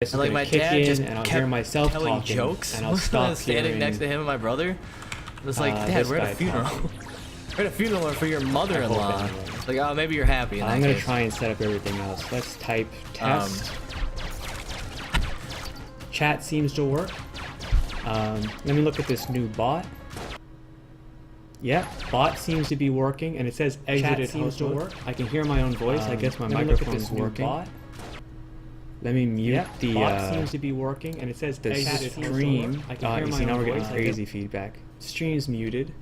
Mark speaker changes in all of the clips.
Speaker 1: And
Speaker 2: like my dad just
Speaker 1: and I'll
Speaker 2: kept
Speaker 1: hear myself
Speaker 2: telling
Speaker 1: talking,
Speaker 2: jokes
Speaker 1: and I'll stop
Speaker 2: standing next to him and my brother. It was like, Dad, we're at a funeral. We're at a funeral for your mother-in-law.
Speaker 1: Anyway.
Speaker 2: Like, oh, maybe you're happy.
Speaker 1: I'm gonna try and set up everything else. Let's type test. Chat seems to work. Let me look at this new bot. Yep, bot seems to be working, and it says exited seems to work. I can hear my own voice. I guess my microphone's working. Bot. Let me mute the. Bot seems to be working, and it says the stream. I can hear my own now we're getting crazy feedback. Stream's muted.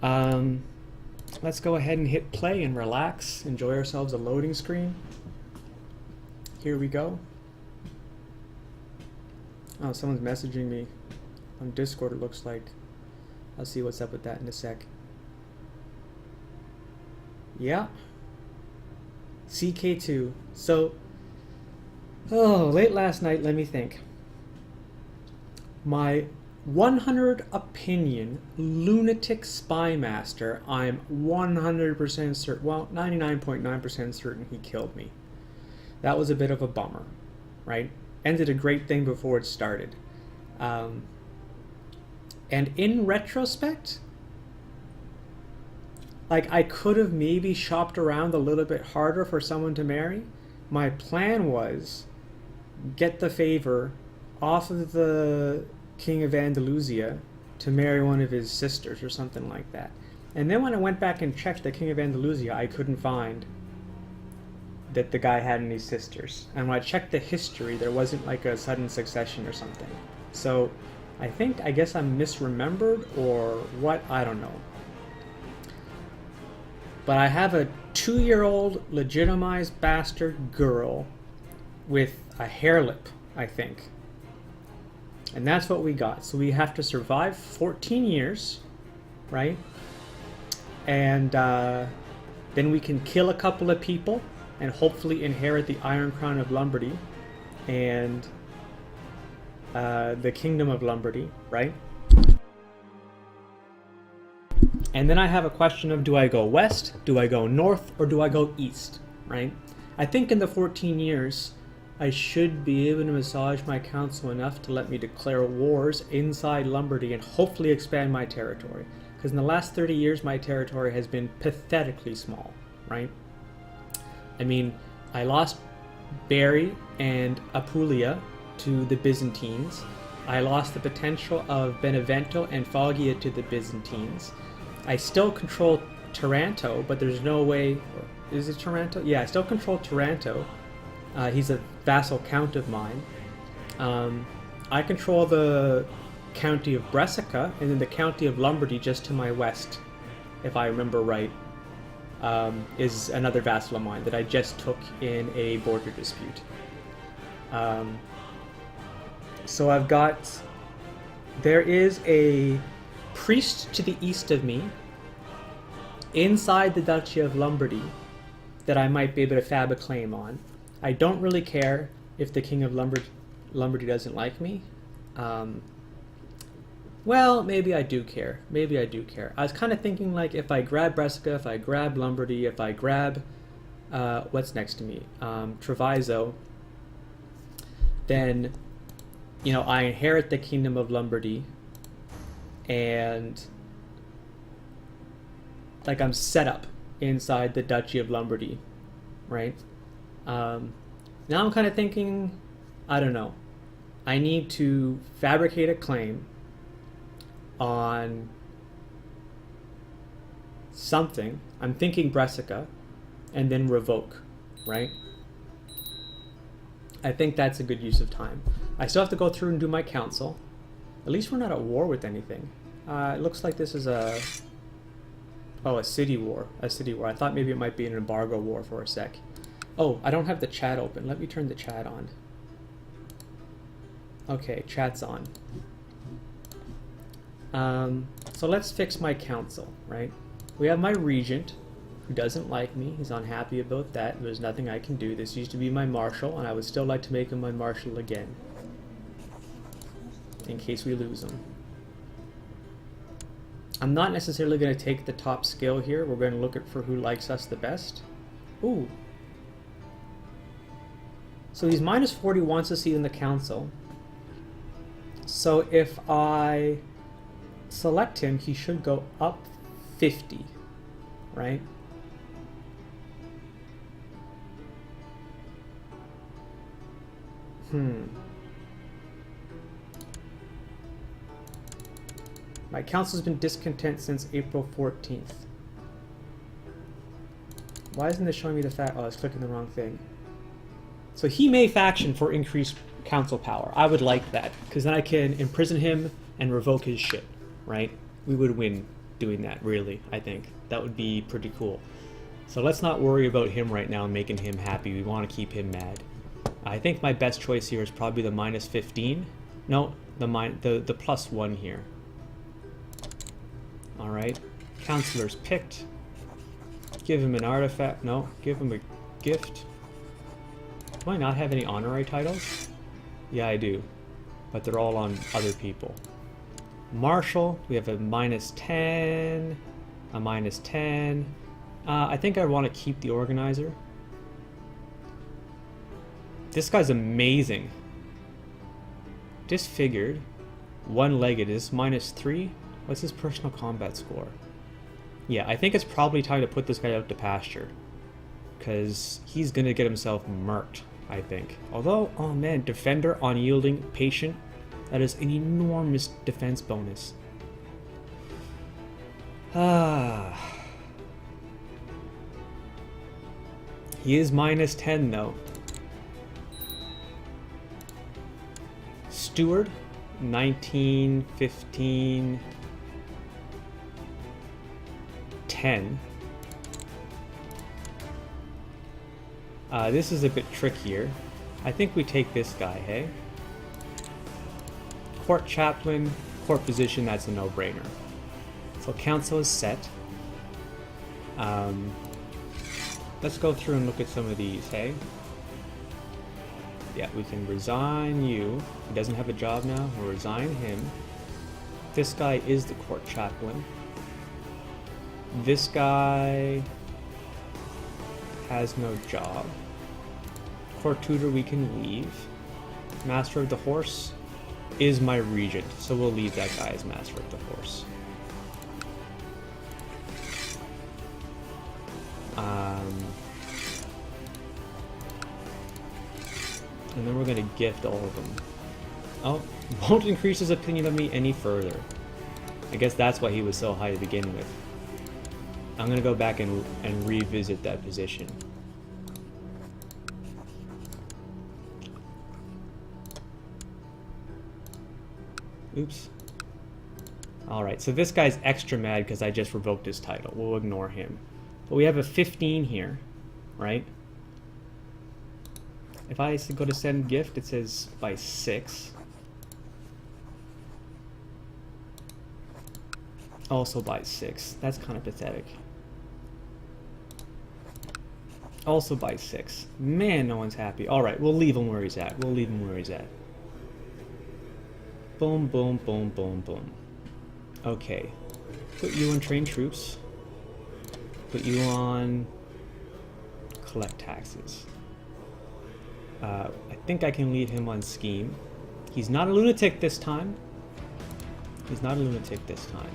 Speaker 1: Let's go ahead and hit play and relax. Enjoy ourselves a loading screen. Here we go. Oh, someone's messaging me on Discord, it looks like. I'll see what's up with that in a sec. Yeah. CK2. So, late last night, let me think. My 100 opinion lunatic spy master, I'm 100% certain, well, 99.9% certain he killed me. That was a bit of a bummer, right? Ended a great thing before it started. And in retrospect, like, I could have maybe shopped around a little bit harder for someone to marry. My plan was get the favor off of the King of Andalusia to marry one of his sisters or something like that. And then when I went back and checked the King of Andalusia, I couldn't find that the guy had any sisters. And when I checked the history, there wasn't like a sudden succession or something. So I guess I'm misremembered or what, I don't know. But I have a 2-year-old legitimized bastard girl with a hair lip, I think. And that's what we got. So we have to survive 14 years, right? And then we can kill a couple of people and hopefully inherit the Iron Crown of Lombardy and the Kingdom of Lombardy, right? And then I have a question of, do I go west, do I go north, or do I go east, right? I think in the 14 years, I should be able to massage my council enough to let me declare wars inside Lombardy and hopefully expand my territory. Because in the last 30 years, my territory has been pathetically small, right? I mean, I lost Bari and Apulia to the Byzantines. I lost the potential of Benevento and Foggia to the Byzantines. I still control Taranto, but there's no way... Is it Taranto? Yeah, I still control Taranto. He's a vassal count of mine. I control the county of Brescia, and then the county of Lombardy just to my west, if I remember right, is another vassal of mine that I just took in a border dispute. So I've got... There is a priest to the east of me, inside the Duchy of Lombardy, that I might be able to fab a claim on. I don't really care if the King of Lombardy doesn't like me. Well, maybe I do care. Maybe I do care. I was kind of thinking, like, if I grab Brescia, if I grab Lombardy, if I grab... what's next to me? Treviso, then, you know, I inherit the Kingdom of Lombardy, and, like, I'm set up inside the Duchy of Lombardy, right? Now I'm kind of thinking, I don't know, I need to fabricate a claim on something. I'm thinking Brescia, and then revoke, right? I think that's a good use of time. I still have to go through and do my council. At least we're not at war with anything. It looks like this is a... Oh, a city war. A city war. I thought maybe it might be an embargo war for a sec. Oh, I don't have the chat open. Let me turn the chat on. Okay, chat's on. So let's fix my council, right? We have my regent, who doesn't like me. He's unhappy about that. There's nothing I can do. This used to be my marshal, and I would still like to make him my marshal again, in case we lose him. I'm not necessarily going to take the top skill here. We're going to look at for who likes us the best. Ooh. So he's minus 40, wants a seat in the council. So if I select him, he should go up 50, right? My council's been discontent since April 14th. Why isn't it showing me the fact? Oh, I was clicking the wrong thing. So he may faction for increased council power. I would like that, because then I can imprison him and revoke his shit, right? We would win doing that, really, I think. That would be pretty cool. So let's not worry about him right now and making him happy. We want to keep him mad. I think my best choice here is probably the minus 15. No, the +1 here. Alright. Counselor's picked. Give him an artifact. No, give him a gift. Do I not have any honorary titles? Yeah, I do. But they're all on other people. Marshal, we have a -10, a -10. I think I want to keep the organizer. This guy's amazing. Disfigured. One-legged is -3. What's his personal combat score? Yeah, I think it's probably time to put this guy out to pasture. Because he's going to get himself murked, I think. Although, oh man, defender, unyielding, patient. That is an enormous defense bonus. He is -10 though. Steward, 19, 15, 10. This is a bit trickier. I think we take this guy, hey? Court chaplain, court position, that's a no-brainer. So council is set. Let's go through and look at some of these, hey? Yeah, we can resign you. He doesn't have a job now. We'll resign him. This guy is the court chaplain. This guy has no job. Court tutor we can leave. Master of the horse is my regent, so we'll leave that guy as master of the horse. And then we're going to gift all of them. Oh, won't increase his opinion of me any further. I guess that's why he was so high to begin with. I'm going to go back and revisit that position. Oops. Alright, so this guy's extra mad because I just revoked his title. We'll ignore him. But we have a 15 here, right? If I go to send gift, it says by 6. Also by 6. That's kind of pathetic. Also by 6. Man, no one's happy. Alright, we'll leave him where he's at. We'll leave him where he's at. Boom, boom, boom, boom, boom. Okay. Put you on trained troops. Put you on collect taxes. I think I can leave him on scheme. He's not a lunatic this time. He's not a lunatic this time.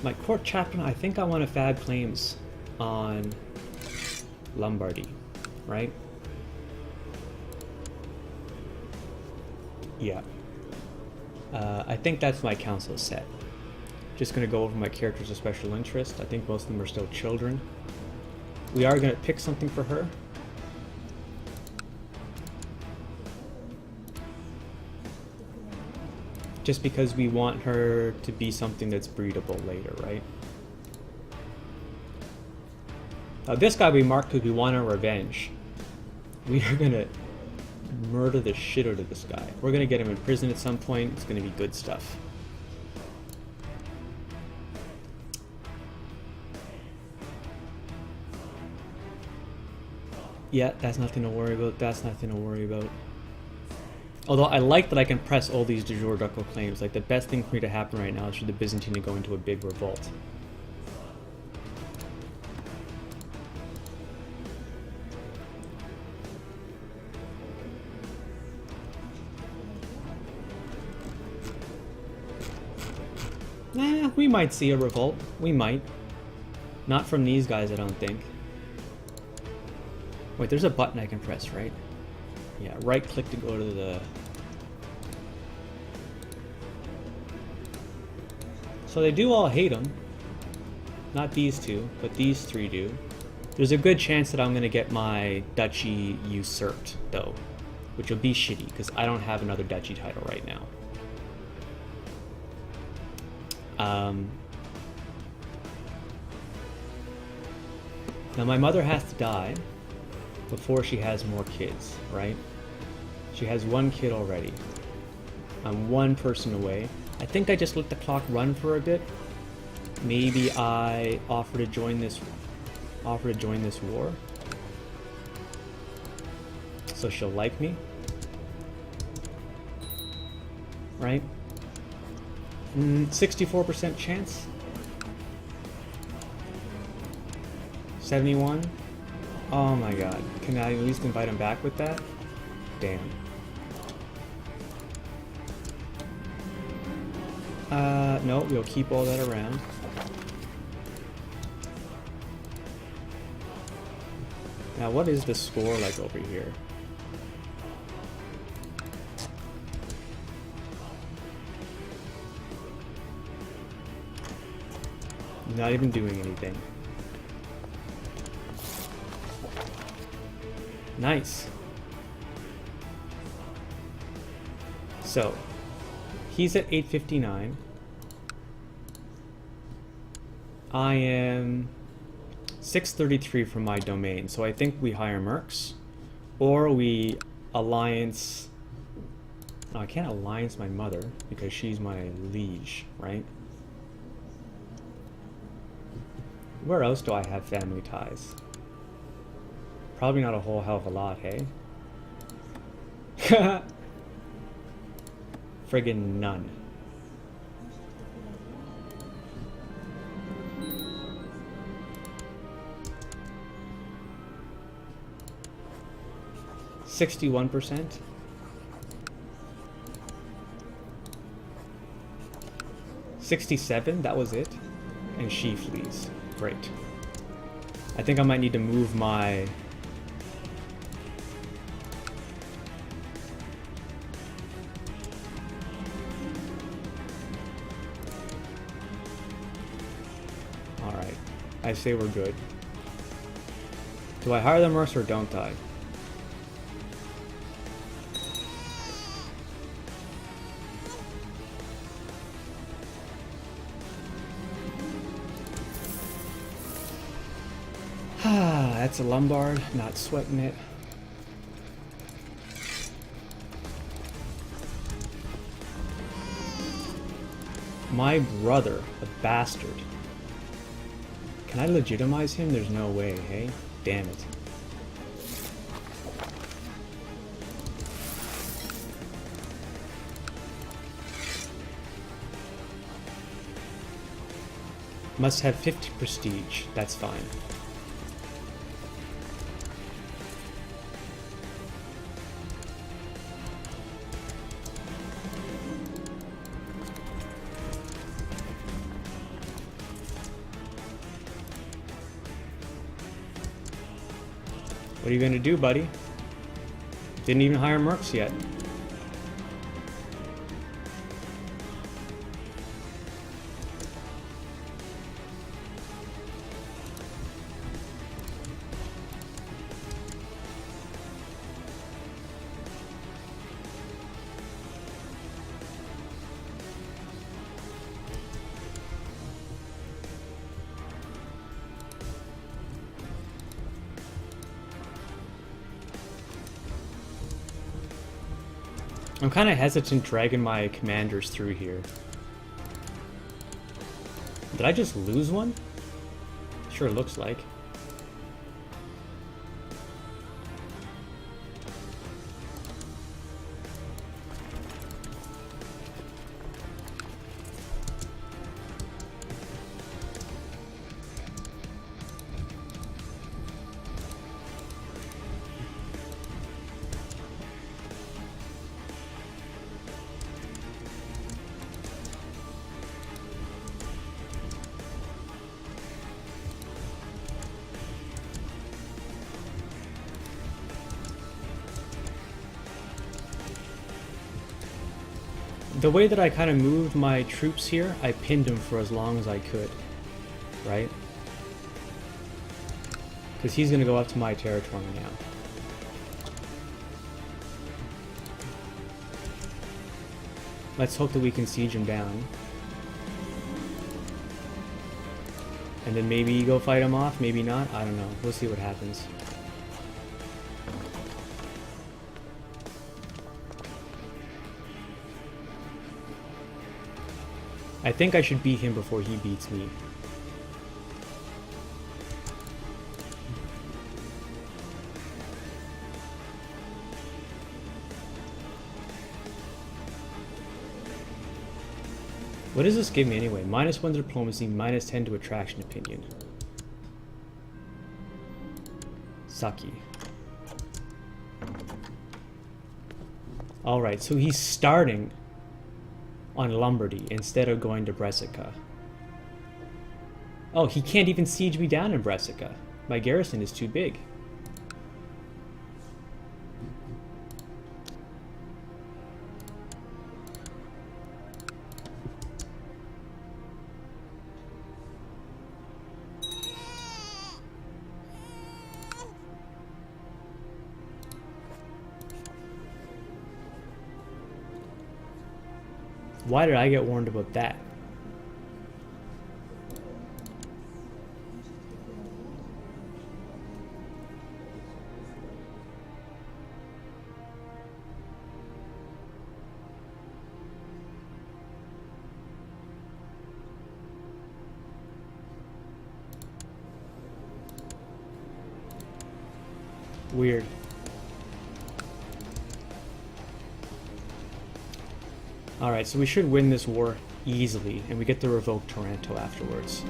Speaker 1: My court chaplain, I think I want to fab claims on Lombardy, right? Yeah. I think that's my council set. Just going to go over my characters of special interest. I think most of them are still children. We are going to pick something for her. Just because we want her to be something that's breedable later, right? Now this guy we marked because we want our revenge. We are going to murder the shit out of this guy. We're going to get him in prison at some point. It's going to be good stuff. Yeah, that's nothing to worry about. That's nothing to worry about. Although I like that I can press all these de jure ducal claims. Like, the best thing for me to happen right now is for the Byzantine to go into a big revolt. We might see a revolt. We might. Not from these guys, I don't think. Wait, there's a button I can press, right? Yeah, right click to go to the... So they do all hate him. Not these two, but these three do. There's a good chance that I'm going to get my duchy usurped, though. Which will be shitty, because I don't have another duchy title right now. Now my mother has to die before she has more kids, right? She has one kid already. I'm one person away. I think I just let the clock run for a bit. Maybe I offer to join this war. So she'll like me. Right? 64% chance. 71. Oh my god. Can I at least invite him back with that? Damn. No, we'll keep all that around. Now, what is the score like over here? Not even doing anything. Nice. So, he's at 859. I am 633 from my domain, so I think we hire mercs, or we alliance. No, I can't alliance my mother because she's my liege, right? Where else do I have family ties? Probably not a whole hell of a lot, hey? Friggin' none. $61%. 67, that was it. And she flees. Great. I think I might need to move my... Alright. I say we're good. Do I hire the mercs or don't I? That's a Lombard, not sweating it. My brother, the bastard. Can I legitimize him? There's no way, hey? Damn it. Must have 50 prestige, that's fine. What are you gonna do, buddy? Didn't even hire mercs yet. I'm kind of hesitant dragging my commanders through here. Did I just lose one? Sure looks like. The way that I kind of moved my troops here, I pinned him for as long as I could, right? Because he's going to go up to my territory now. Let's hope that we can siege him down. And then maybe go fight him off, maybe not, I don't know. We'll see what happens. I think I should beat him before he beats me. What does this give me anyway? -1 to diplomacy, -10 to attraction opinion. Sucky. Alright, so he's starting on Lombardy instead of going to Brescia. Oh, he can't even siege me down in Brescia. My garrison is too big. Why did I get warned about that? Weird. Alright, so we should win this war easily, and we get to revoke Taranto afterwards.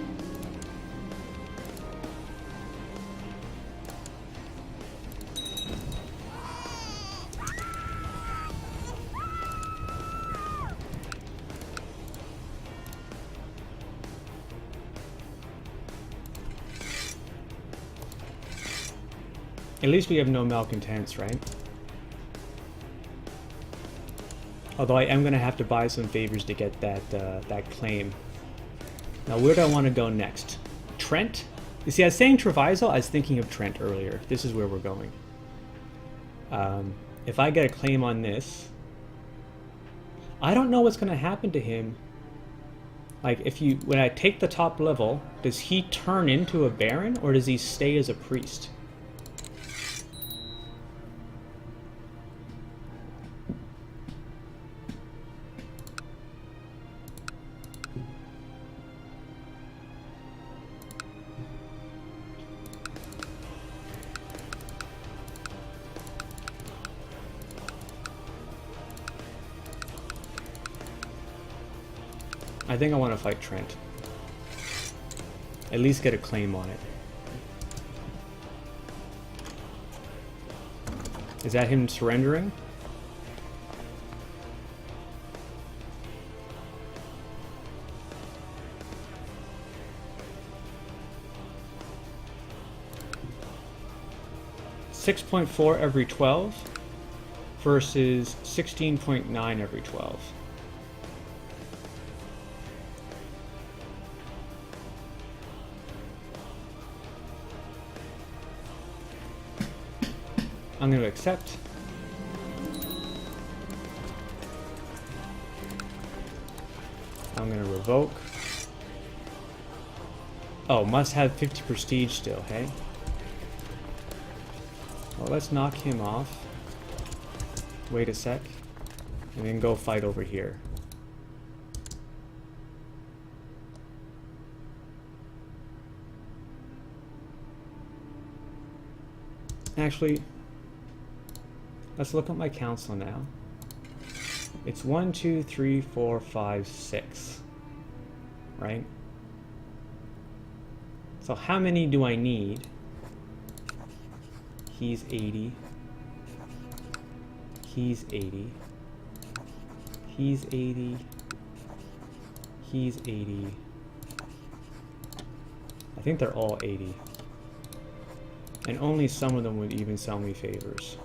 Speaker 1: At least we have no malcontents, right? Although I am going to have to buy some favors to get that claim. Now, where do I want to go next? Trent? You see, I was saying Treviso, I was thinking of Trent earlier. This is where we're going. If I get a claim on this, I don't know what's going to happen to him. Like, when I take the top level, does he turn into a baron, or does he stay as a priest? I think I want to fight Trent. At least get a claim on it. Is that him surrendering? $6.4 every 12 versus 16.9 every 12. I'm going to accept. I'm going to revoke. Oh, must have 50 prestige still, hey? Well, let's knock him off. Wait a sec. And then go fight over here. Actually, let's look at my council now. It's 1, 2, 3, 4, 5, 6. Right? So how many do I need? He's 80. He's 80. He's 80. He's 80. I think they're all 80. And only some of them would even sell me favors.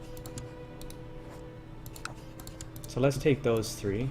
Speaker 1: So let's take those three.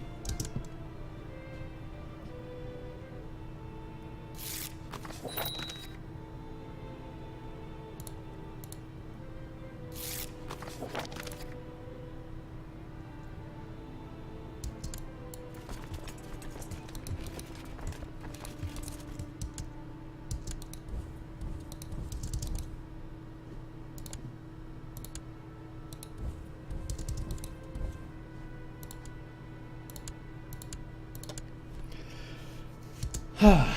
Speaker 1: I'm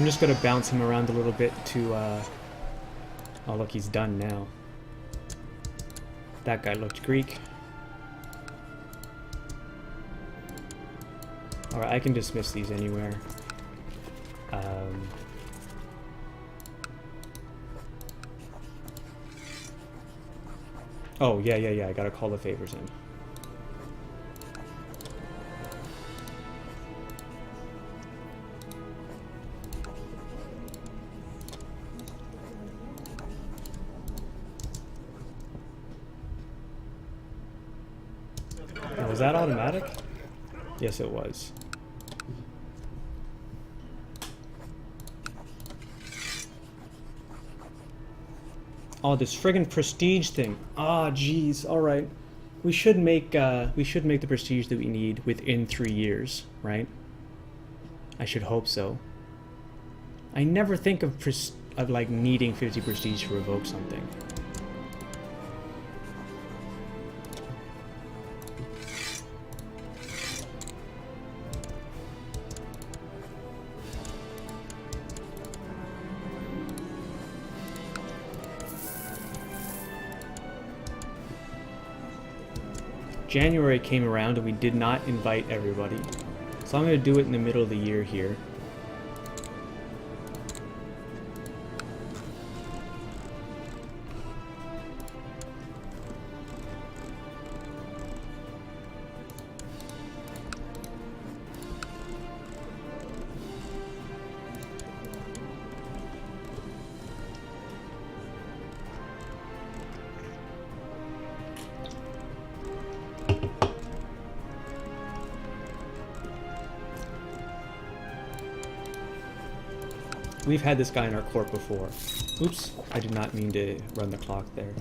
Speaker 1: just gonna bounce him around a little bit to, oh look, he's done now. That guy looked Greek. Alright, I can dismiss these anywhere. Oh, yeah, I gotta call the favors in. Was that automatic? Yes, it was. Oh, this friggin' prestige thing. Ah, jeez. All right, we should make the prestige that we need within 3 years, right? I should hope so. I never think of like needing 50 prestige to revoke something. January came around and we did not invite everybody. So I'm going to do it in the middle of the year here. We've had this guy in our court before. Oops, I did not mean to run the clock there.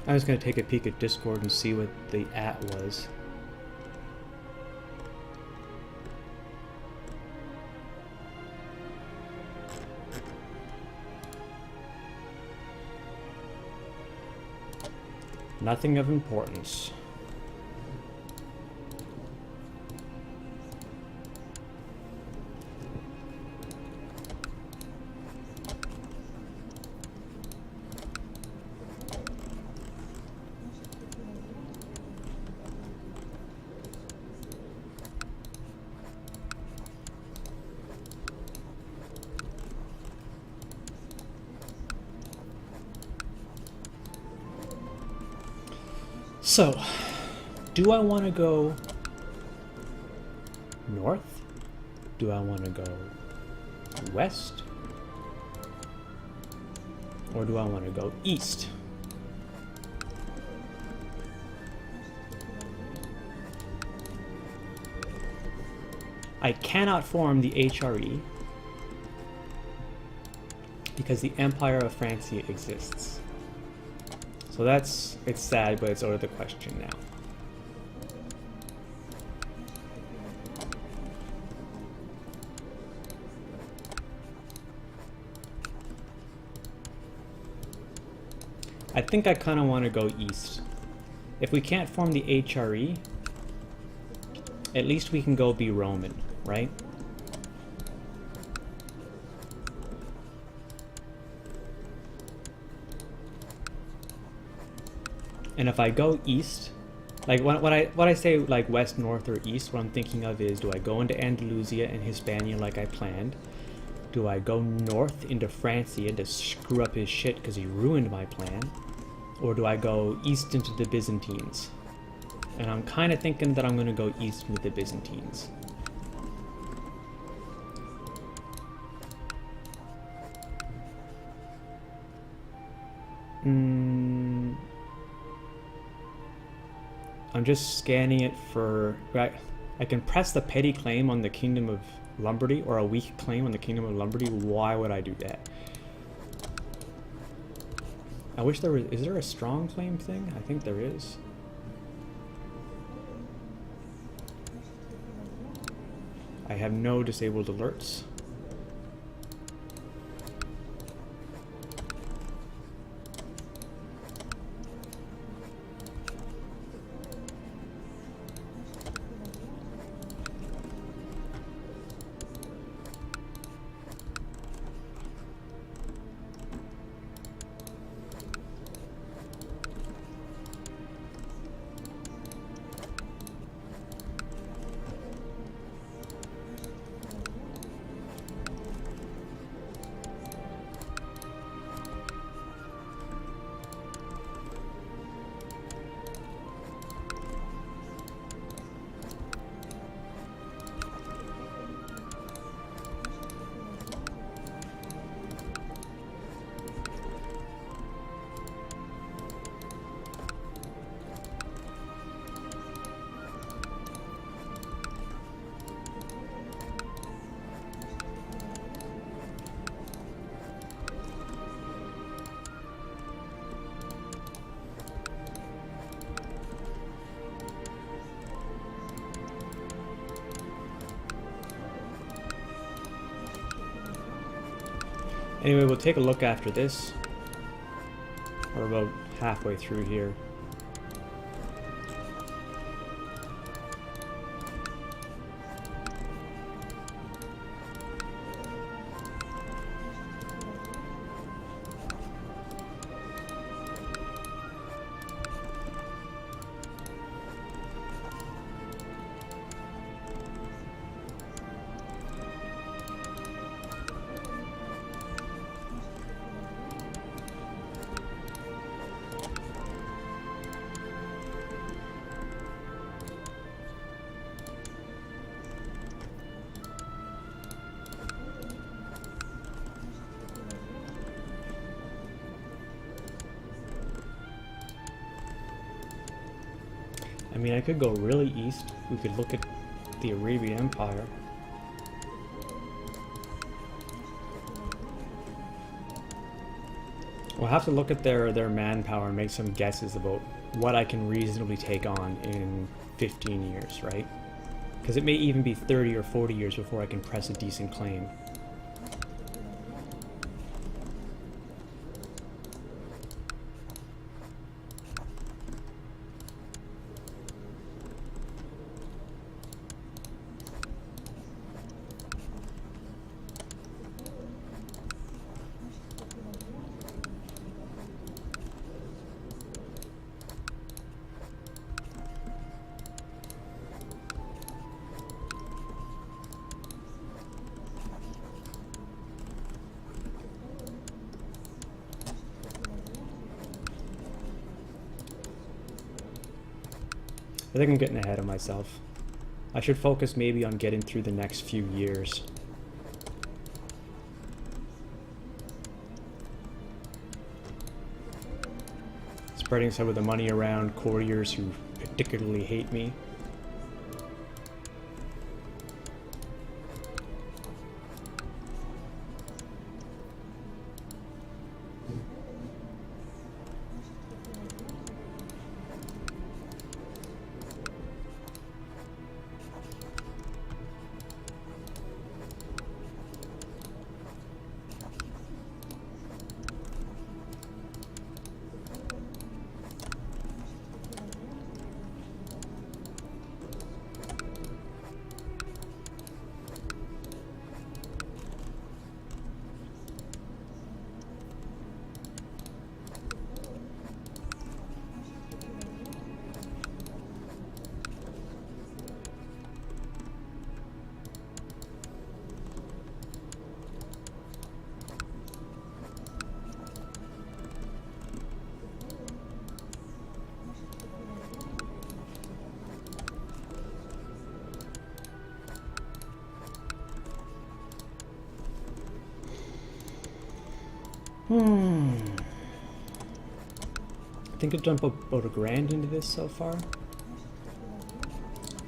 Speaker 1: I was going to take a peek at Discord and see what the @ was. Nothing of importance. So, do I want to go north? Do I want to go west? Or do I want to go east? I cannot form the HRE because the Empire of Francia exists. So it's sad, but it's out of the question now. I think I kind of want to go east. If we can't form the HRE, at least we can go be Roman, right? And if I go east, like when I say like west, north, or east, what I'm thinking of is, do I go into Andalusia and Hispania like I planned? Do I go north into Francia to screw up his shit because he ruined my plan? Or do I go east into the Byzantines? And I'm kind of thinking that I'm going to go east with the Byzantines. I'm just scanning it for... I can press the petty claim on the Kingdom of Lombardy, or a weak claim on the Kingdom of Lombardy. Why would I do that? I wish there was... Is there a strong claim thing? I think there is. I have no disabled alerts. Anyway, we'll take a look after this. We're about halfway through here. I mean, I could go really east. We could look at the Arabian Empire. We'll have to look at their manpower and make some guesses about what I can reasonably take on in 15 years, right? Because it may even be 30 or 40 years before I can press a decent claim. I think I'm getting ahead of myself. I should focus maybe on getting through the next few years. Spreading some of the money around courtiers who particularly hate me. I think I've dumped about $1,000 into this so far.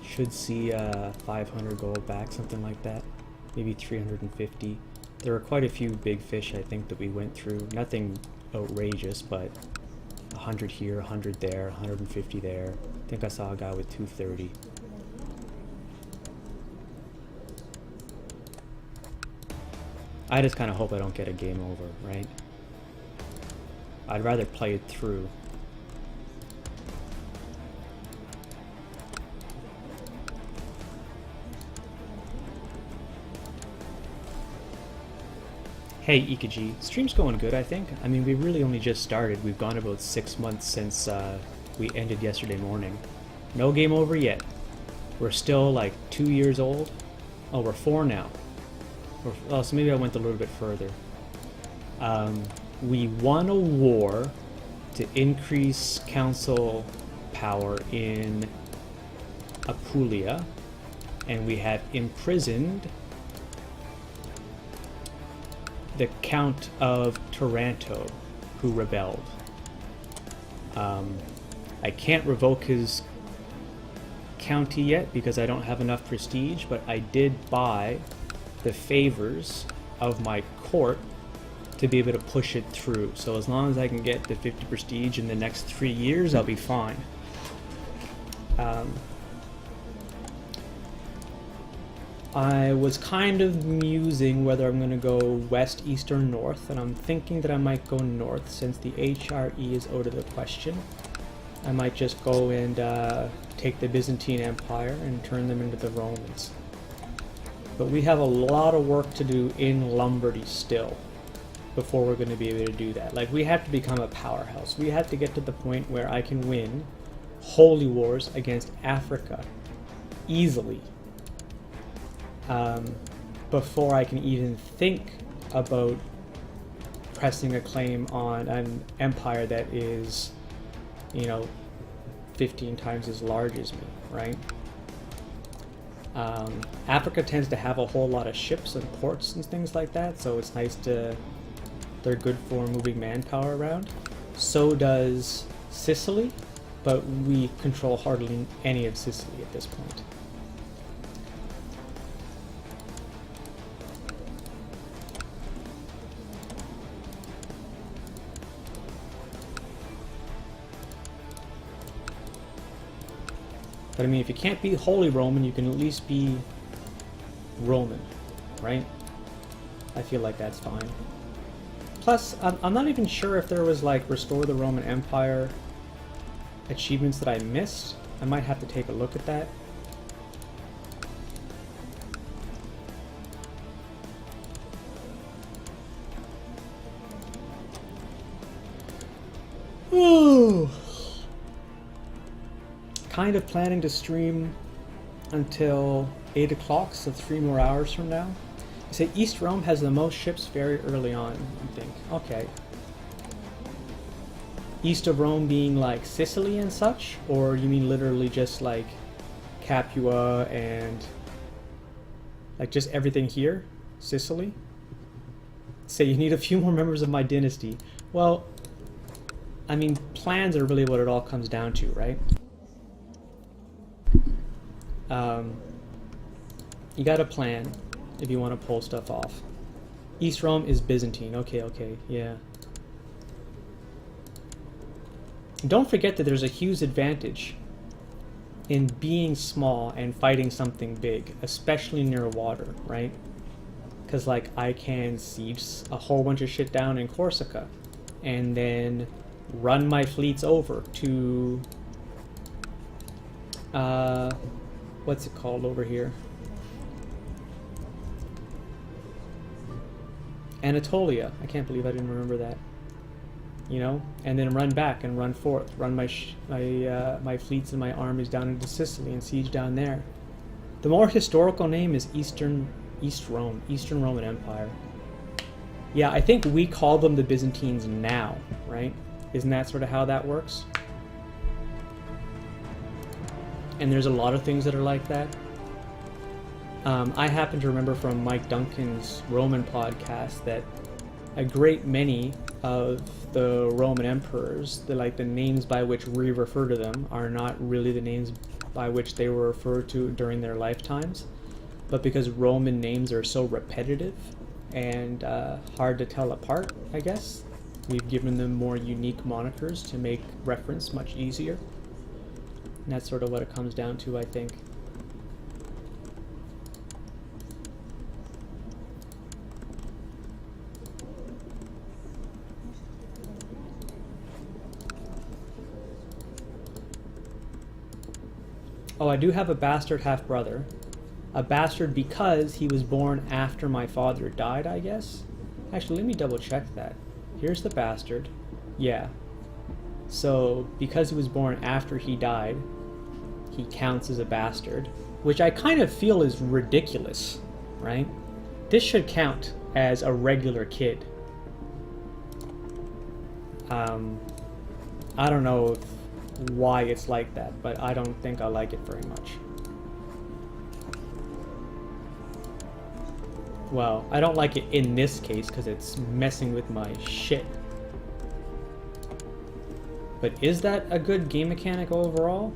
Speaker 1: Should see 500 gold back, something like that. Maybe 350. There were quite a few big fish, I think, that we went through. Nothing outrageous, but 100 here, 100 there, 150 there. I think I saw a guy with 230. I just kind of hope I don't get a game over, right? I'd rather play it through. Hey Ikaji, stream's going good, I think. I mean, we really only just started. We've gone about 6 months since we ended yesterday morning. No game over yet. We're still like 2 years old. Oh, we're 4 now. Oh, so maybe I went a little bit further. We won a war to increase council power in Apulia, and we have imprisoned the Count of Taranto, who rebelled. I can't revoke his county yet because I don't have enough prestige, but I did buy the favors of my court to be able to push it through. So as long as I can get the 50 prestige in the next 3 years, I'll be fine. I was kind of musing whether I'm going to go west, east, or north, and I'm thinking that I might go north since the HRE is out of the question. I might just go and take the Byzantine Empire and turn them into the Romans. But we have a lot of work to do in Lombardy still before we're going to be able to do that. Like, we have to become a powerhouse. We have to get to the point where I can win holy wars against Africa easily. Before I can even think about pressing a claim on an empire that is, 15 times as large as me, right? Africa tends to have a whole lot of ships and ports and things like that, so it's nice to, they're good for moving manpower around. So does Sicily, but we control hardly any of Sicily at this point. But I mean, if you can't be Holy Roman, you can at least be Roman, right? I feel like that's fine. Plus, I'm not even sure if there was like Restore the Roman Empire achievements that I missed. I might have to take a look at that. Ooh. Kind of planning to stream until 8 o'clock, so 3 more hours from now. You say East Rome has the most ships very early on, you think. Okay. East of Rome being like Sicily and such? Or you mean literally just like Capua and like just everything here? Sicily? Say you need a few more members of my dynasty. Well, I mean, plans are really what it all comes down to, right? You got a plan if you want to pull stuff off. East Rome is Byzantine. Okay, yeah. Don't forget that there's a huge advantage in being small and fighting something big, especially near water, right? Because, like, I can siege a whole bunch of shit down in Corsica and then run my fleets over to what's it called over here? Anatolia. I can't believe I didn't remember that. And then run back and run forth, run my fleets and my armies down into Sicily and siege down there. The more historical name is East Rome, Eastern Roman Empire. Yeah, I think we call them the Byzantines now, right? Isn't that sort of how that works? And there's a lot of things that are like that. I happen to remember from Mike Duncan's Roman podcast that a great many of the Roman emperors, the names by which we refer to them are not really the names by which they were referred to during their lifetimes, but because Roman names are so repetitive and hard to tell apart, I guess, we've given them more unique monikers to make reference much easier. And that's sort of what it comes down to, I think. Oh, I do have a bastard half-brother. A bastard because he was born after my father died, I guess? Actually, let me double check that. Here's the bastard. Yeah. So, because he was born after he died, he counts as a bastard. Which I kind of feel is ridiculous, right? This should count as a regular kid. I don't know why it's like that, but I don't think I like it very much. Well, I don't like it in this case because it's messing with my shit. But is that a good game mechanic overall?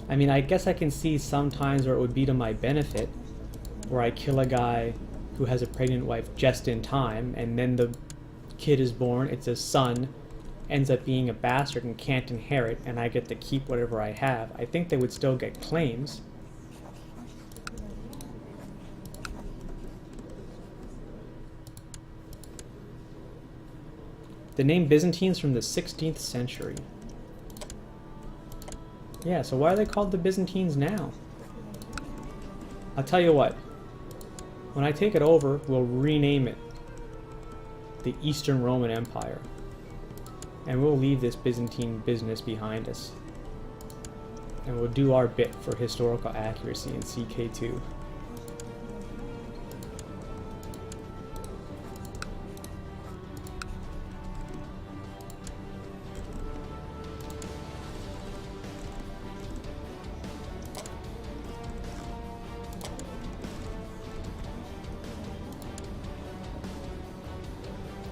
Speaker 1: I mean, I guess I can see sometimes where it would be to my benefit, where I kill a guy who has a pregnant wife just in time, and then the kid is born, it's a son, ends up being a bastard and can't inherit, and I get to keep whatever I have. I think they would still get claims. The name Byzantines from the 16th century. Yeah, so why are they called the Byzantines now? I'll tell you what. When I take it over, we'll rename it the Eastern Roman Empire. And we'll leave this Byzantine business behind us. And we'll do our bit for historical accuracy in CK2.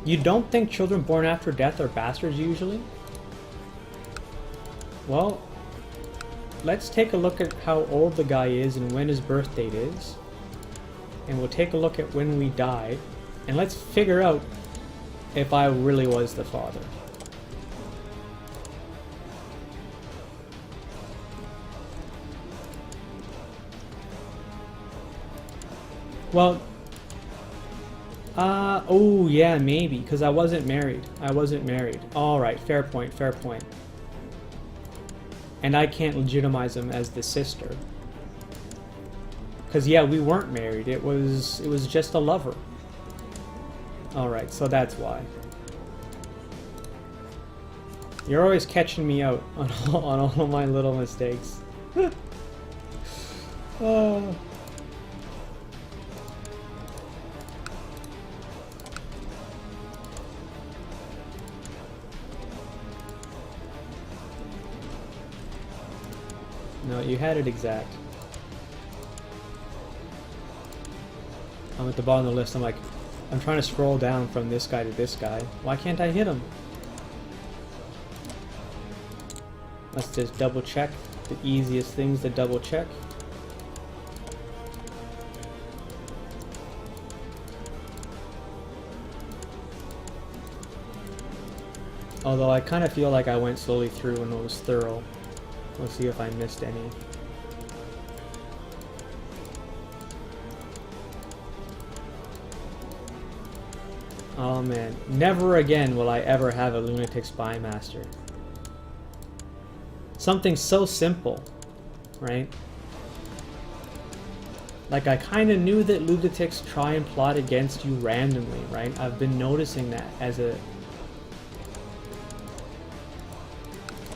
Speaker 1: You don't think children born after death are bastards usually? Well, let's take a look at how old the guy is and when his birth date is. And we'll take a look at when we died. And let's figure out if I really was the father. Well, oh yeah, maybe, because I wasn't married. I wasn't married. Alright, fair point, fair point. And I can't legitimize him as the sister. Because yeah, we weren't married. It was just a lover. Alright, so that's why. You're always catching me out on all of my little mistakes. Oh. No, you had it exact. I'm at the bottom of the list. I'm like, I'm trying to scroll down from this guy to this guy. Why can't I hit him? Let's just double check. The easiest things to double check. Although I kind of feel like I went slowly through and it was thorough. Let's see if I missed any. Oh man, never again will I ever have a lunatic spy master. Something so simple, right? Like, I kind of knew that lunatics try and plot against you randomly, right? I've been noticing that as a...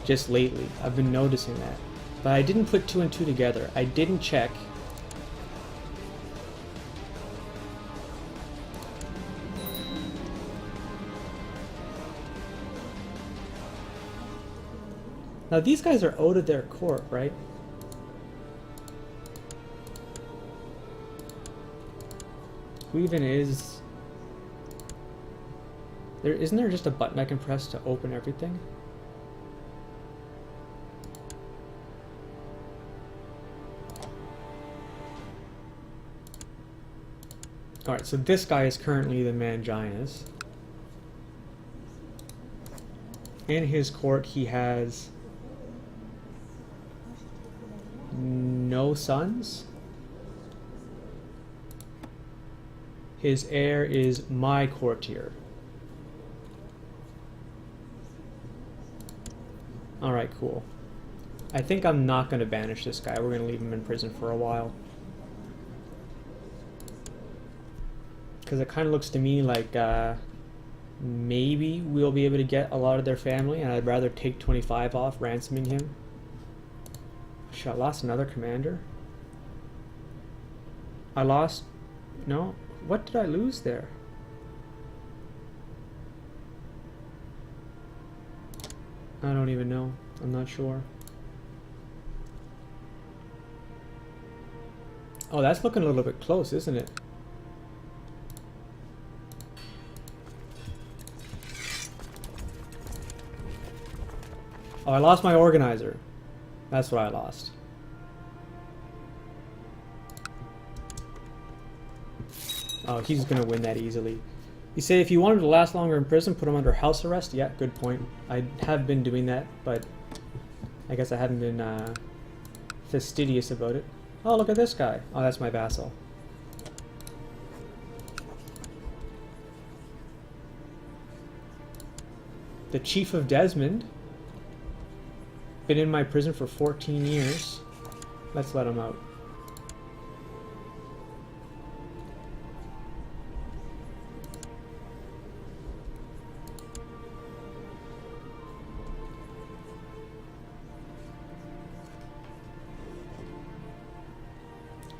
Speaker 1: just lately. I've been noticing that. But I didn't put two and two together. I didn't check. Now these guys are out of their court, right? Who even is Isn't there just a button I can press to open everything? Alright, so this guy is currently the Manginus. In his court, he has no sons. His heir is my courtier. Alright, cool. I think I'm not going to banish this guy. We're going to leave him in prison for a while. Because it kind of looks to me like maybe we'll be able to get a lot of their family, and I'd rather take 25 off, ransoming him. Shit, I lost another commander. I lost... No? What did I lose there? I don't even know. I'm not sure. Oh, that's looking a little bit close, isn't it? Oh, I lost my organizer. That's what I lost. Oh, he's gonna win that easily. You say if you wanted to last longer in prison, put him under house arrest? Yeah, good point. I have been doing that, but I guess I haven't been fastidious about it. Oh, look at this guy. Oh, that's my vassal. The Chief of Desmond. Been in my prison for 14 years. Let's let him out.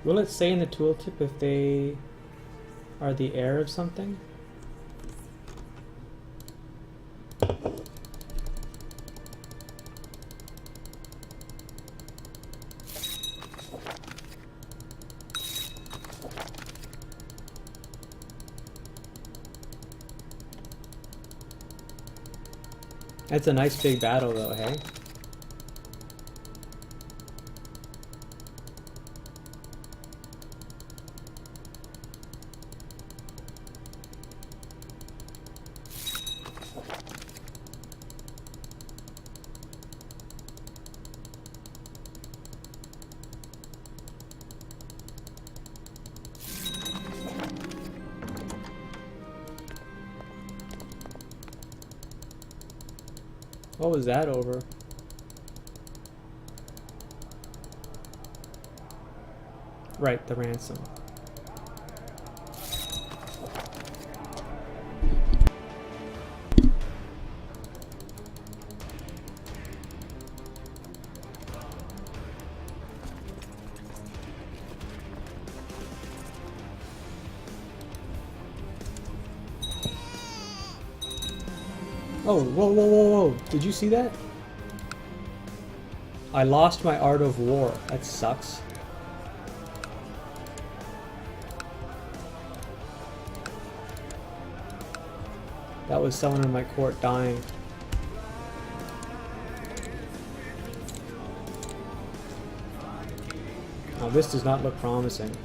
Speaker 1: Will it say in the tooltip if they are the heir of something? That's a nice big battle though, hey? What was that over? Right, the ransom. Oh, whoa, whoa, whoa, whoa. Did you see that? I lost my art of war. That sucks. That was someone in my court dying. Oh, this does not look promising.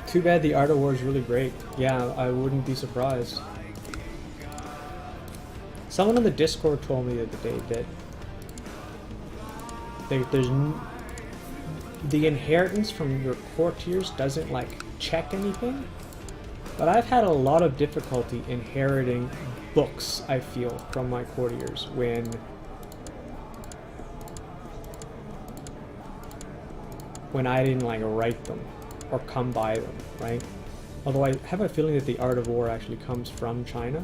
Speaker 1: Too bad the Art of War is really great. Yeah, I wouldn't be surprised. Someone on the Discord told me the other day that the inheritance from your courtiers doesn't like check anything. But I've had a lot of difficulty inheriting books, I feel, from my courtiers when when I didn't like write them or come by them, right? Although I have a feeling that the art of war actually comes from China.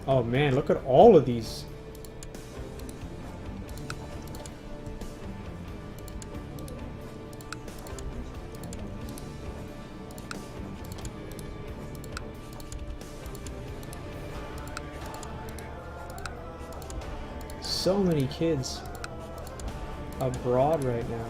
Speaker 1: Oh man, look at all of these. So many kids abroad right now.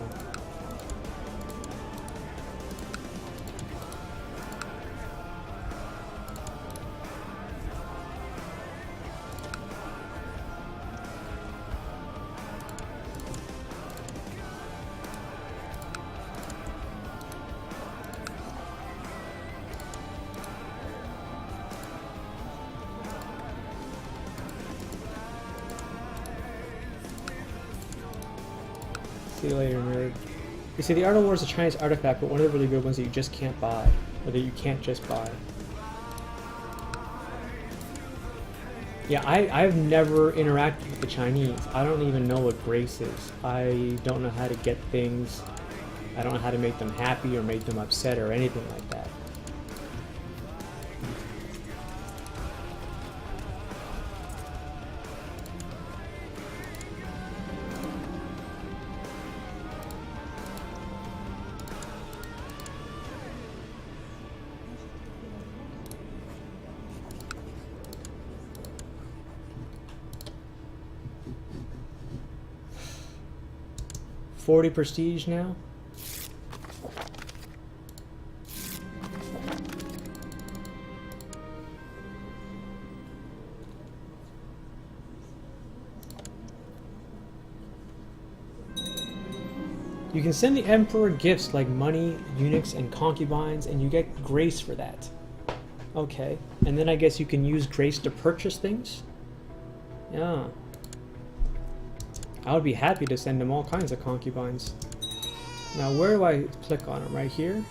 Speaker 1: See you later, nerd. You see, the Art of War is a Chinese artifact, but one of the really good ones that you just can't buy. Or that you can't just buy. Yeah, I've never interacted with the Chinese. I don't even know what grace is. I don't know how to get things. I don't know how to make them happy or make them upset or anything like that. $40 prestige now. You can send the Emperor gifts like money, eunuchs, and concubines, and you get grace for that. Okay. And then I guess you can use grace to purchase things? Yeah. I would be happy to send him all kinds of concubines. Now, where do I click on him? Right here?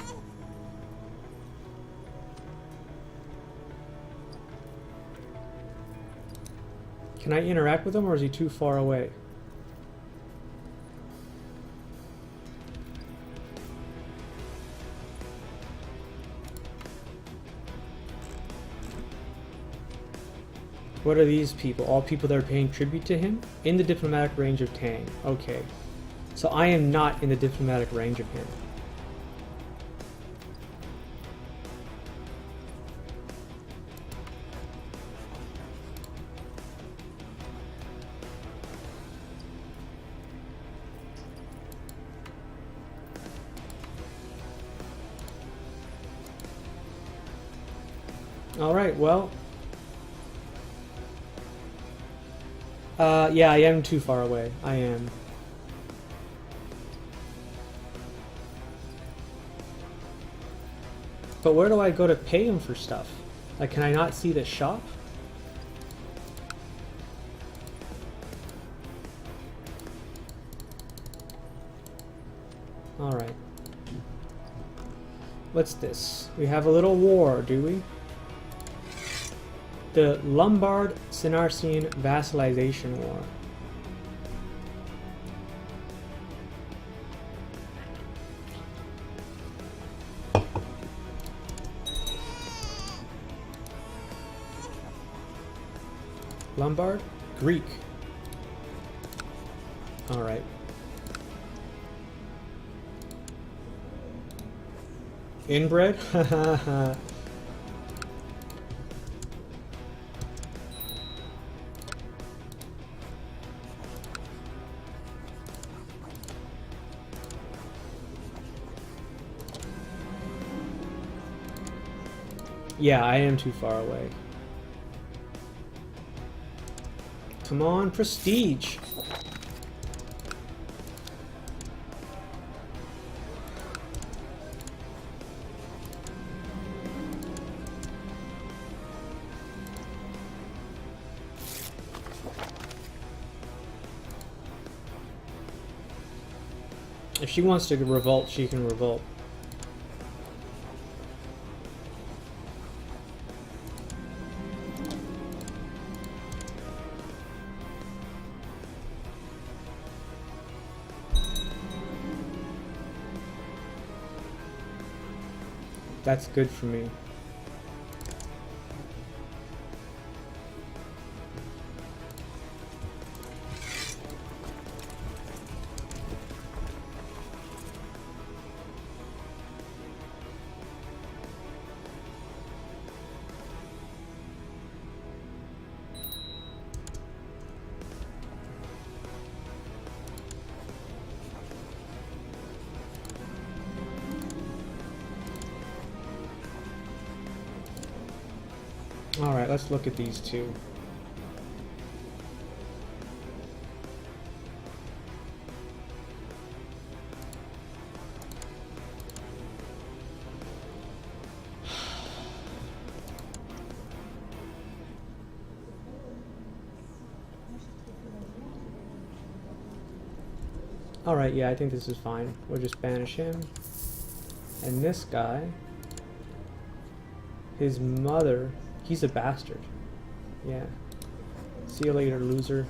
Speaker 1: Can I interact with him, or is he too far away? What are these people? All people that are paying tribute to him? In the diplomatic range of Tang. Okay. So I am not in the diplomatic range of him. Alright, well... yeah, I am too far away. I am. But where do I go to pay him for stuff? Like, can I not see the shop? Alright. What's this? We have a little war, do we? The Lombard Saracen Vassalization War. Lombard? Greek. Alright. Inbred? Hahaha. Yeah, I am too far away. Come on, prestige! If she wants to revolt, she can revolt. That's good for me. Alright, let's look at these two. Alright, yeah, I think this is fine. We'll just banish him. And this guy, his mother, he's a bastard. Yeah. See you later, loser.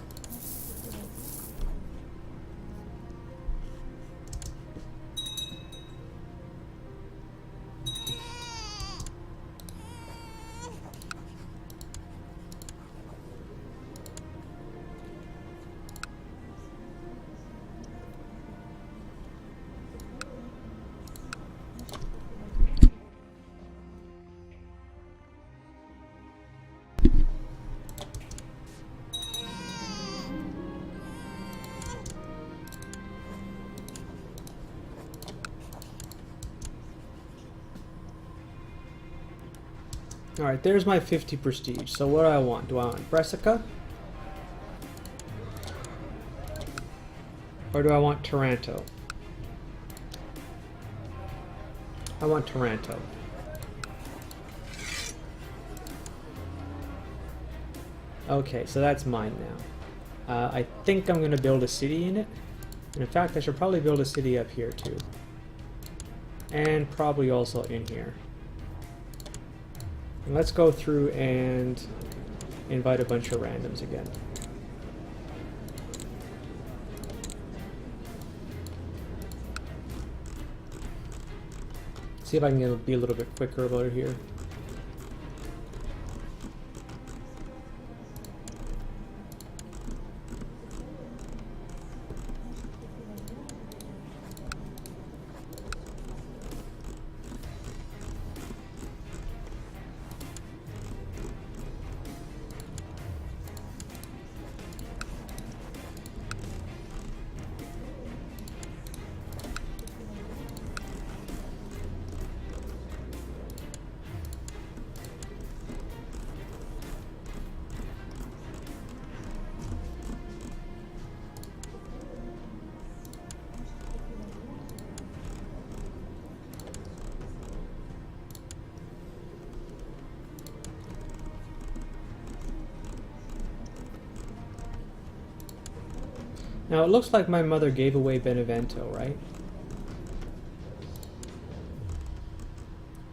Speaker 1: Alright, there's my 50 prestige. So what do I want? Do I want Brescia? Or do I want Taranto? I want Taranto. Okay, so that's mine now. I think I'm going to build a city in it. And in fact, I should probably build a city up here too. And probably also in here. And let's go through and invite a bunch of randoms again. See if I can be a little bit quicker about it here. Now it looks like my mother gave away Benevento, right?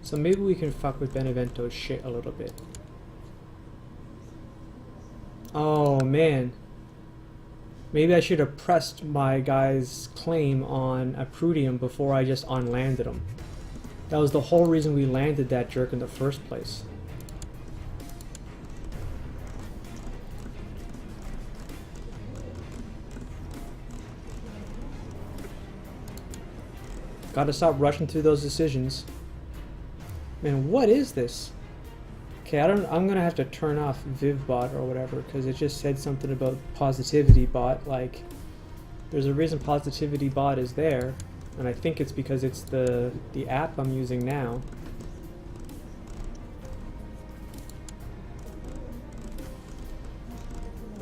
Speaker 1: So maybe we can fuck with Benevento's shit a little bit. Oh man. Maybe I should have pressed my guy's claim on a Prudium before I just on-landed him. That was the whole reason we landed that jerk in the first place. Gotta stop rushing through those decisions. Man, what is this? Okay, I'm gonna have to turn off VivBot or whatever, because it just said something about Positivity Bot. Like, there's a reason Positivity Bot is there, and I think it's because it's the app I'm using now.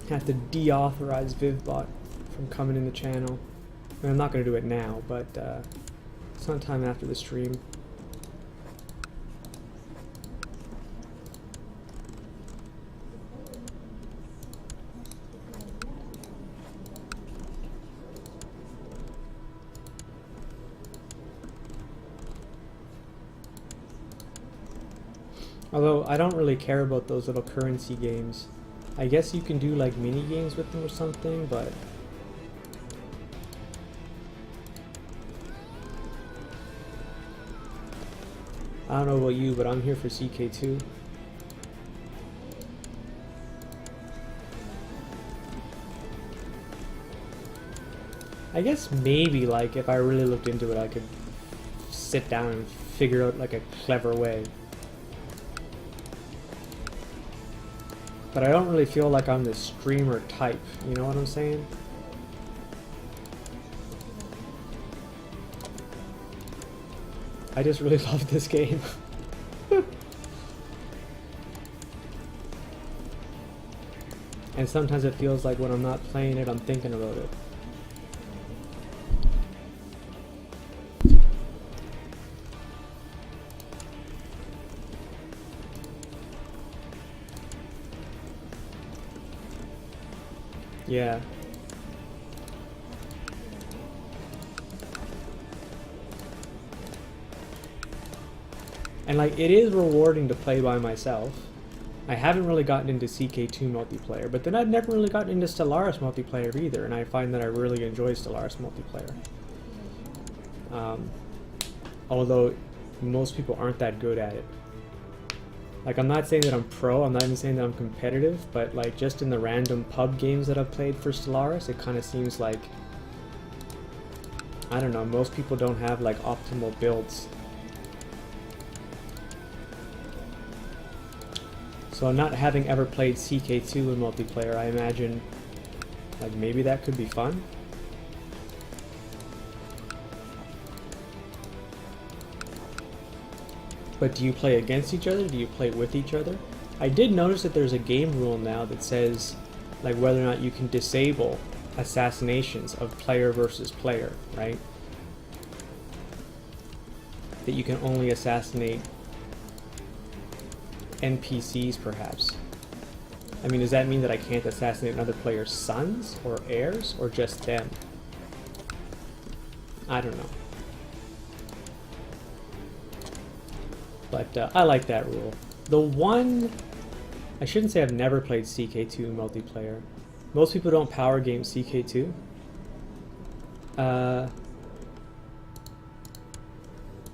Speaker 1: I have to deauthorize VivBot from coming in the channel. I mean, I'm not gonna do it now, but sometime after the stream. Although I don't really care about those little currency games. I guess you can do like mini games with them or something, but I don't know about you, but I'm here for CK2. I guess maybe, like, if I really looked into it, I could sit down and figure out, like, a clever way. But I don't really feel like I'm the streamer type, you know what I'm saying? I just really love this game. And sometimes it feels like when I'm not playing it, I'm thinking about it. Yeah. And like, it is rewarding to play by myself. I haven't really gotten into CK2 multiplayer, but then I've never really gotten into Stellaris multiplayer either, and I find that I really enjoy Stellaris multiplayer. Although most people aren't that good at it. Like, I'm not saying that I'm pro, I'm not even saying that I'm competitive, but like, just in the random pub games that I've played for Stellaris, it kind of seems like, I don't know, most people don't have like optimal builds. So not having ever played CK2 in multiplayer, I imagine like maybe that could be fun. But do you play against each other? Do you play with each other? I did notice that there's a game rule now that says like whether or not you can disable assassinations of player versus player, right? That you can only assassinate NPCs perhaps. I mean, does that mean that I can't assassinate another player's sons or heirs or just them? I don't know. But I like that rule. The one, I shouldn't say I've never played CK2 multiplayer. Most people don't power game CK2.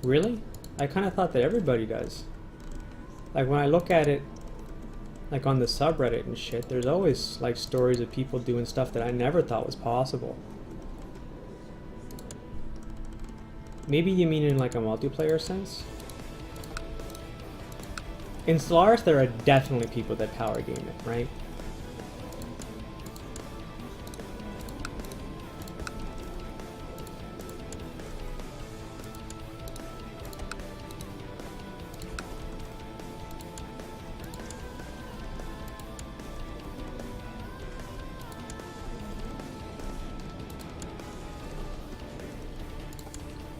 Speaker 1: Really? I kind of thought that everybody does. Like when I look at it, like on the subreddit and shit, there's always like stories of people doing stuff that I never thought was possible. Maybe you mean in like a multiplayer sense? In Stellaris, there are definitely people that power game it, right?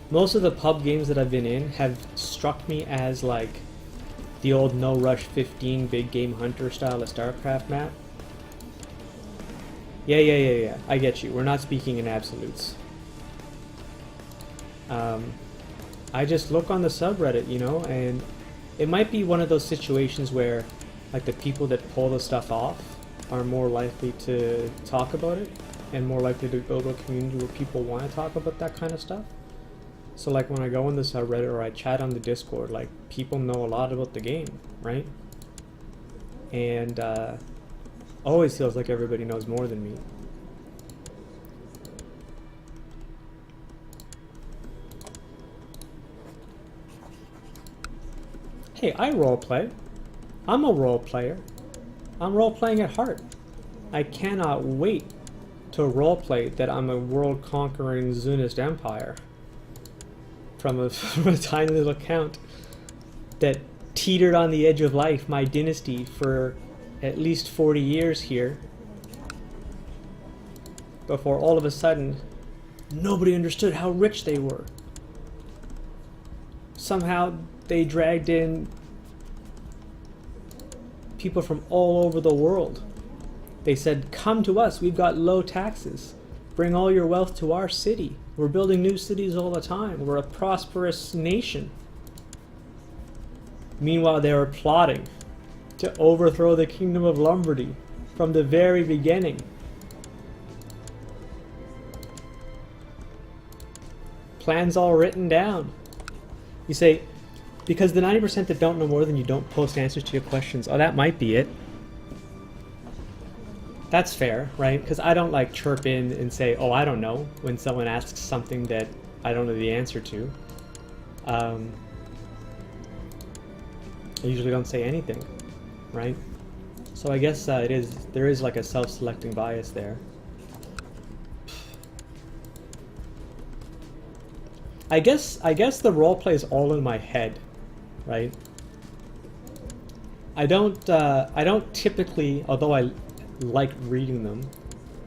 Speaker 1: Most of the pub games that I've been in have struck me as like the old No Rush 15 Big Game Hunter style of StarCraft map. Yeah. I get you. We're not speaking in absolutes. I just look on the subreddit, you know, and it might be one of those situations where like the people that pull the stuff off are more likely to talk about it and more likely to build a community where people want to talk about that kind of stuff. So like when I go on the subreddit or I chat on the Discord, like people know a lot about the game, right? And always feels like everybody knows more than me. Hey, I roleplay. I'm a role player. I'm role playing at heart. I cannot wait to roleplay that I'm a world conquering Zunist empire. From a tiny little count that teetered on the edge of life, my dynasty, for at least 40 years here, before all of a sudden nobody understood how rich they were. Somehow they dragged in people from all over the world. They said, come to us, we've got low taxes. Bring all your wealth to our city. We're building new cities all the time. We're a prosperous nation. Meanwhile, they were plotting to overthrow the kingdom of Lombardy from the very beginning. Plans all written down. You say, Because the 90% that don't know more than you don't post answers to your questions. Oh, that might be it. That's fair, right? Because I don't like chirp in and say, oh, I don't know, when someone asks something that I don't know the answer to. I usually don't say anything, right? So I guess there is like a self-selecting bias there. I guess the roleplay is all in my head, right? I don't typically, although I like reading them,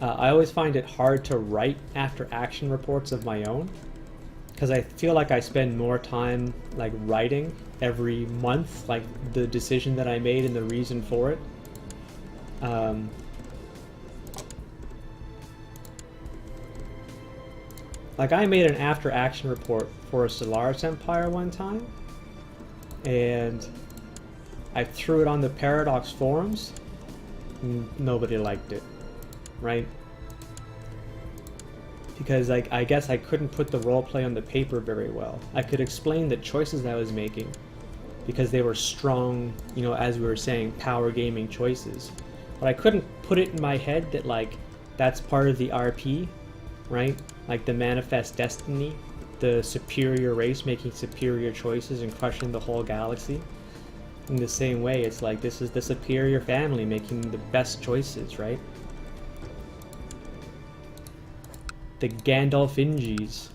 Speaker 1: I always find it hard to write after action reports of my own, because I feel like I spend more time like writing every month, like the decision that I made and the reason for it. Like I made an after action report for a Stellaris Empire one time, and I threw it on the Paradox forums. Nobody liked it, right? Because I guess I couldn't put the roleplay on the paper very well. I could explain the choices I was making because they were strong, you know, as we were saying, power gaming choices. But I couldn't put it in my head that like that's part of the RP, right? Like the manifest destiny, the superior race making superior choices and crushing the whole galaxy. In the same way, it's like this is the superior family making the best choices, right? The Gandalfinges.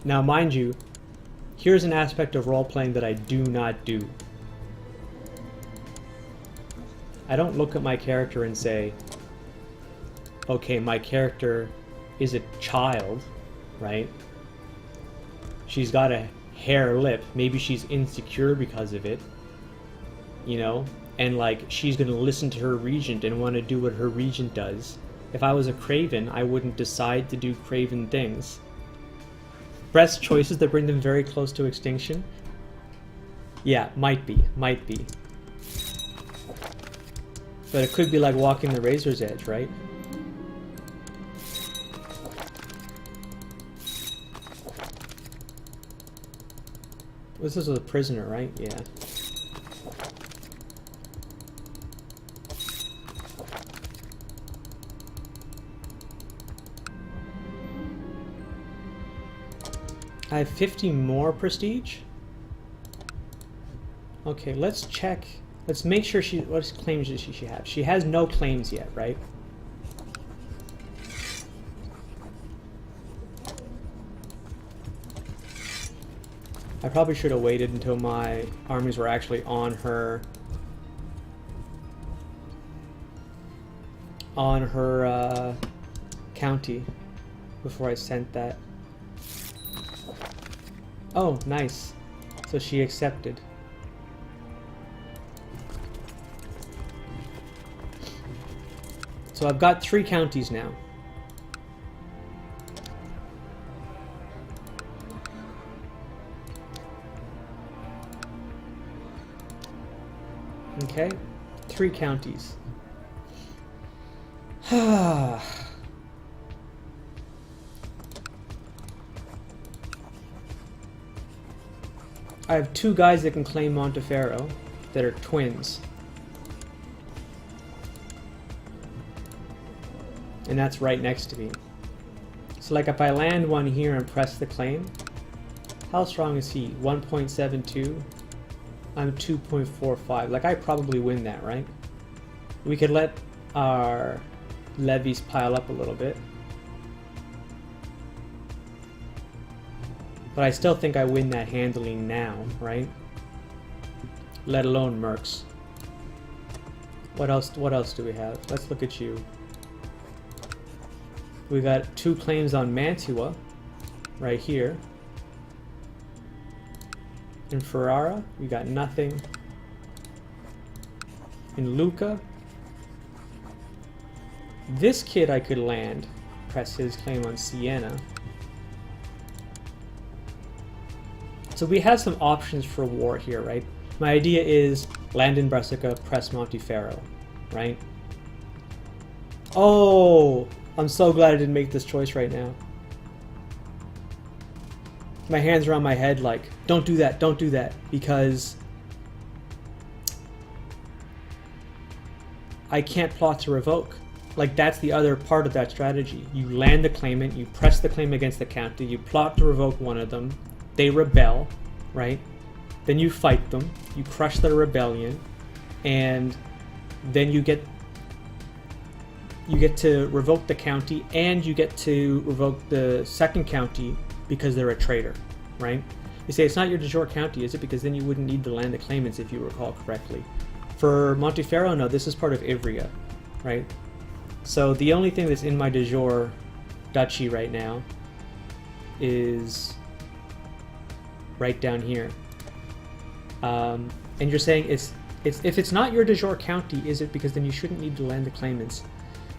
Speaker 1: Now, mind you, here's an aspect of role-playing that I do not do. I don't look at my character and say, okay, my character is a child, right? She's got a hair lip, maybe she's insecure because of it, you know, and like she's gonna listen to her regent and want to do what her regent does. If I was a Craven, I wouldn't decide to do Craven things. Breast choices that bring them very close to extinction? Yeah, might be. But it could be like walking the razor's edge, right? This is a prisoner, right? Yeah. I have 50 more prestige? Okay, let's check. Let's make sure what claims does she have? She has no claims yet, right? I probably should have waited until my armies were actually on her county before I sent that. Oh, nice. So she accepted. So I've got 3 counties now. Okay, 3 counties. I have 2 guys that can claim Monteferro that are twins. And that's right next to me. So like if I land one here and press the claim, how strong is he? 1.72? I'm 2.45. Like I probably win that, right? We could let our levies pile up a little bit. But I still think I win that handily now, right? Let alone mercs. What else do we have? Let's look at you. We got 2 claims on Mantua, right here. In Ferrara, we got nothing. In Lucca, this kid I could land, press his claim on Siena. So we have some options for war here, right? My idea is land in Brescia, press Monteferro, right? Oh, I'm so glad I didn't make this choice right now. my hands are on my head like, don't do that, because I can't plot to revoke. Like, that's the other part of that strategy. You land the claimant, you press the claim against the counter, you plot to revoke one of them, they rebel, right? Then you fight them, you crush their rebellion, and then you get to revoke the county, and you get to revoke the second county because they're a traitor, right? You say it's not your de jure county, is it? Because then you wouldn't need to land the claimants if you recall correctly. For Monteferro, no, this is part of Ivrea, right? So the only thing that's in my de jure duchy right now is right down here. And you're saying if it's not your de jure county, is it? Because then you shouldn't need to land the claimants.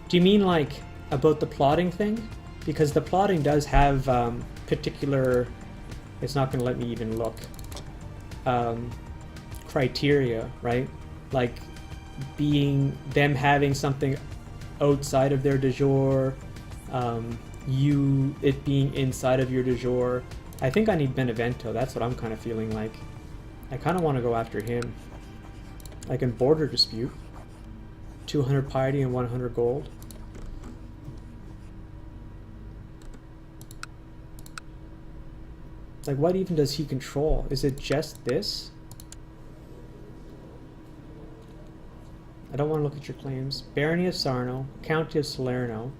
Speaker 1: Do you mean like about the plotting thing? Because the plotting does have particular, it's not going to let me even look, criteria, right? Like them having something outside of their de jure, it being inside of your de jure. I think I need Benevento. That's what I'm kind of feeling like. I kind of want to go after him. Like in border dispute, 200 piety and 100 gold. Like, what even does he control? Is it just this? I don't want to look at your claims. Barony of Sarno, County of Salerno,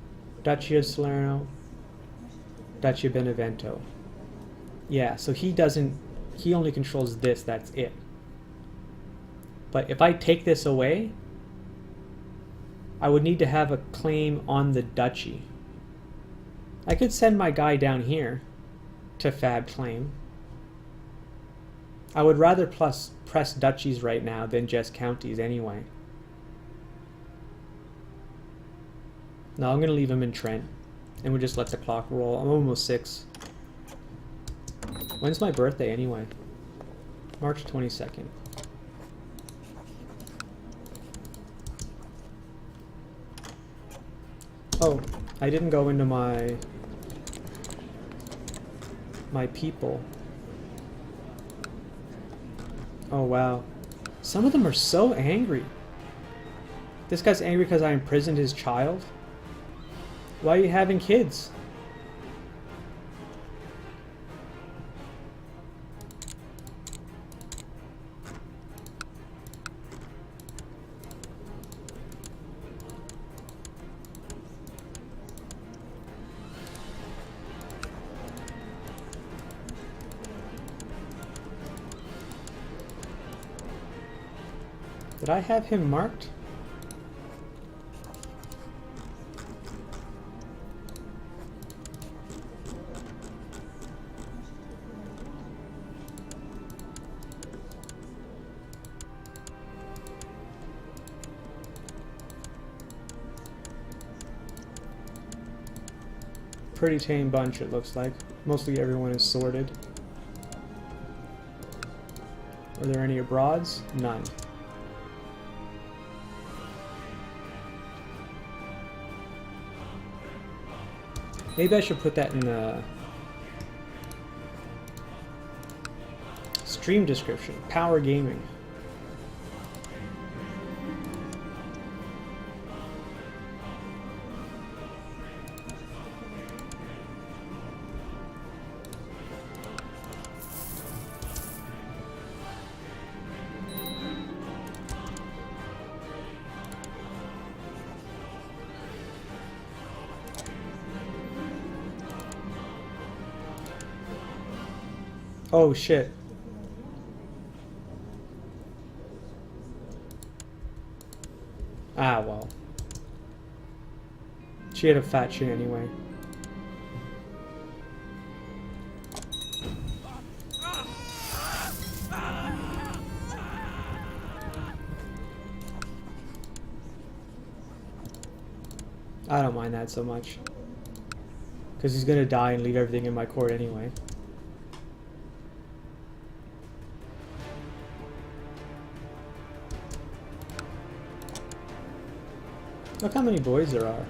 Speaker 1: Duchy of Salerno, Duchy of Benevento. Yeah, so he only controls this, that's it. But if I take this away, I would need to have a claim on the duchy. I could send my guy down here to fab claim. I would rather press duchies right now than just counties anyway. No, I'm going to leave him in Trent, and we'll just let the clock roll. I'm almost 6. When's my birthday anyway? March 22nd. Oh, I didn't go into my people. Oh wow. Some of them are so angry. This guy's angry because I imprisoned his child? Why are you having kids? Did I have him marked? Pretty tame bunch, it looks like. Mostly everyone is sorted. Are there any abroads? None. Maybe I should put that in the stream description. Power Gaming. Oh shit. Ah, well. She had a fat shit anyway. I don't mind that so much. Because he's gonna die and leave everything in my court anyway. Look how many boys there are.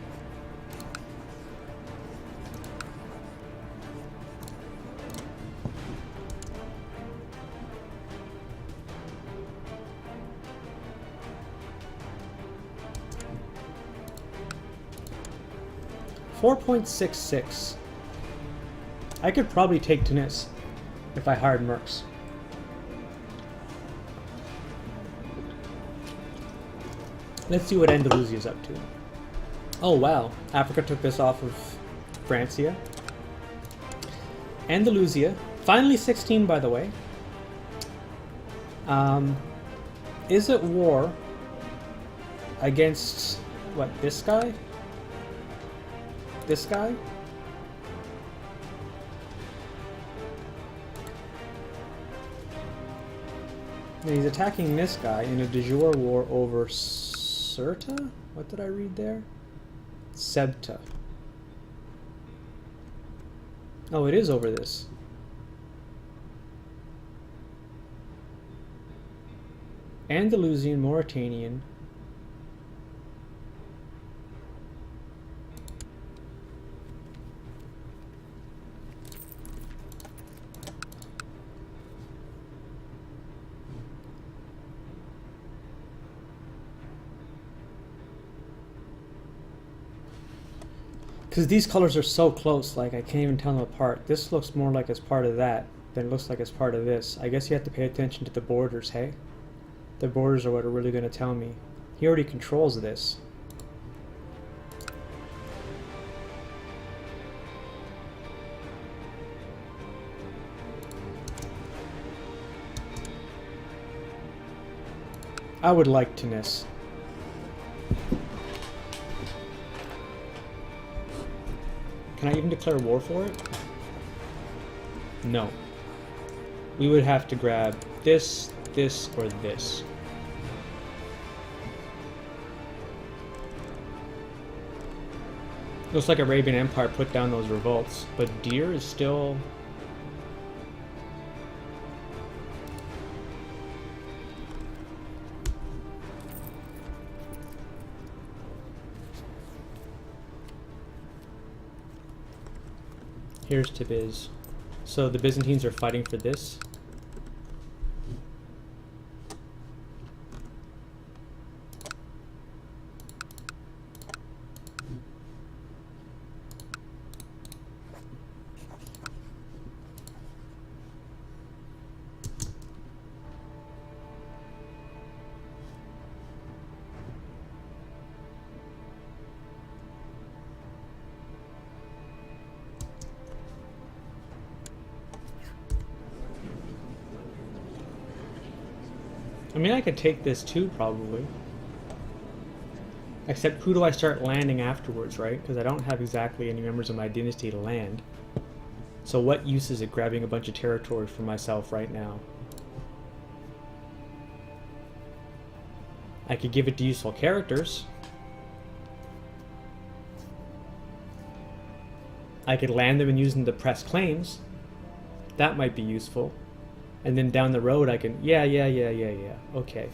Speaker 1: 4.66. I could probably take Tunis if I hired mercs. Let's see what Andalusia is up to. Oh wow, Africa took this off of Francia. Andalusia, finally 16 by the way, is at war against, what, this guy? This guy? And he's attacking this guy in a de jure war over Ceuta? What did I read there? Ceuta. Oh, it is over this. Andalusian, Mauritanian. Because these colors are so close, like I can't even tell them apart. This looks more like it's part of that than it looks like it's part of this. I guess you have to pay attention to the borders, hey? The borders are what are really going to tell me. He already controls this. I would like Tunis. Can I even declare war for it? No. We would have to grab this, this, or this. Looks like Arabian Empire put down those revolts, but Deer is still... Here's Tabriz. So the Byzantines are fighting for this. I mean, I could take this too, probably. Except, who do I start landing afterwards, right? Because I don't have exactly any members of my dynasty to land. So what use is it grabbing a bunch of territory for myself right now? I could give it to useful characters. I could land them and use them to press claims. That might be useful. And then down the road I can... Yeah. Okay.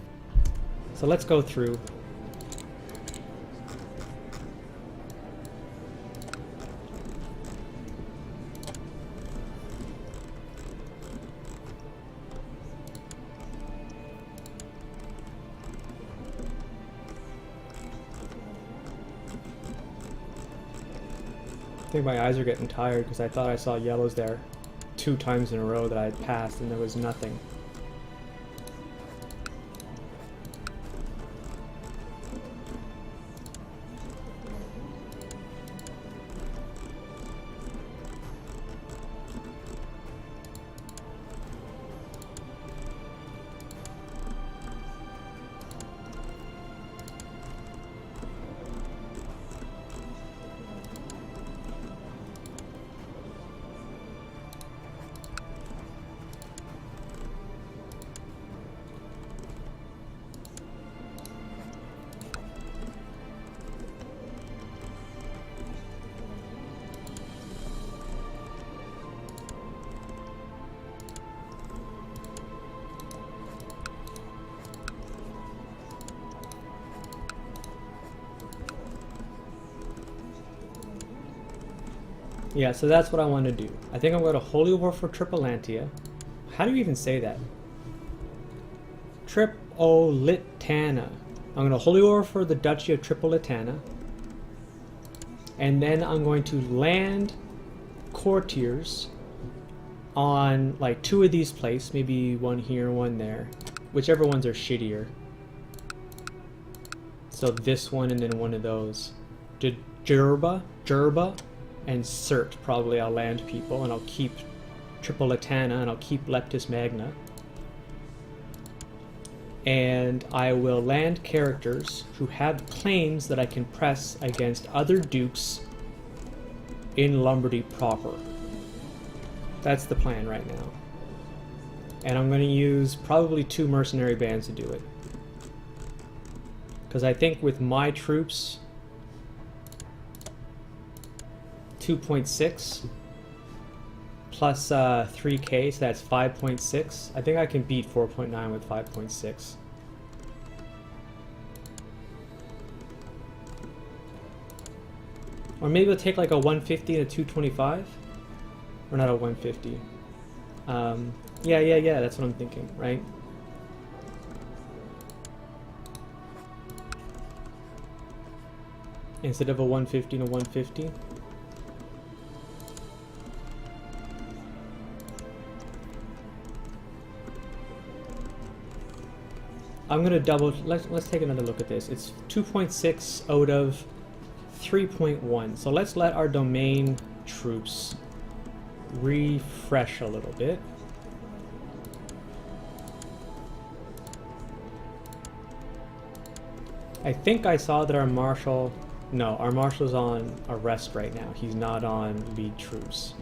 Speaker 1: So let's go through. I think my eyes are getting tired because I thought I saw yellows there 2 times in a row that I had passed and there was nothing. Yeah, so that's what I want to do. I think I'm going to Holy War for Tripolantia. How do you even say that? Tripolitana. I'm going to Holy War for the Duchy of Tripolitana. And then I'm going to land courtiers on like 2 of these places, maybe one here, one there, whichever ones are shittier. So this one and then one of those. Jerba, and Cert, probably I'll land people, and I'll keep Tripolitana, and I'll keep Leptis Magna. And I will land characters who have claims that I can press against other dukes in Lombardy proper. That's the plan right now. And I'm going to use probably 2 mercenary bands to do it. Because I think with my troops, 2.6 plus 3k, so that's 5.6. I think I can beat 4.9 with 5.6. Or maybe we'll take like a 150 and a 225? Or not a 150. Yeah, that's what I'm thinking, right? Instead of a 150 and a 150. I'm gonna double, let's take another look at this. It's 2.6 out of 3.1. So let's let our domain troops refresh a little bit. I think I saw that our marshal, no, our marshal's on arrest right now. He's not on lead troops.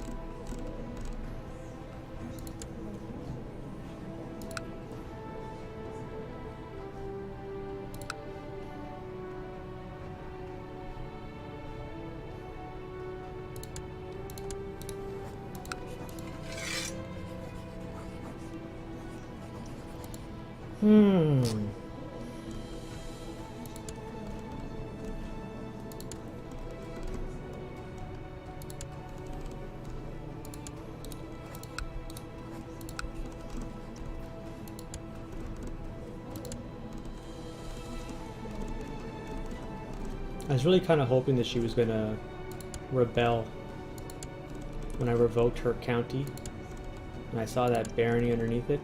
Speaker 1: I was really kind of hoping that she was going to rebel when I revoked her county, and I saw that barony underneath it.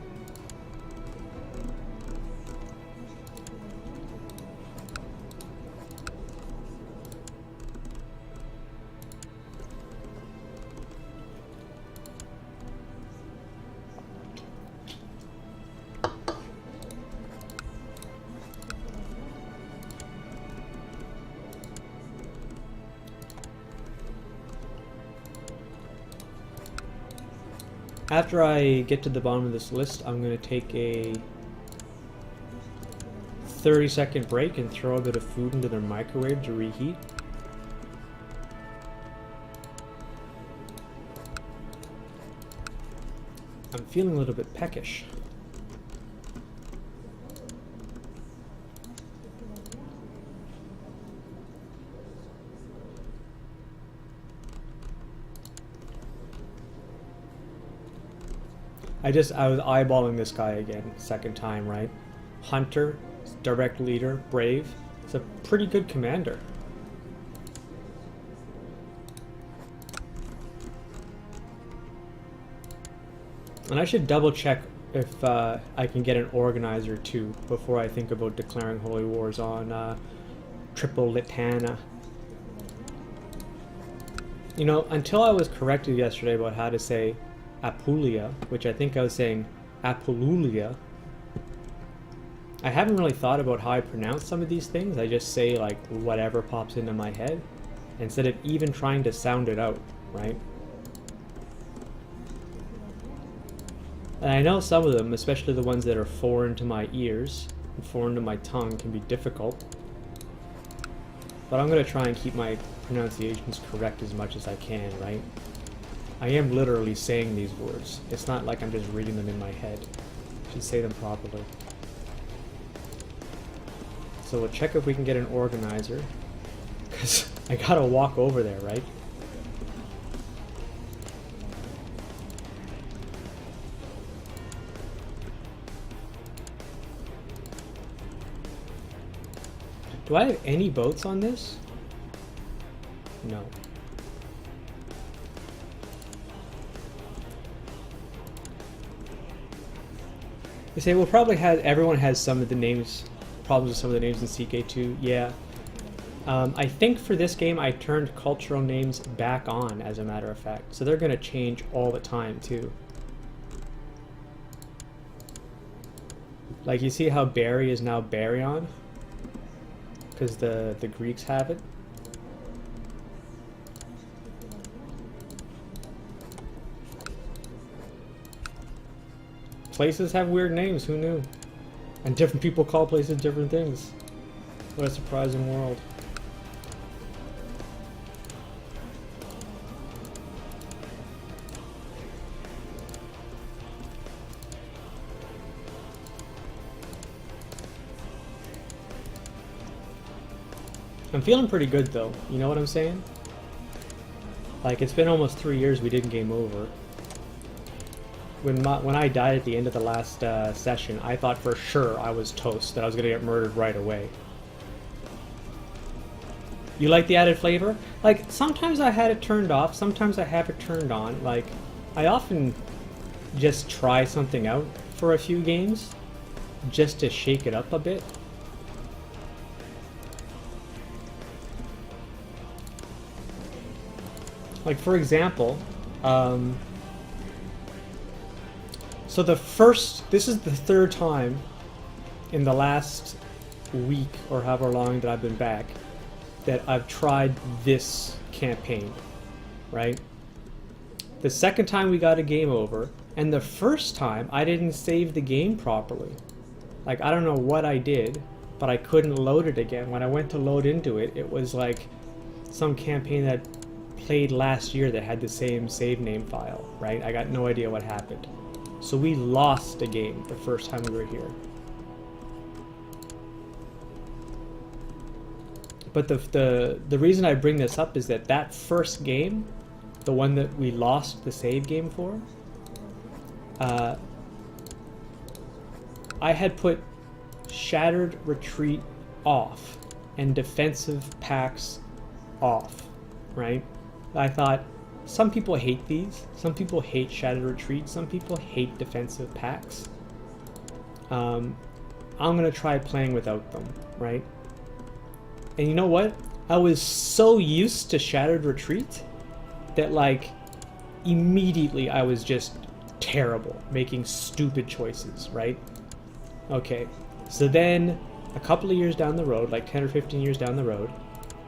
Speaker 1: After I get to the bottom of this list, I'm going to take a 30-second break and throw a bit of food into their microwave to reheat. I'm feeling a little bit peckish. I was eyeballing this guy again, second time, right? Hunter, direct leader, brave. It's a pretty good commander. And I should double check if I can get an organizer too before I think about declaring holy wars on Tripolitana. You know, until I was corrected yesterday about how to say Apulia, which I think I was saying Apululia, I haven't really thought about how I pronounce some of these things. I just say like whatever pops into my head instead of even trying to sound it out, right? And I know some of them, especially the ones that are foreign to my ears and foreign to my tongue, can be difficult. But I'm going to try and keep my pronunciations correct as much as I can, right? I am literally saying these words. It's not like I'm just reading them in my head. I should say them properly. So we'll check if we can get an organizer, because I gotta walk over there, right? Do I have any boats on this? No. They say, well, probably everyone has some of the names, problems with some of the names in CK2. Yeah. I think for this game, I turned cultural names back on, as a matter of fact. So they're going to change all the time, too. Like, you see how Barry is now Baryon? Because the Greeks have it. Places have weird names, who knew? And different people call places different things. What a surprising world. I'm feeling pretty good though, you know what I'm saying? Like, it's been almost 3 years we didn't game over. When I died at the end of the last session, I thought for sure I was toast, that I was going to get murdered right away. You like the added flavor? Like, sometimes I had it turned off, sometimes I have it turned on. Like, I often just try something out for a few games, just to shake it up a bit. Like, for example, so this is the third time in the last week or however long that I've been back that I've tried this campaign, right? The second time we got a game over, and the first time I didn't save the game properly. Like, I don't know what I did, but I couldn't load it again. When I went to load into it, it was like some campaign that played last year that had the same save name file, right? I got no idea what happened. So we lost a game the first time we were here. But the reason I bring this up is that first game, the one that we lost the save game for, I had put Shattered Retreat off and Defensive Pacts off, right? I thought, some people hate these. Some people hate Shattered Retreat. Some people hate Defensive Pacts. I'm going to try playing without them, right? And you know what? I was so used to Shattered Retreat that, like, immediately I was just terrible, making stupid choices, right? Okay, so then a couple of years down the road, like 10 or 15 years down the road,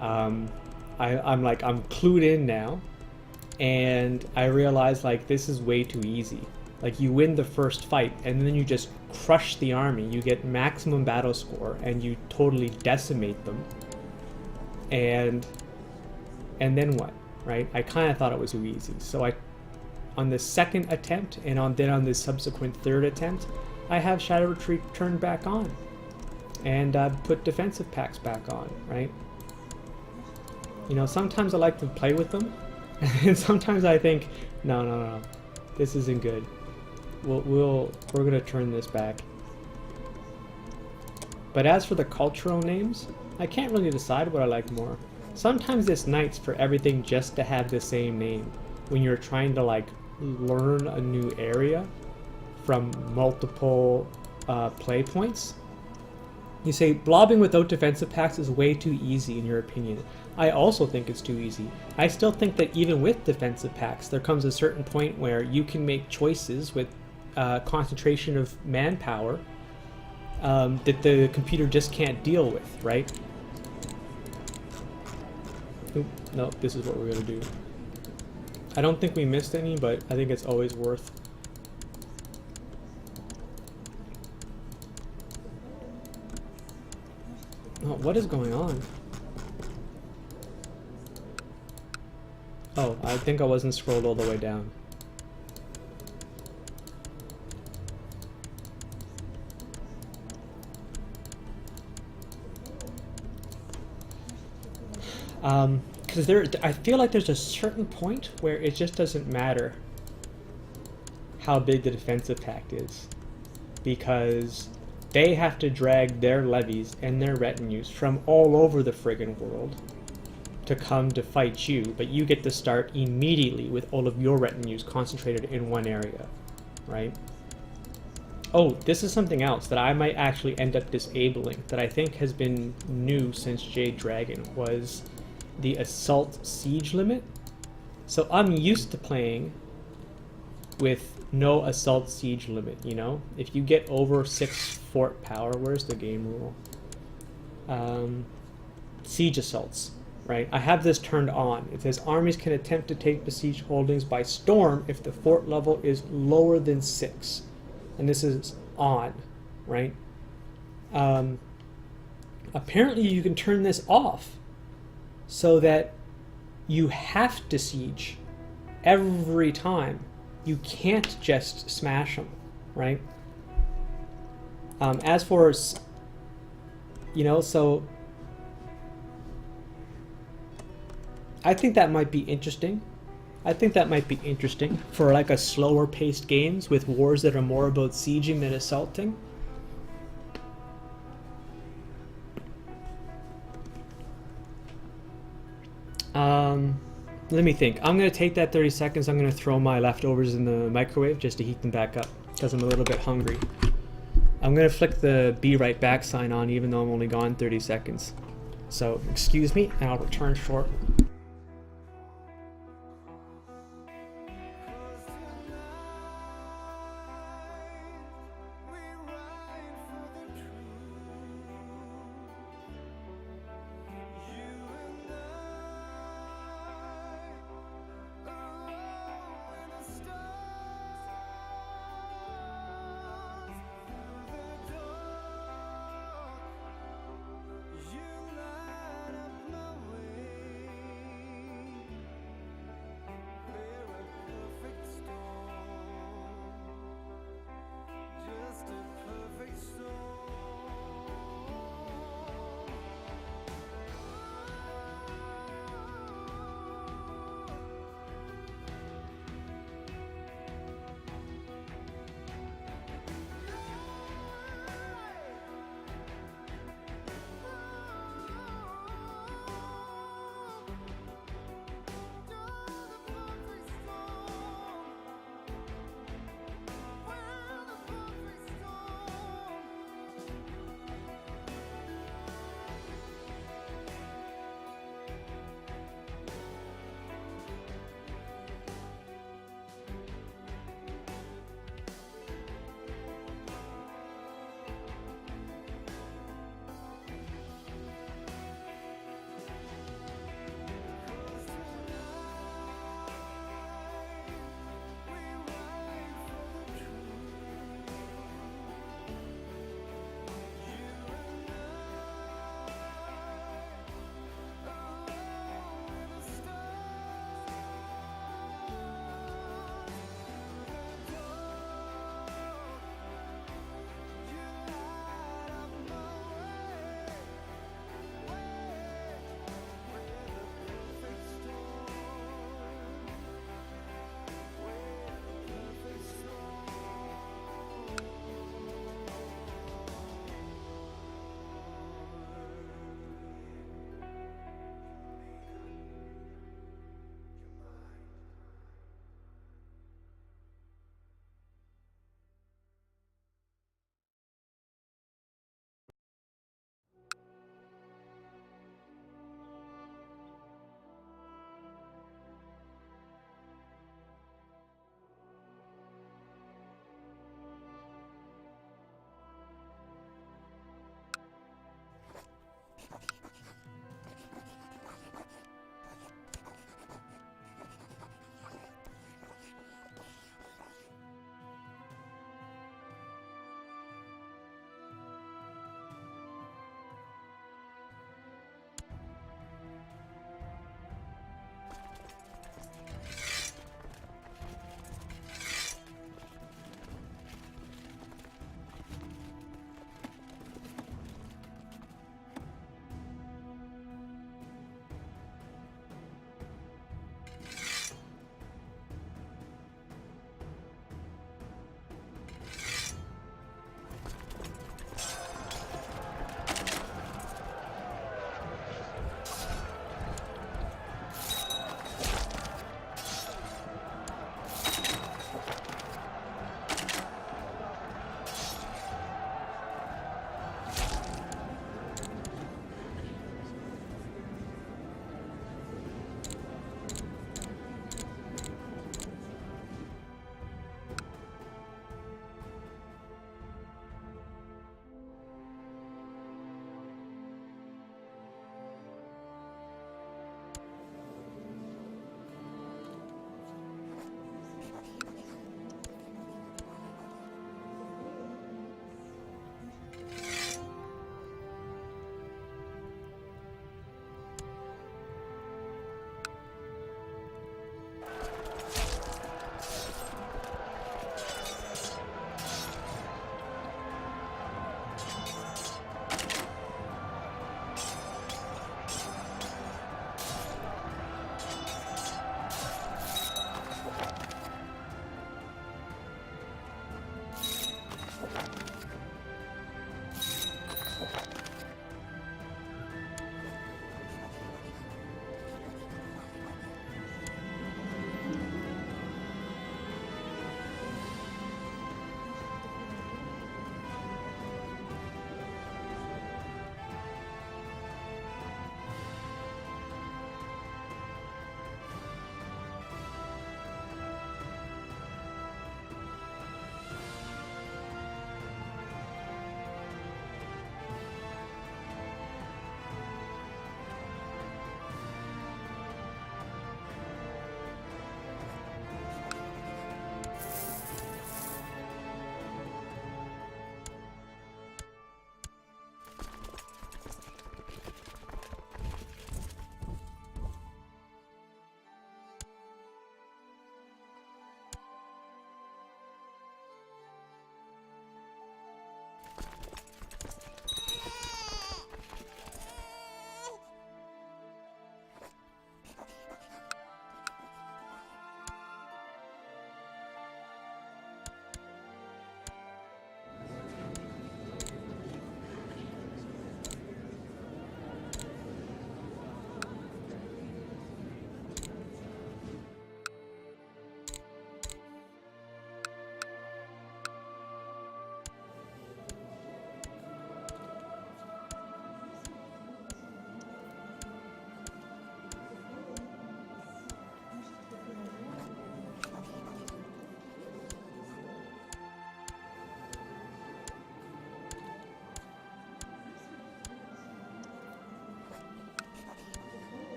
Speaker 1: I'm clued in now, and I realized, like, this is way too easy. Like, you win the first fight, and then you just crush the army, you get maximum battle score, and you totally decimate them. And then what, right? I kind of thought it was too easy. So on the second attempt, and then on this subsequent third attempt, I have Shadow Retreat turned back on. And put Defensive Pacts back on, right? You know, sometimes I like to play with them, and sometimes I think, no, this isn't good. We're gonna turn this back. But as for the cultural names, I can't really decide what I like more. Sometimes it's nice for everything just to have the same name when you're trying to, like, learn a new area from multiple play points. You say blobbing without defensive packs is way too easy in your opinion. I also think it's too easy. I still think that even with defensive packs, there comes a certain point where you can make choices with concentration of manpower that the computer just can't deal with, right? Oop, no, this is what we're gonna do. I don't think we missed any, but I think it's always worth. Oh, what is going on? Oh, I think I wasn't scrolled all the way down. Because I feel like there's a certain point where it just doesn't matter how big the defensive pact is, because they have to drag their levies and their retinues from all over the friggin' world to come to fight you, but you get to start immediately with all of your retinues concentrated in one area, right? Oh, this is something else that I might actually end up disabling that I think has been new since Jade Dragon, was the assault siege limit. So I'm used to playing with no assault siege limit, you know? If you get over 6 fort power, where's the game rule? Siege assaults, right? I have this turned on. It says armies can attempt to take besieged holdings by storm if the fort level is lower than 6. And this is on, right? Apparently you can turn this off so that you have to siege every time. You can't just smash them, right? As for, you know, so I think that might be interesting. I think that might be interesting for like a slower paced games with wars that are more about sieging than assaulting. Let me think. I'm going to take that 30 seconds. I'm going to throw my leftovers in the microwave just to heat them back up because I'm a little bit hungry. I'm going to flick the be right back sign on even though I'm only gone 30 seconds. So excuse me and I'll return shortly.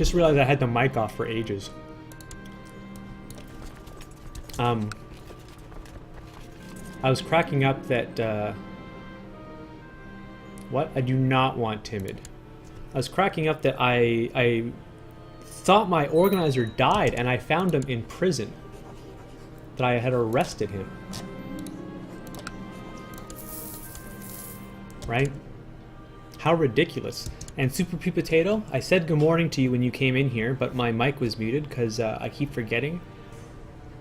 Speaker 1: Just realized I had the mic off for ages. I was cracking up that, what? I do not want timid. I was cracking up that I thought my organizer died and I found him in prison. That I had arrested him. Right? How ridiculous. And Super Pea Potato, I said good morning to you when you came in here, but my mic was muted because I keep forgetting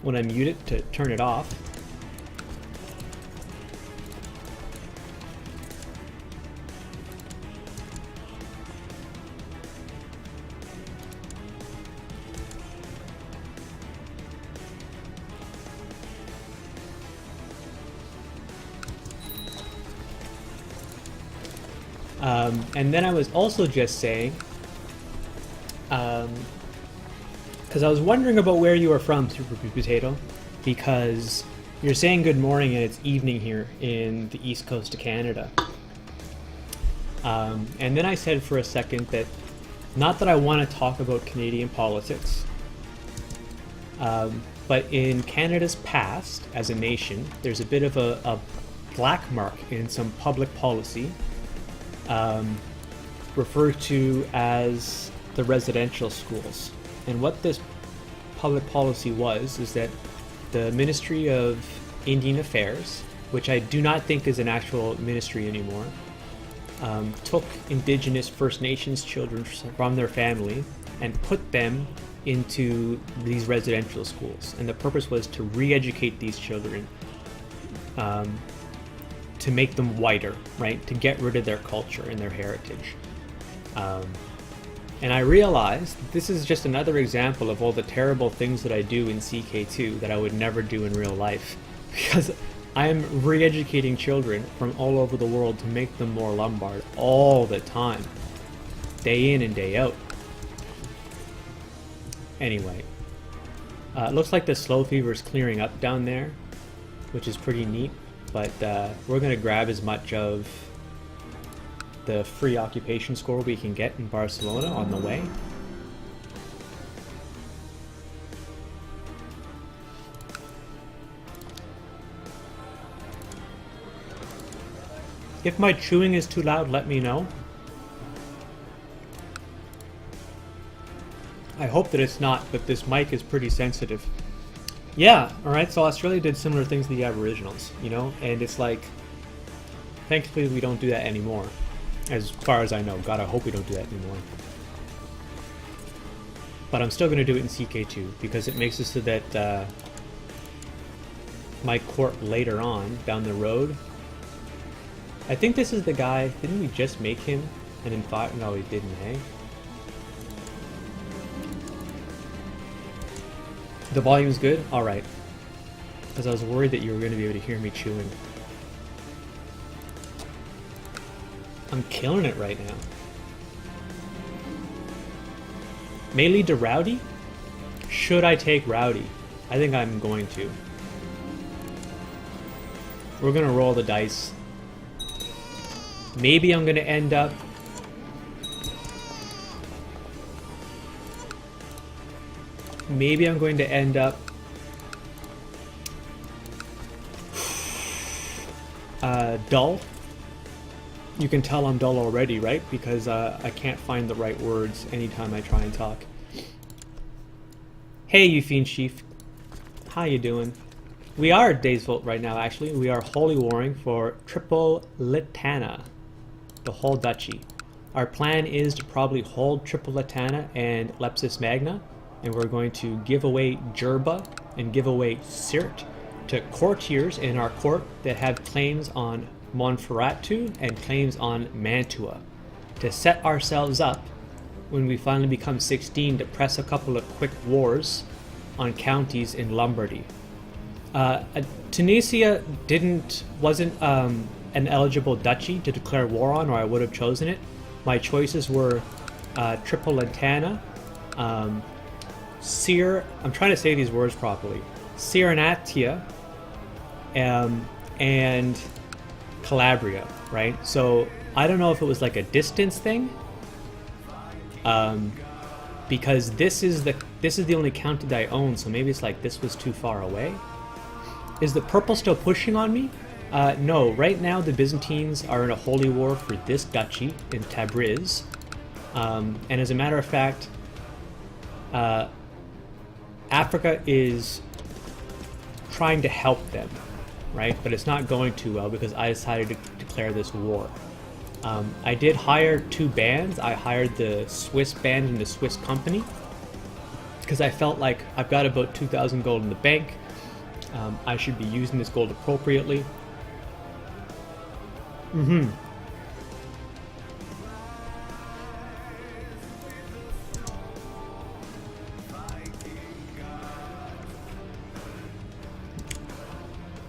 Speaker 1: when I mute it to turn it off. And then I was also just saying, because I was wondering about where you are from, Super Pea Potato, because you're saying good morning and it's evening here in the east coast of Canada. And then I said for a second that, not that I want to talk about Canadian politics, but in Canada's past as a nation, there's a bit of a black mark in some public policy referred to as the residential schools. And what this public policy was is that the Ministry of Indian Affairs, which I do not think is an actual ministry anymore, took Indigenous First Nations children from their family and put them into these residential schools. And the purpose was to re-educate these children, to make them whiter, right? To get rid of their culture and their heritage. And I realized this is just another example of all the terrible things that I do in CK2 that I would never do in real life. Because I am re-educating children from all over the world to make them more Lombard all the time. Day in and day out. Anyway. It looks like the slow fever is clearing up down there, which is pretty neat. But we're going to grab as much of the free occupation score we can get in Barcelona on the way. If my chewing is too loud, let me know. I hope that it's not, but this mic is pretty sensitive. Yeah, alright, so Australia did similar things to the Aboriginals, you know? And it's like, thankfully we don't do that anymore. As far as I know. God, I hope we don't do that anymore. But I'm still going to do it in CK2, because it makes it so that my court later on, down the road... I think this is the guy... Didn't we just make him an info... No, we didn't, hey? The volume's good? Alright. Because I was worried that you were going to be able to hear me chewing. I'm killing it right now. Melee to Rowdy? Should I take Rowdy? I think I'm going to. We're going to roll the dice. Maybe I'm going to end up... Maybe I'm going to end up... dull. You can tell I'm dull already, right? Because I can't find the right words anytime I try and talk. Hey, you fiend chief. How you doing? We are at Days Volt right now, actually. We are holy warring for Tripolitana, the whole duchy. Our plan is to probably hold Tripolitana and Lepsis Magna, and we're going to give away Jerba and give away Sirt to courtiers in our court that have claims on Montferratu and claims on Mantua, to set ourselves up when we finally become 16 to press a couple of quick wars on counties in Lombardy. Tunisia wasn't an eligible duchy to declare war on, or I would have chosen it. My choices were Tripolitana, I'm trying to say these words properly, Cyrenaica, and Calabria, right? So I don't know if it was like a distance thing, because this is the only county that I own, so maybe it's like this was too far away. Is the purple still pushing on me? No, right now the Byzantines are in a holy war for this duchy in Tabriz. And as a matter of fact, Africa is trying to help them, right? But it's not going too well because I decided to declare this war. I did hire 2 bands. I hired the Swiss band and the Swiss company because I felt like I've got about 2,000 gold in the bank. I should be using this gold appropriately.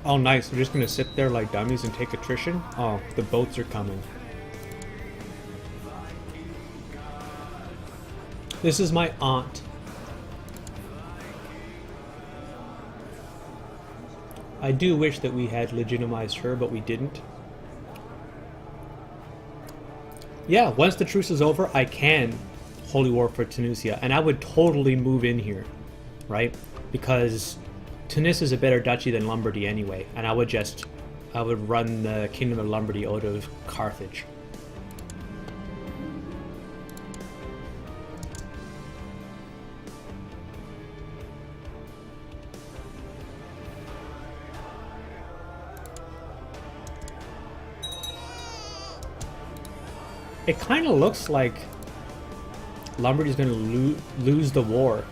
Speaker 1: Oh, nice. We're just gonna sit there like dummies and take attrition? Oh, the boats are coming. This is my aunt. I do wish that we had legitimized her, but we didn't. Yeah, once the truce is over, I can holy war for Tunisia, and I would totally move in here, right? Because Tunis is a better duchy than Lombardy anyway, and I would run the Kingdom of Lombardy out of Carthage. It kind of looks like Lombardy's going to lose the war.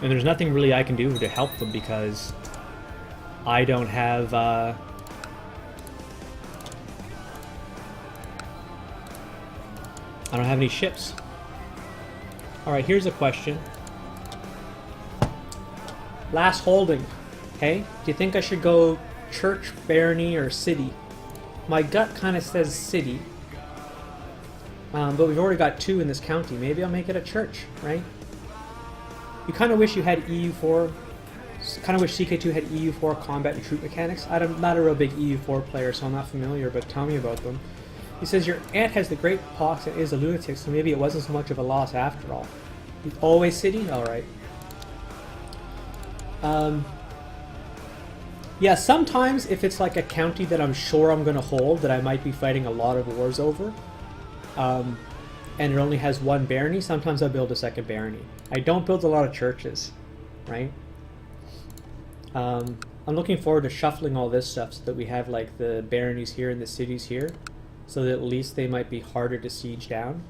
Speaker 1: And there's nothing really I can do to help them because I don't have... I don't have any ships. Alright, here's a question. Last holding. Okay? Do you think I should go church, barony, or city? My gut kind of says city. But we've already got 2 in this county. Maybe I'll make it a church, right? You kind of wish you had EU4. Kind of wish CK2 had EU4 combat and troop mechanics. I'm not a real big EU4 player, so I'm not familiar, but tell me about them. He says, your aunt has the great pox and is a lunatic, so maybe it wasn't so much of a loss after all. Always city? Alright. Yeah, sometimes if it's like a county that I'm sure I'm going to hold, that I might be fighting a lot of wars over, and it only has 1 barony, sometimes I'll build a 2nd barony. I don't build a lot of churches, right? I'm looking forward to shuffling all this stuff so that we have like the baronies here and the cities here, so that at least they might be harder to siege down.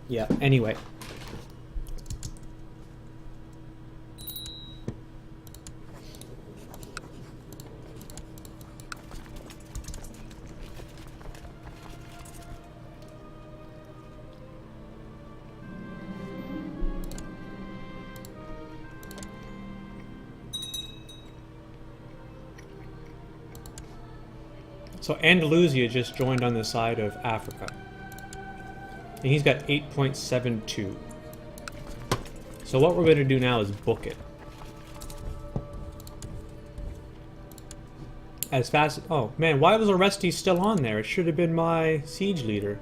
Speaker 1: Yeah, anyway. So Andalusia just joined on the side of Africa. And he's got 8.72. So what we're going to do now is book it. As fast as... Oh, man, why was Orestes still on there? It should have been my siege leader.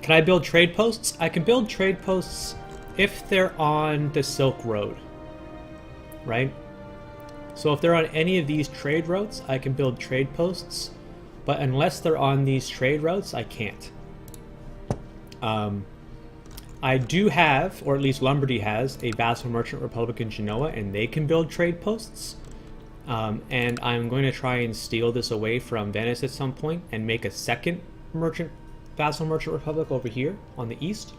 Speaker 1: Can I build trade posts? I can build trade posts if they're on the Silk Road, right? So if they're on any of these trade routes, I can build trade posts, but unless they're on these trade routes, I can't. I do have, or at least Lombardy has, a vassal merchant republic in Genoa, and they can build trade posts. And I'm going to try and steal this away from Venice at some point and make a 2nd vassal merchant republic over here on the east.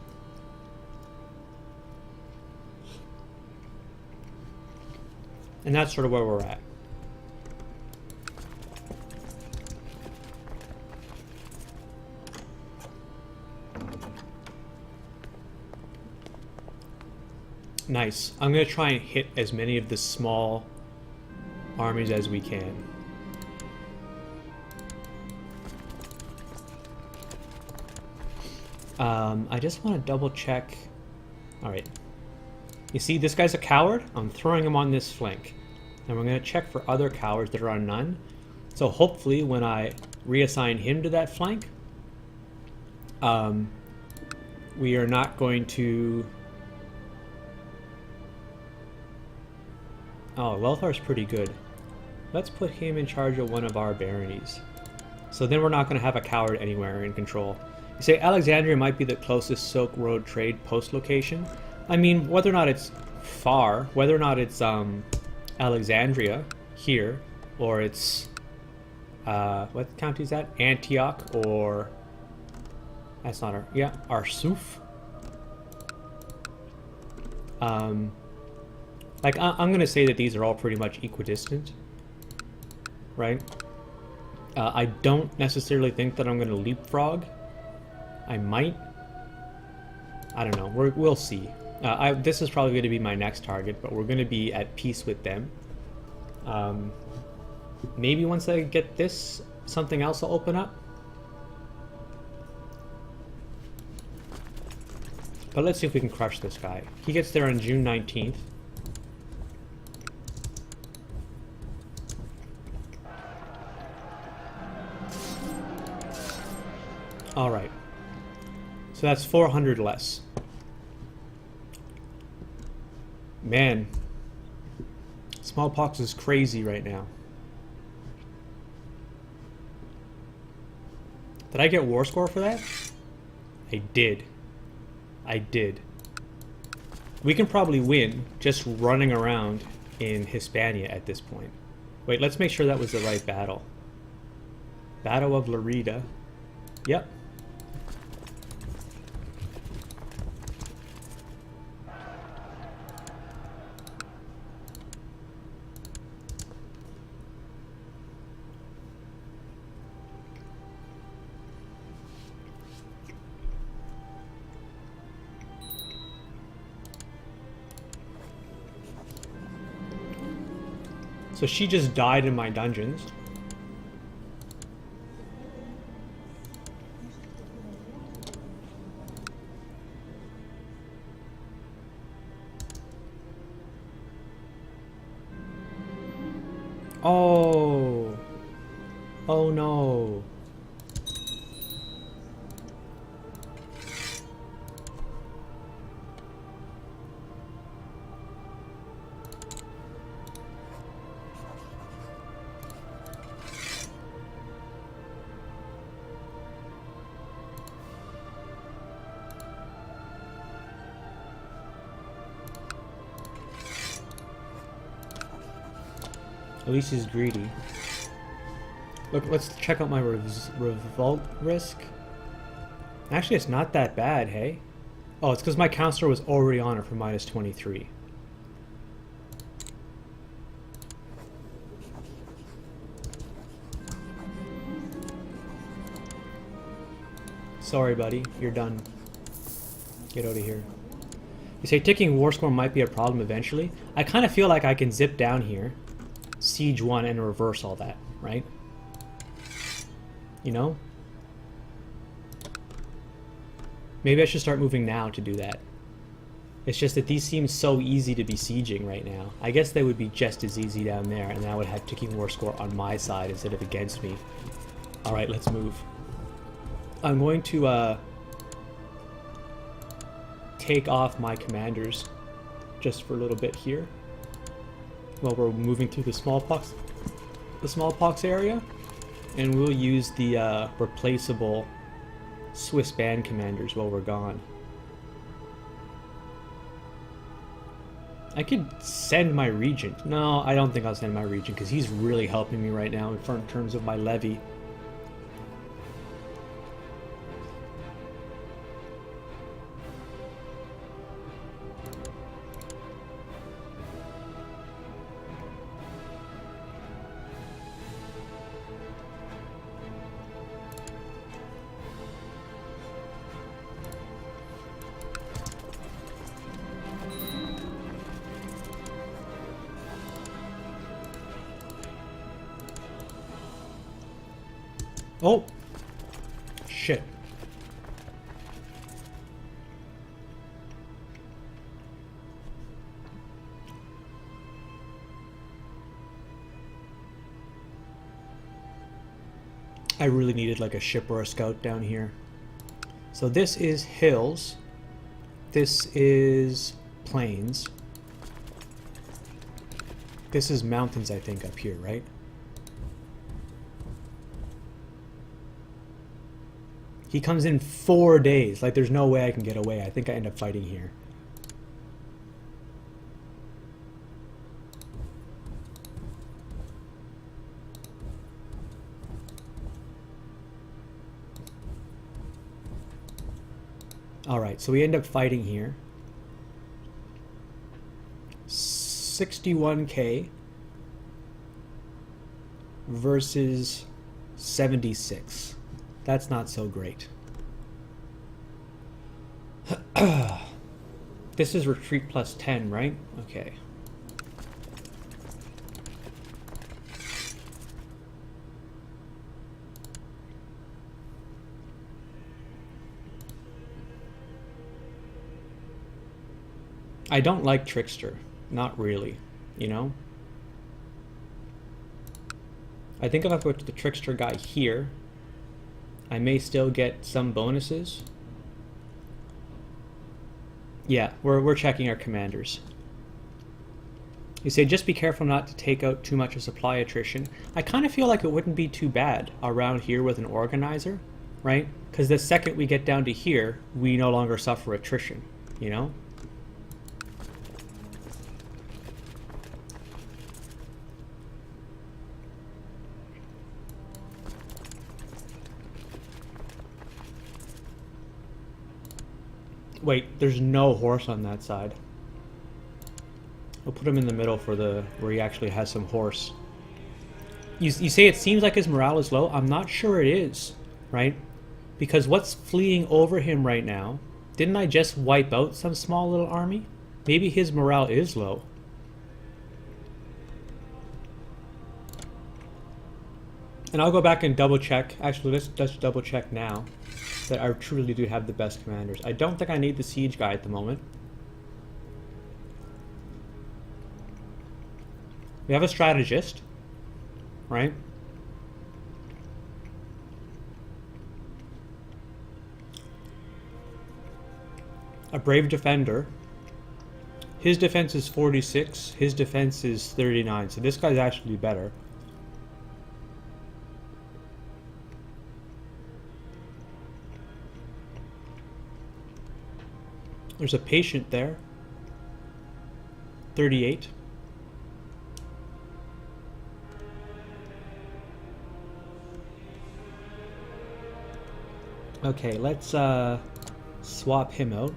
Speaker 1: And that's sort of where we're at. Nice. I'm going to try and hit as many of the small armies as we can. I just want to double check. All right. You see, this guy's a coward. I'm throwing him on this flank. And we're going to check for other cowards that are on none. So hopefully when I reassign him to that flank, we are not going to... Oh, Welfar's pretty good. Let's put him in charge of one of our baronies. So then we're not going to have a coward anywhere in control. You say Alexandria might be the closest Silk Road trade post location. I mean, whether or not it's far, whether or not it's Alexandria here, or it's what county is that? Antioch, or that's not our, yeah, Arsuf. Like I'm gonna say that these are all pretty much equidistant, right? I don't necessarily think that I'm gonna leapfrog. I might. I don't know. We'll see. This is probably going to be my next target, but we're going to be at peace with them. Maybe once I get this, something else will open up. But let's see if we can crush this guy. He gets there on June 19th. Alright. So that's 400 less. Man, smallpox is crazy right now. Did I get war score for that? I did. I did. We can probably win just running around in Hispania at this point. Wait, let's make sure that was the right battle. Battle of Lerida. Yep. So she just died in my dungeons. Oh. Oh no. At least he's greedy. Look, let's check out my revolt risk. Actually, it's not that bad, hey? Oh, it's because my counselor was already on it for minus 23. Sorry, buddy. You're done. Get out of here. You say ticking war score might be a problem eventually. I kind of feel like I can zip down here, siege one, and reverse all that, right? You know? Maybe I should start moving now to do that. It's just that these seem so easy to be sieging right now. I guess they would be just as easy down there, and I would have ticking war score on my side instead of against me. Alright, let's move. I'm going to take off my commanders just for a little bit here while we're moving through the smallpox area, and we'll use the replaceable Swiss band commanders while we're gone. I could send my regent. No, I don't think I'll send my regent because he's really helping me right now in terms of my levy. Oh! Shit. I really needed like a ship or a scout down here. So this is hills. This is plains. This is mountains, I think, up here, right? He comes in 4 days. Like, there's no way I can get away. I think I end up fighting here. Alright, so we end up fighting here. 61k versus 76. That's not so great. This is retreat plus 10, right? Okay. I don't like Trickster. Not really, you know? I think if I put the Trickster guy here, I may still get some bonuses. Yeah, we're checking our commanders. You say just be careful not to take out too much of supply attrition. I kind of feel like it wouldn't be too bad around here with an organizer, right? Because the second we get down to here, we no longer suffer attrition, you know? Wait, there's no horse on that side. We'll put him in the middle for the where he actually has some horse. You say it seems like his morale is low. I'm not sure it is, right? Because what's fleeing over him right now? Didn't I just wipe out some small little army? Maybe his morale is low. And I'll go back and double check. Actually, let's just double check now that I truly do have the best commanders. I don't think I need the siege guy at the moment. We have a strategist, right? A brave defender. His defense is 46, his defense is 39, so this guy's actually better. There's a patient there. 38. Okay, let's swap him out.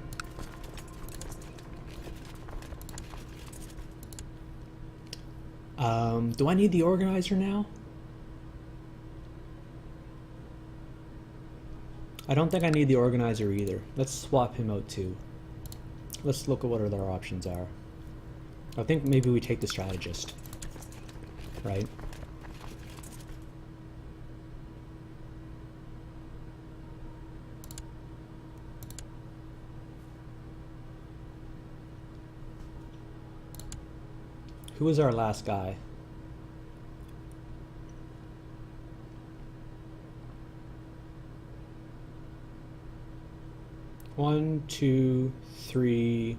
Speaker 1: Do I need the organizer now? I don't think I need the organizer either. Let's swap him out too. Let's look at what our options are. I think maybe we take the strategist, right? Who was our last guy? One, two, three,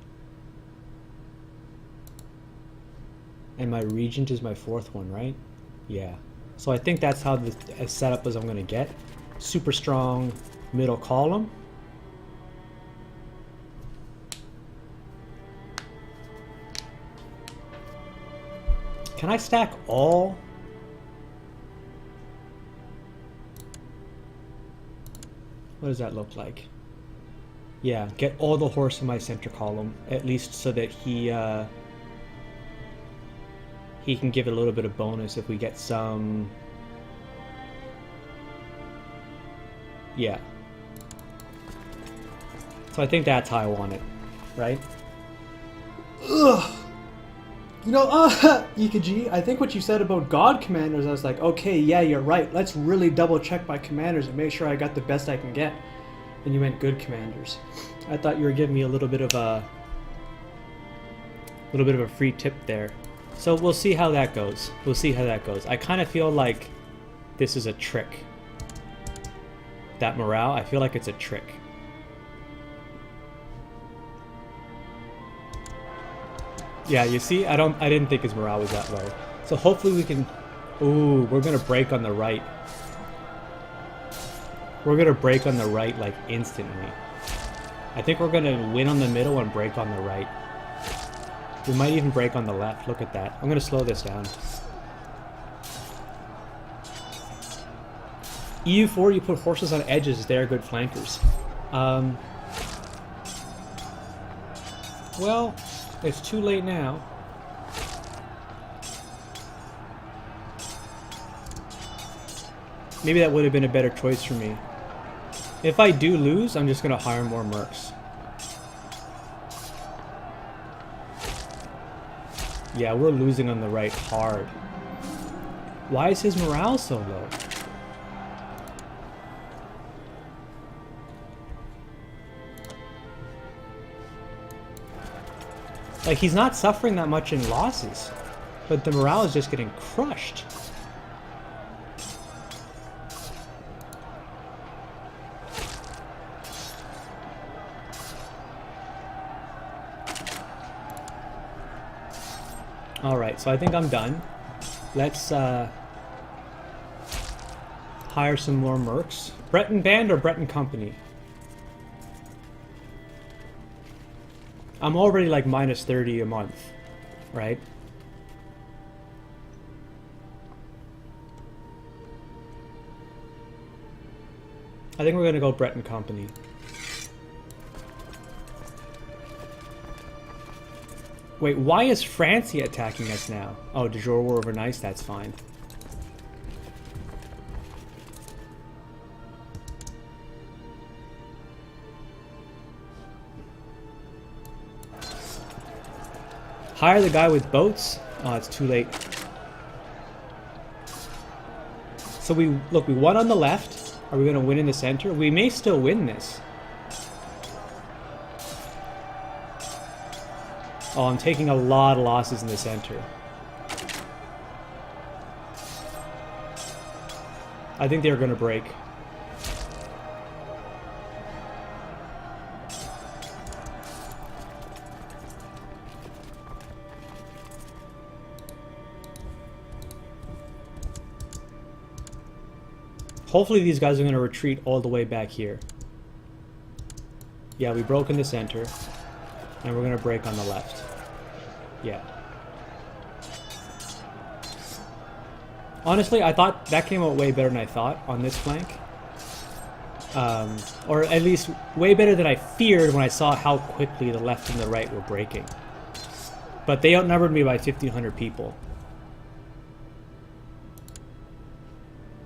Speaker 1: and my regent is my fourth one, right? Yeah. So I think that's how the as setup as I'm gonna get. Super strong middle column. Can I stack all? What does that look like? Yeah, get all the horse in my center column, at least so that he can give it a little bit of bonus if we get some. Yeah. So I think that's how I want it, right? Ugh. You know, EKG, I think what you said about God commanders, I was like, okay, yeah, you're right. Let's really double check my commanders and make sure I got the best I can get. And you meant good commanders. I thought you were giving me a little bit of a free tip there. So we'll see how that goes. We'll see how that goes. I kind of feel like this is a trick. that morale. I feel like it's a trick. Yeah, you see, I didn't think his morale was that low. So hopefully we can. Ooh, we're gonna break on the right. We're gonna break on the right like instantly. I think we're gonna win on the middle and break on the right. We might even break on the left. Look at that. I'm gonna slow this down. EU4, you put horses on edges. They're good flankers. Well, it's too late now. Maybe that would have been a better choice for me. If I do lose, I'm just going to hire more mercs. Yeah, we're losing on the right hard. Why is his morale so low? Like, he's not suffering that much in losses, but the morale is just getting crushed. Alright, so I think I'm done. Let's hire some more mercs. Breton Band or Breton Company? I'm already like minus 30 a month, right? I think we're gonna go Breton Company. Wait, why is Francia attacking us now? Oh, de jure war over nice, that's fine. Hire the guy with boats? Oh, it's too late. So we won on the left. Are we gonna win in the center? We may still win this. Oh, I'm taking a lot of losses in the center. I think they're gonna break. Hopefully these guys are gonna retreat all the way back here. Yeah, we broke in the center. And we're gonna break on the left. Yeah. Honestly, I thought that came out way better than I thought on this flank. Or at least way better than I feared when I saw how quickly the left and the right were breaking. But they outnumbered me by 1,500 people.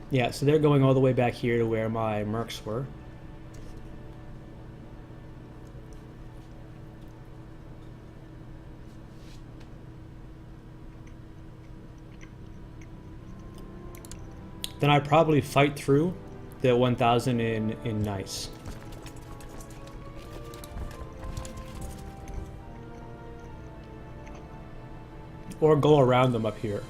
Speaker 1: Yeah, so they're going all the way back here to where my mercs were. Then I probably fight through the 1,000 in nice. Or go around them up here.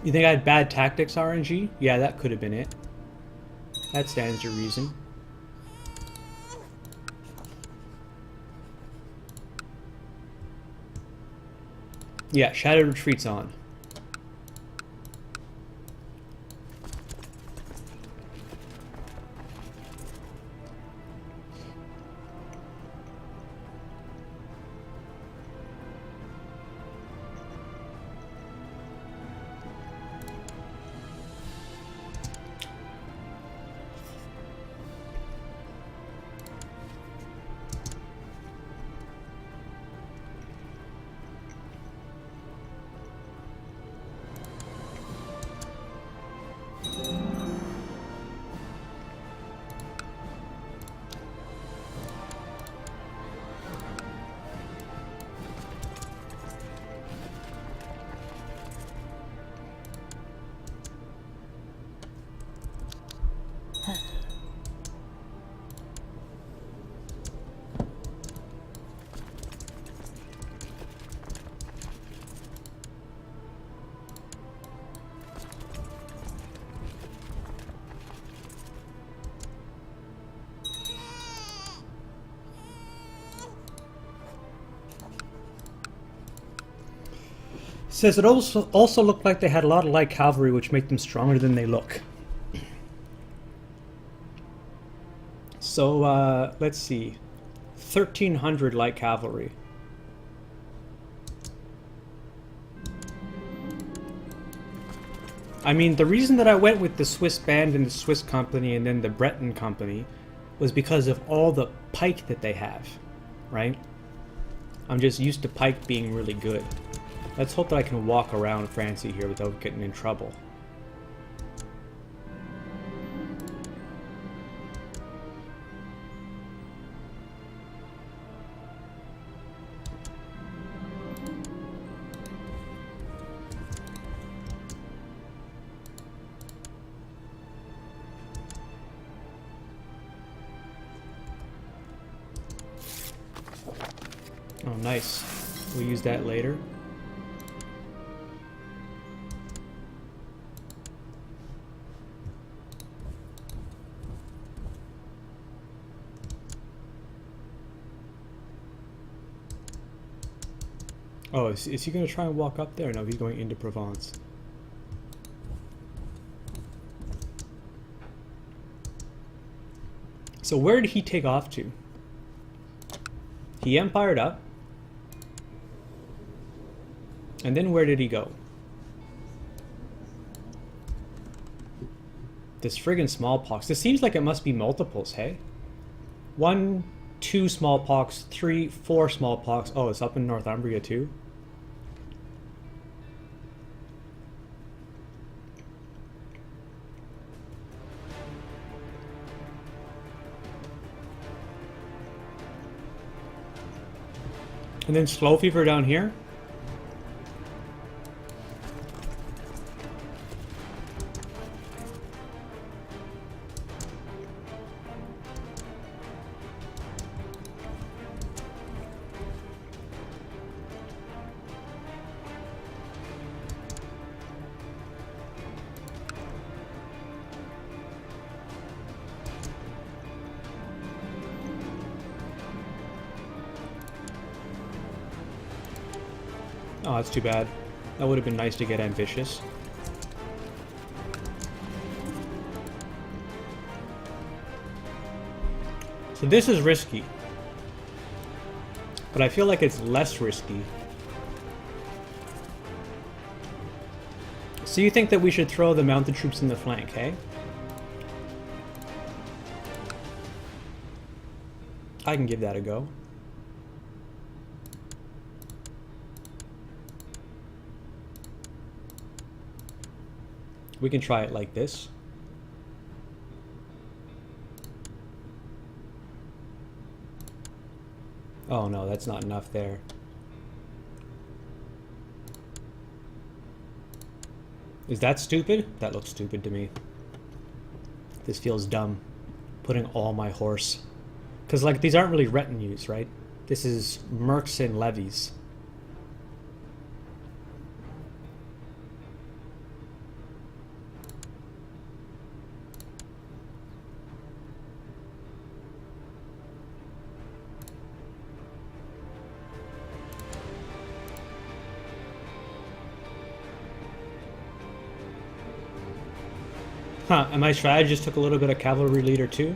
Speaker 1: You think I had bad tactics, RNG? Yeah, that could have been it. That stands to reason. Yeah, Shattered Retreat's on. Says it also looked like they had a lot of light cavalry, which make them stronger than they look. So let's see, 1,300 light cavalry. I mean, the reason that I went with the Swiss band and the Swiss company and then the Breton company was because of all the pike that they have, right? I'm just used to pike being really good. Let's hope that I can walk around Francie here without getting in trouble. Oh, nice. We'll use that later. Oh, is he going to try and walk up there? No, he's going into Provence. So where did he take off to? He empired up. And then where did he go? This friggin' smallpox. This seems like it must be multiples, hey? 1, 2 smallpox, 3, 4 smallpox. Oh, it's up in Northumbria too? And then slow fever down here? Oh, that's too bad. That would have been nice to get ambitious. So this is risky. But I feel like it's less risky. So you think that we should throw the mounted troops in the flank, hey? I can give that a go. We can try it like this. Oh no, that's not enough there. Is that stupid? That looks stupid to me. This feels dumb. Putting all my horse. Because like these aren't really retinues, right? This is mercs and levies. Huh, and my strategist took a little bit of cavalry leader too?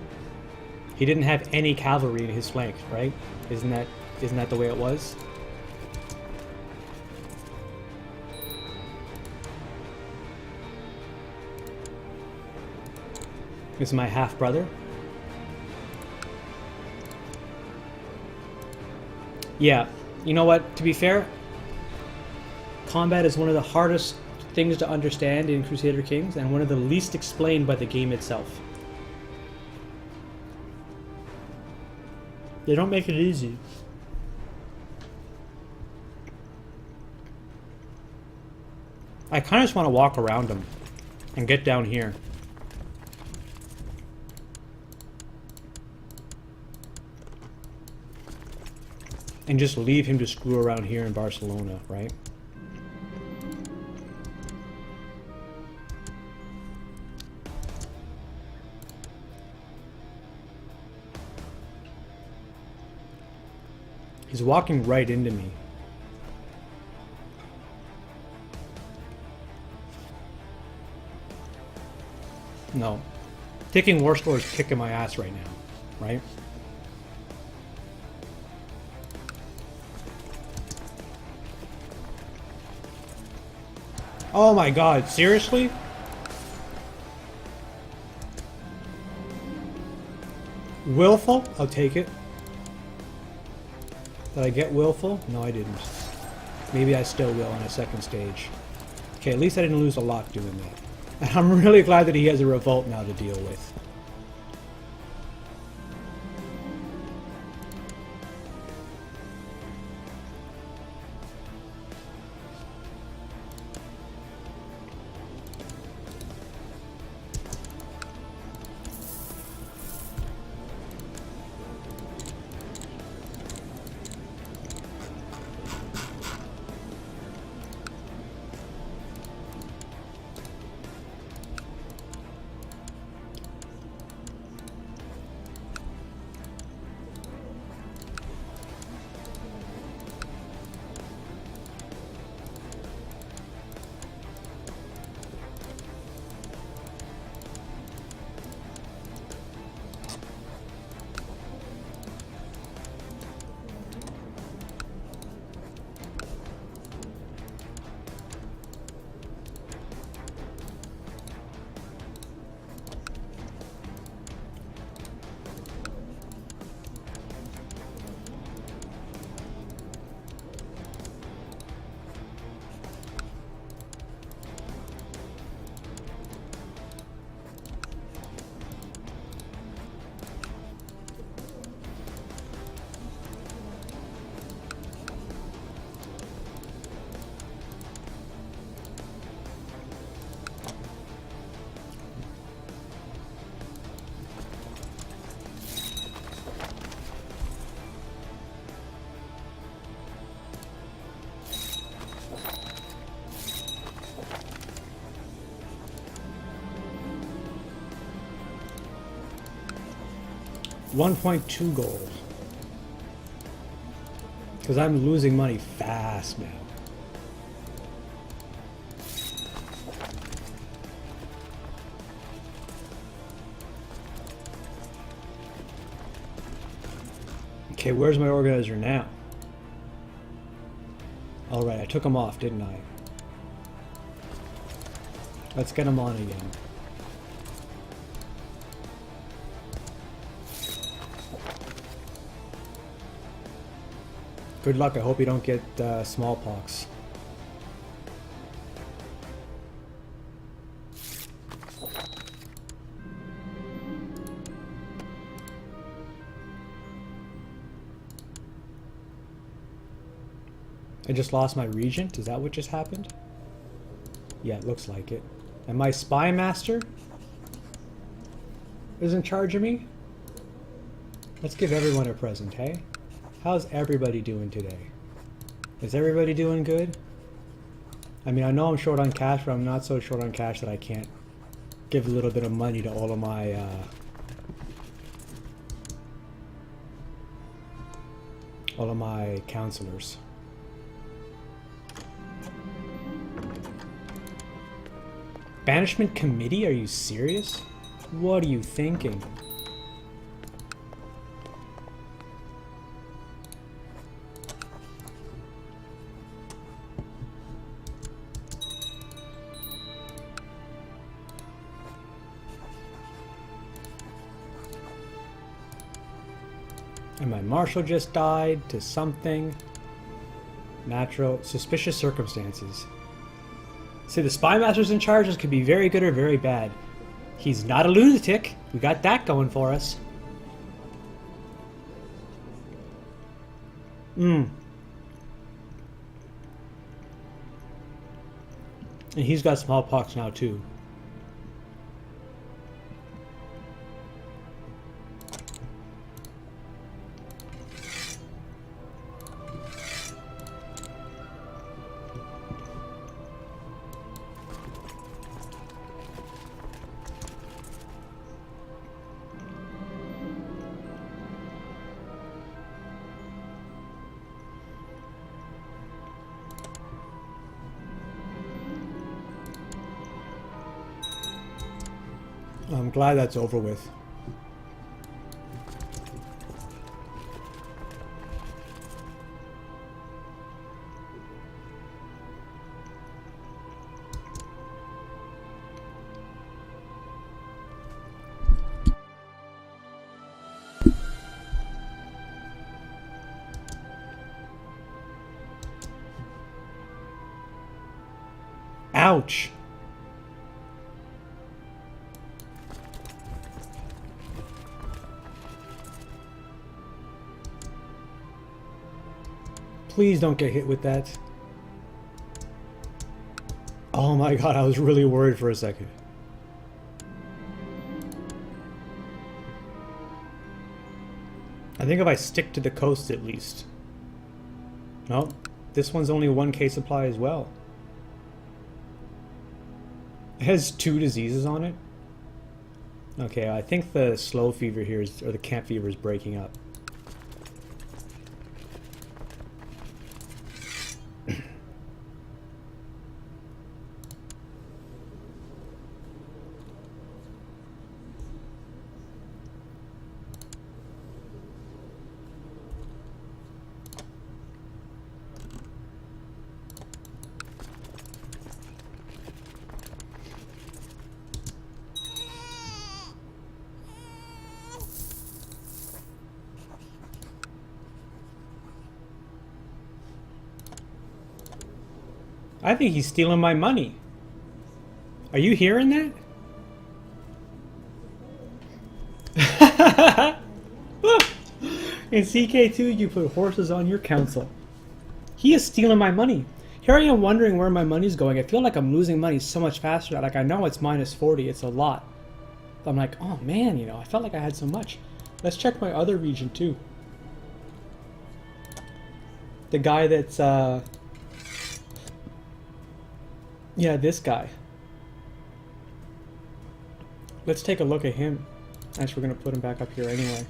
Speaker 1: He didn't have any cavalry in his flank, right? Isn't that the way it was? This is my half-brother. Yeah, you know what? To be fair, combat is one of the hardest things to understand in Crusader Kings, and one of the least explained by the game itself. They don't make it easy. I kind of just want to walk around him and get down here. And just leave him to screw around here in Barcelona, right? He's walking right into me. No. Taking War Score is kicking my ass right now, right? Oh my god, seriously? Willful? I'll take it. Did I get willful? No, I didn't. Maybe I still will on a second stage. Okay, at least I didn't lose a lot doing that. And I'm really glad that he has a revolt now to deal with. $1.2 gold. Because I'm losing money fast now. Okay, where's my organizer now? Alright, I took him off, didn't I? Let's get him on again. Good luck, I hope you don't get smallpox. I just lost my regent, is that what just happened? Yeah, it looks like it. And my spy master is in charge of me? Let's give everyone a present, hey? How's everybody doing today? Is everybody doing good? I mean, I know I'm short on cash, but I'm not so short on cash that I can't give a little bit of money to all of my counselors. Banishment committee? Are you serious? What are you thinking? And my marshal just died to something. Natural, suspicious circumstances. See, the spy master's in charge. This could be very good or very bad. He's not a lunatic. We got that going for us. And he's got smallpox now too. I'm glad that's over with. Ouch! Please don't get hit with that. Oh my god, I was really worried for a second. I think if I stick to the coast at least. No, this one's only 1k supply as well. It has 2 diseases on it. Okay, I think the slow fever here is, or the camp fever is breaking up. I think he's stealing my money. Are you hearing that? In CK2, you put horses on your council. He is stealing my money. Here I am wondering where my money's going. I feel like I'm losing money so much faster. Like, I know it's minus 40. It's a lot. But I'm like, oh man, you know, I felt like I had so much. Let's check my other region too. The guy that's, yeah, this guy. Let's take a look at him. Actually, we're going to put him back up here anyway.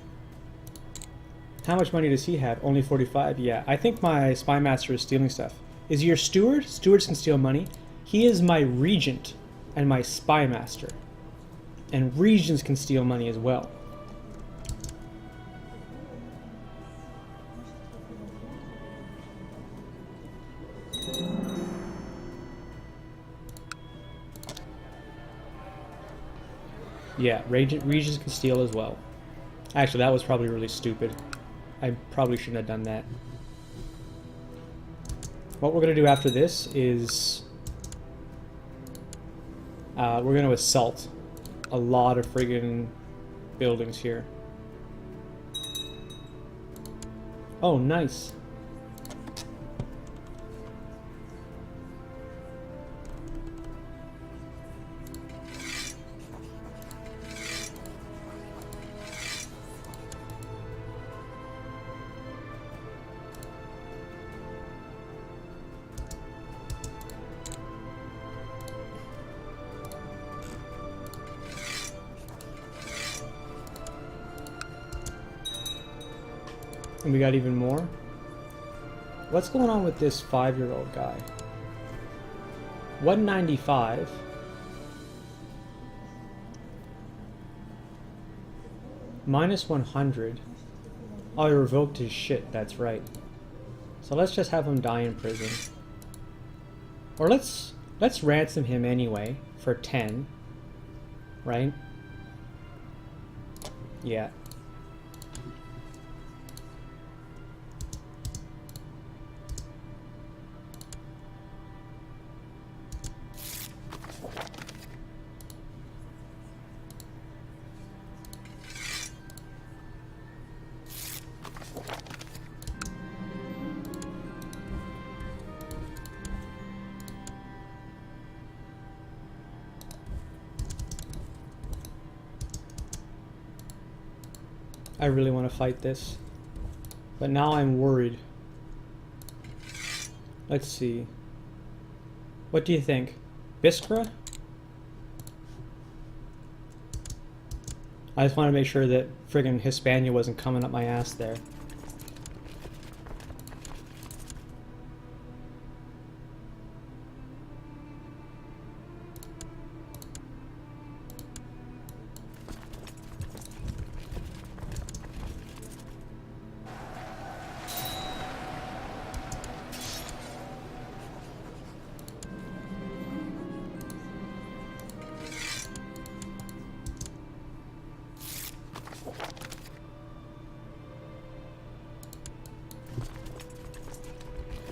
Speaker 1: How much money does he have? Only 45? Yeah, I think my spy master is stealing stuff. Is he your steward? Stewards can steal money. He is my regent and my spy master. And regents can steal money as well. Yeah, regents can steal as well. Actually, that was probably really stupid. I probably shouldn't have done that. What we're going to do after this is... we're going to assault a lot of friggin' buildings here. Oh, nice. And we got even more. What's going on with this 5-year-old guy? 195. Minus 100. Oh, he revoked his shit, that's right. So let's just have him die in prison. Or let's ransom him anyway for 10. Right? Yeah. I really want to fight this, but now I'm worried. Let's see. What do you think? Biskra? I just want to make sure that friggin' Hispania wasn't coming up my ass there.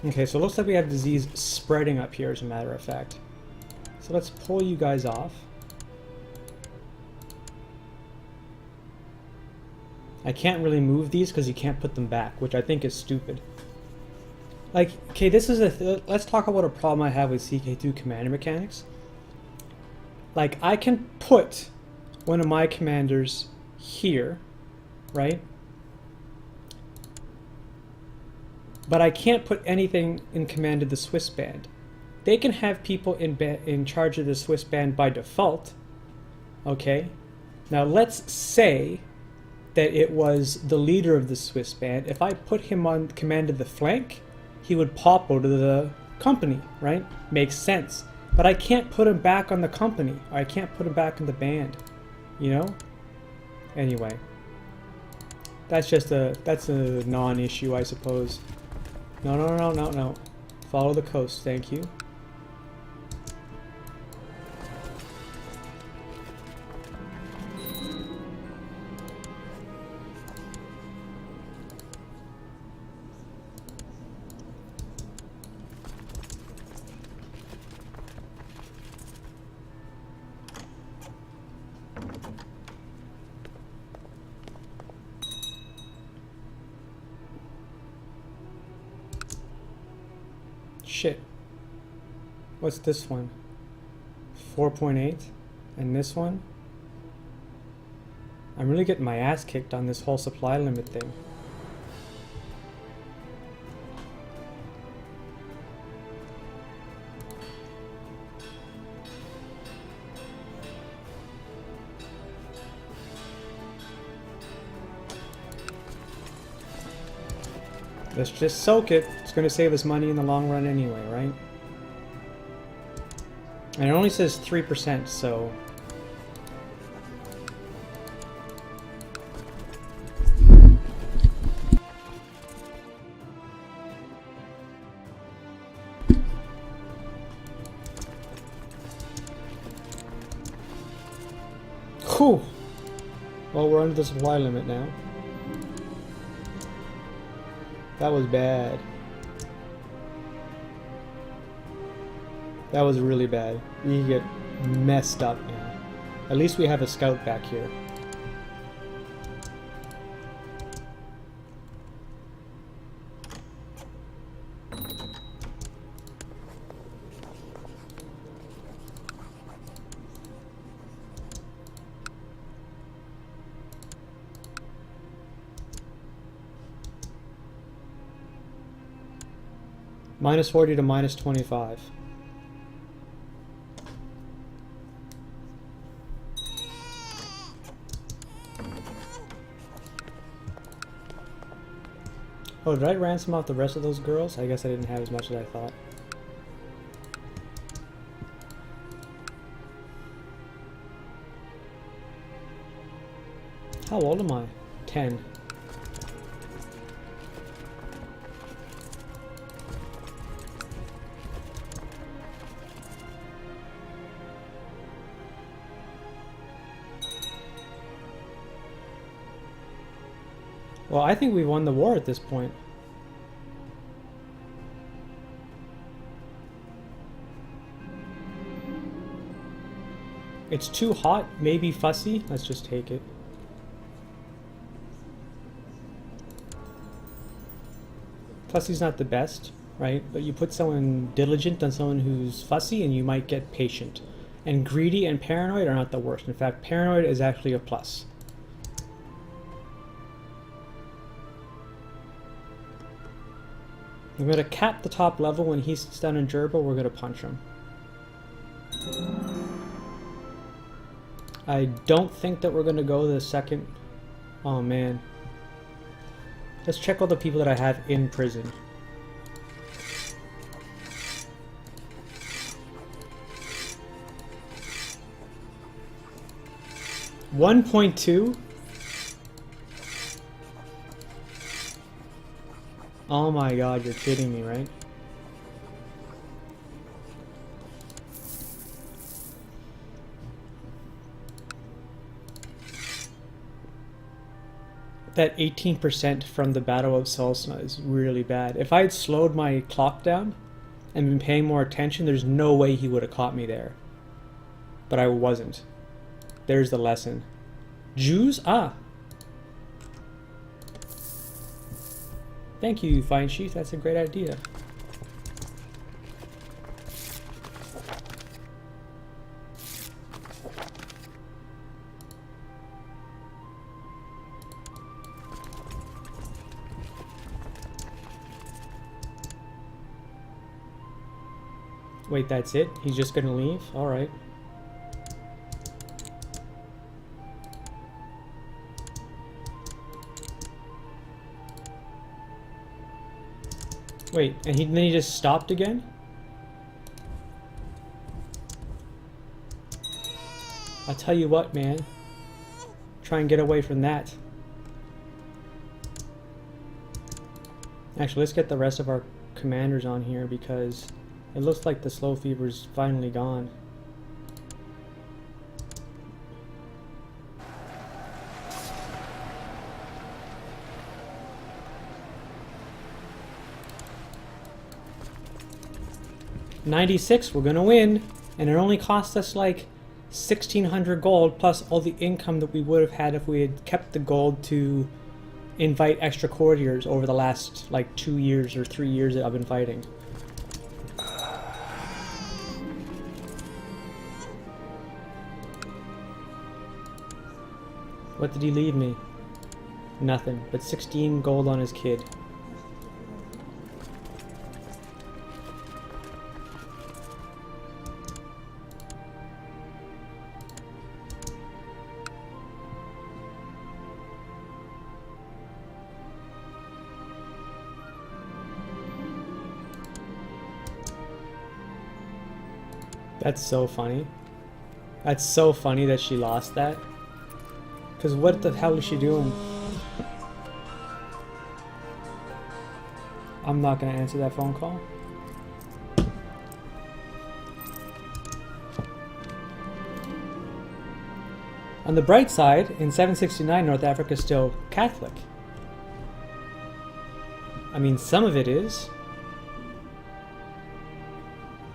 Speaker 1: Okay, so it looks like we have disease spreading up here, as a matter of fact. So let's pull you guys off. I can't really move these because you can't put them back, which I think is stupid. Like, okay, this is let's talk about a problem I have with CK2 commander mechanics. Like, I can put one of my commanders here, right? But I can't put anything in command of the Swiss band. They can have people in charge of the Swiss band by default, okay? Now let's say that it was the leader of the Swiss band. If I put him on command of the flank, he would pop out of the company, right? Makes sense. But I can't put him back on the company. I can't put him back in the band, you know? Anyway, that's a non-issue, I suppose. No. Follow the coast, thank you. Shit. What's this one? 4.8? And this one? I'm really getting my ass kicked on this whole supply limit thing. Let's just soak it. It's going to save us money in the long run anyway, right? And it only says 3%, so... Whew! Well, we're under the supply limit now. That was bad. That was really bad. We get messed up now. At least we have a scout back here. Minus 40 to minus 25. Oh, did I ransom off the rest of those girls? I guess I didn't have as much as I thought. How old am I? 10. Well, I think we won the war at this point. It's too hot, maybe fussy. Let's just take it. Fussy's not the best, right? But you put someone diligent on someone who's fussy and you might get patient. And greedy and paranoid are not the worst. In fact, paranoid is actually a plus. I'm going to cap the top level. When he sits down in gerbil, we're going to punch him. I don't think that we're going to go the second... Oh man. Let's check all the people that I have in prison. $1.2? Oh my god, you're kidding me, right? That 18% from the Battle of Sesson is really bad. If I had slowed my clock down and been paying more attention, there's no way he would have caught me there. But I wasn't. There's the lesson. Jews? Ah. Thank you, Fine Chief. That's a great idea. Wait, that's it? He's just gonna leave? Alright. Wait, and then he just stopped again? I'll tell you what, man. Try and get away from that. Actually, let's get the rest of our commanders on here because it looks like the slow fever's finally gone. $96, we're gonna win, and it only cost us like 1,600 gold plus all the income that we would have had if we had kept the gold to invite extra courtiers over the last like 2 years or 3 years that I've been fighting. What did he leave me? Nothing, but 16 gold on his kid. That's so funny. That's so funny that she lost that. Because what the hell is she doing? I'm not going to answer that phone call. On the bright side, in 769, North Africa is still Catholic. I mean, some of it is.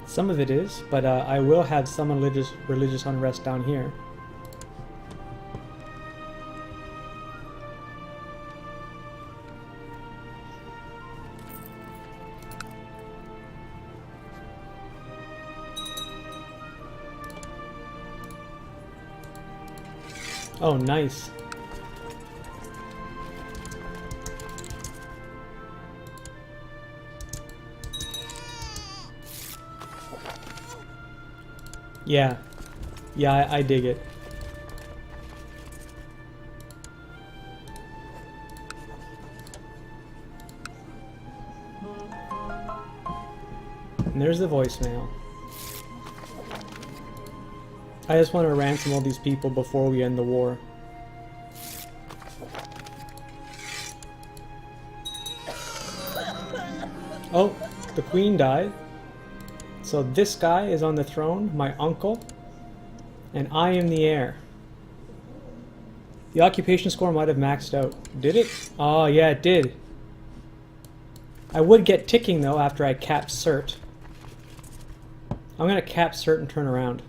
Speaker 1: Some of it is, but I will have some religious unrest down here. Oh, nice. Yeah. Yeah, I dig it. And there's the voicemail. I just want to ransom all these people before we end the war. Oh, the queen died. So this guy is on the throne, my uncle, and I am the heir. The occupation score might have maxed out. Did it? Oh yeah, it did. I would get ticking though after I cap cert. I'm gonna cap cert and turn around.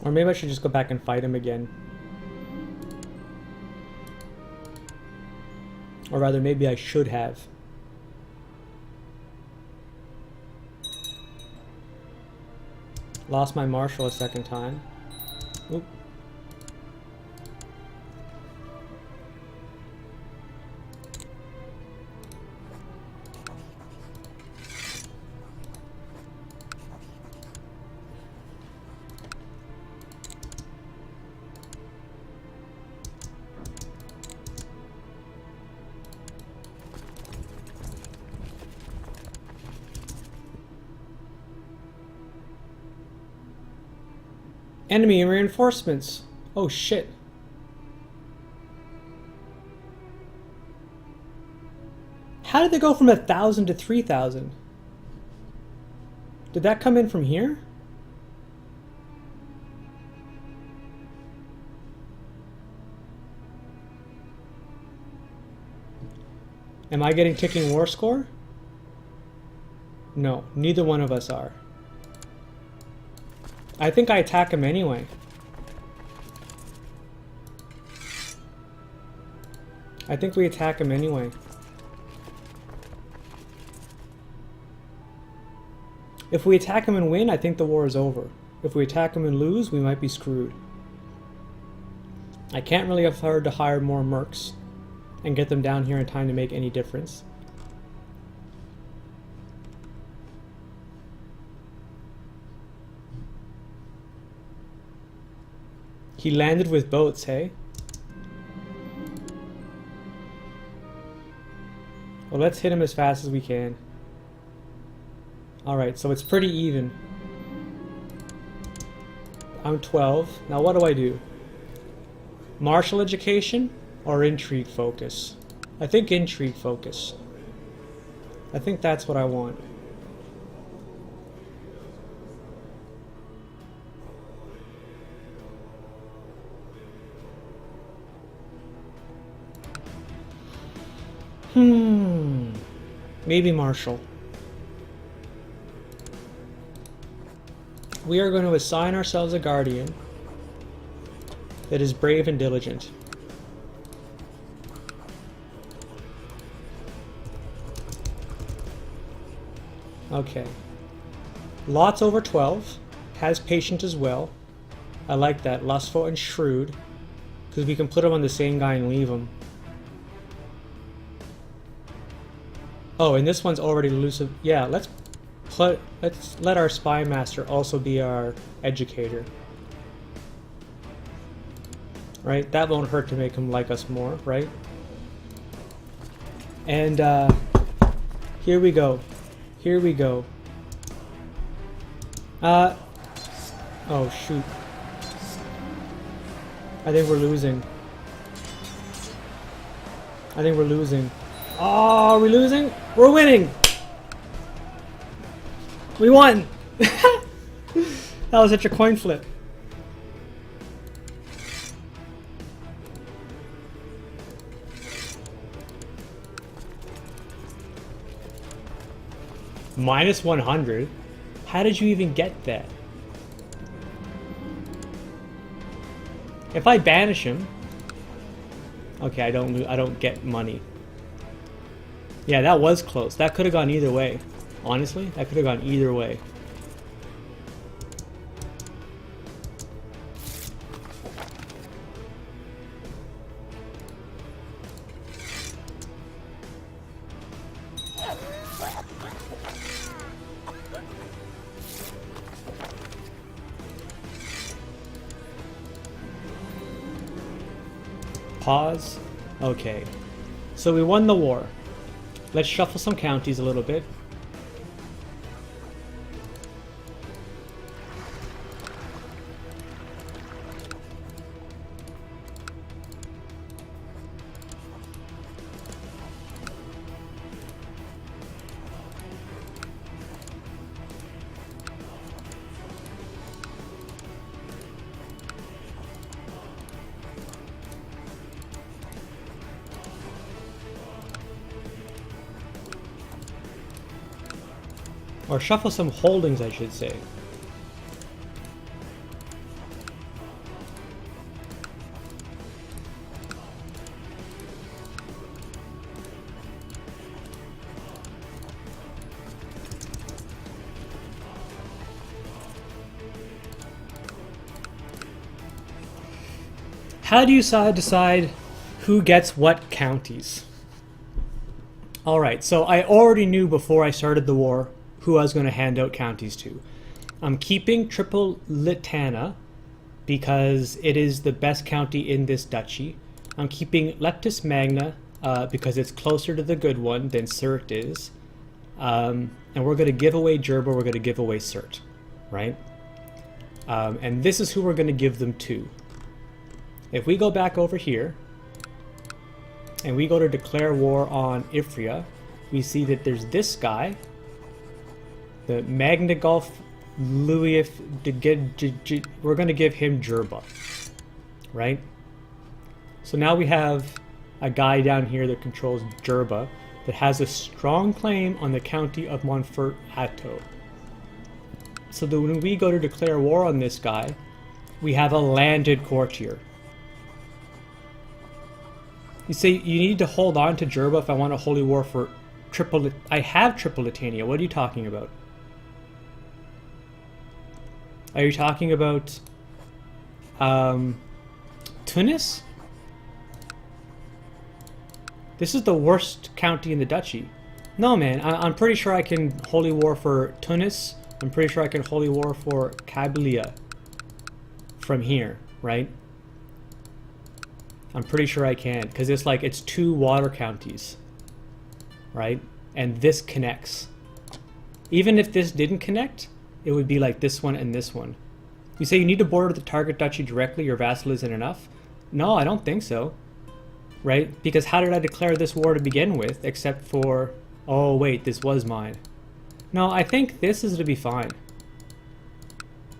Speaker 1: Or maybe I should just go back and fight him again. Or rather, maybe I should have. Lost my marshal a second time. Oop. Enemy reinforcements. Oh shit. How did they go from 1,000 to 3,000? Did that come in from here? Am I getting ticking war score? No, neither one of us are. I think I attack him anyway. I think we attack him anyway. If we attack him and win, I think the war is over. If we attack him and lose, we might be screwed. I can't really afford to hire more mercs and get them down here in time to make any difference. He landed with boats, hey? Well, let's hit him as fast as we can. Alright, so it's pretty even. I'm 12. Now what do I do? Martial education or intrigue focus? I think intrigue focus. I think that's what I want. Maybe martial. We are going to assign ourselves a guardian that is brave and diligent. Okay. Lots over 12. Has patient as well. I like that. Lustful and shrewd. Because we can put them on the same guy and leave them. Oh, and this one's already elusive. Yeah, let's let our spy master also be our educator. Right? That won't hurt to make him like us more, right? And here we go. Here we go. Oh shoot. I think we're losing. I think we're losing. Oh, are we losing? We're winning! We won! That was such a coin flip. Minus 100? How did you even get that? If I banish him... Okay, I don't get money. Yeah, that was close. That could have gone either way. Honestly, that could have gone either way. Pause. Okay. So we won the war. Let's shuffle some counties a little bit. Or shuffle some holdings, I should say. How do you decide who gets what counties? Alright, so I already knew before I started the war who I was going to hand out counties to. I'm keeping Tripolitania because it is the best county in this duchy. I'm keeping Leptis Magna because it's closer to the good one than Surt is. And we're going to give away Gerba, we're going to give away Surt, right? And this is who we're going to give them to. If we go back over here, and we go to declare war on Ifria, we see that there's this guy, the Magnagolf Louis. We're going to give him Jerba, right? So now we have a guy down here that controls Jerba that has a strong claim on the county of Montfort Atto. So that when we go to declare war on this guy, we have a landed courtier. You say you need to hold on to Jerba if I want a holy war for Triple. I have Tripolitania. What are you talking about? Are you talking about Tunis? This is the worst county in the duchy. No, man. I'm pretty sure I can holy war for Tunis. I'm pretty sure I can holy war for Kabylia from here, right? I'm pretty sure I can, because it's like, it's 2 water counties, right? And this connects. Even if this didn't connect, it would be like this one and this one. You say you need to border the target duchy directly, your vassal isn't enough? No, I don't think so, right? Because how did I declare this war to begin with, except for, oh wait, this was mine. No, I think this is to be fine,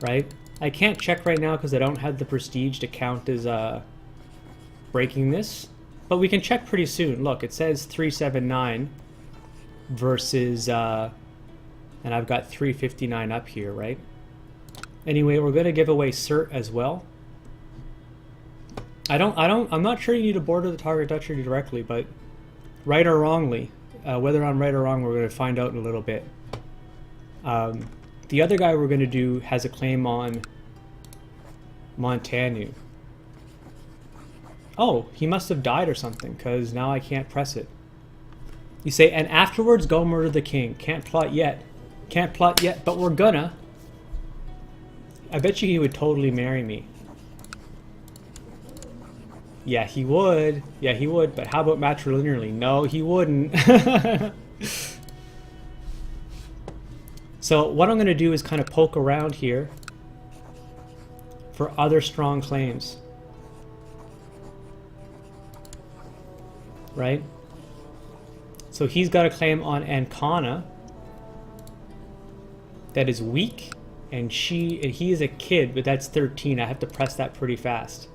Speaker 1: right? I can't check right now because I don't have the prestige to count as, breaking this, but we can check pretty soon. Look, it says 379 versus and I've got 359 up here, right? Anyway, we're going to give away cert as well. I'm not sure you need to border the target duchy directly, but right or wrongly, whether I'm right or wrong, we're going to find out in a little bit. The other guy we're going to do has a claim on Montanu. Oh, he must have died or something, because now I can't press it. You say, and afterwards go murder the king. Can't plot yet. Can't plot yet, but we're gonna. I bet you he would totally marry me. Yeah, he would. Yeah, he would, but how about matrilinearly? No, he wouldn't. So what I'm going to do is kind of poke around here for other strong claims. Right? So he's got a claim on Ancona that is weak, and he is a kid, but that's 13. I have to press that pretty fast.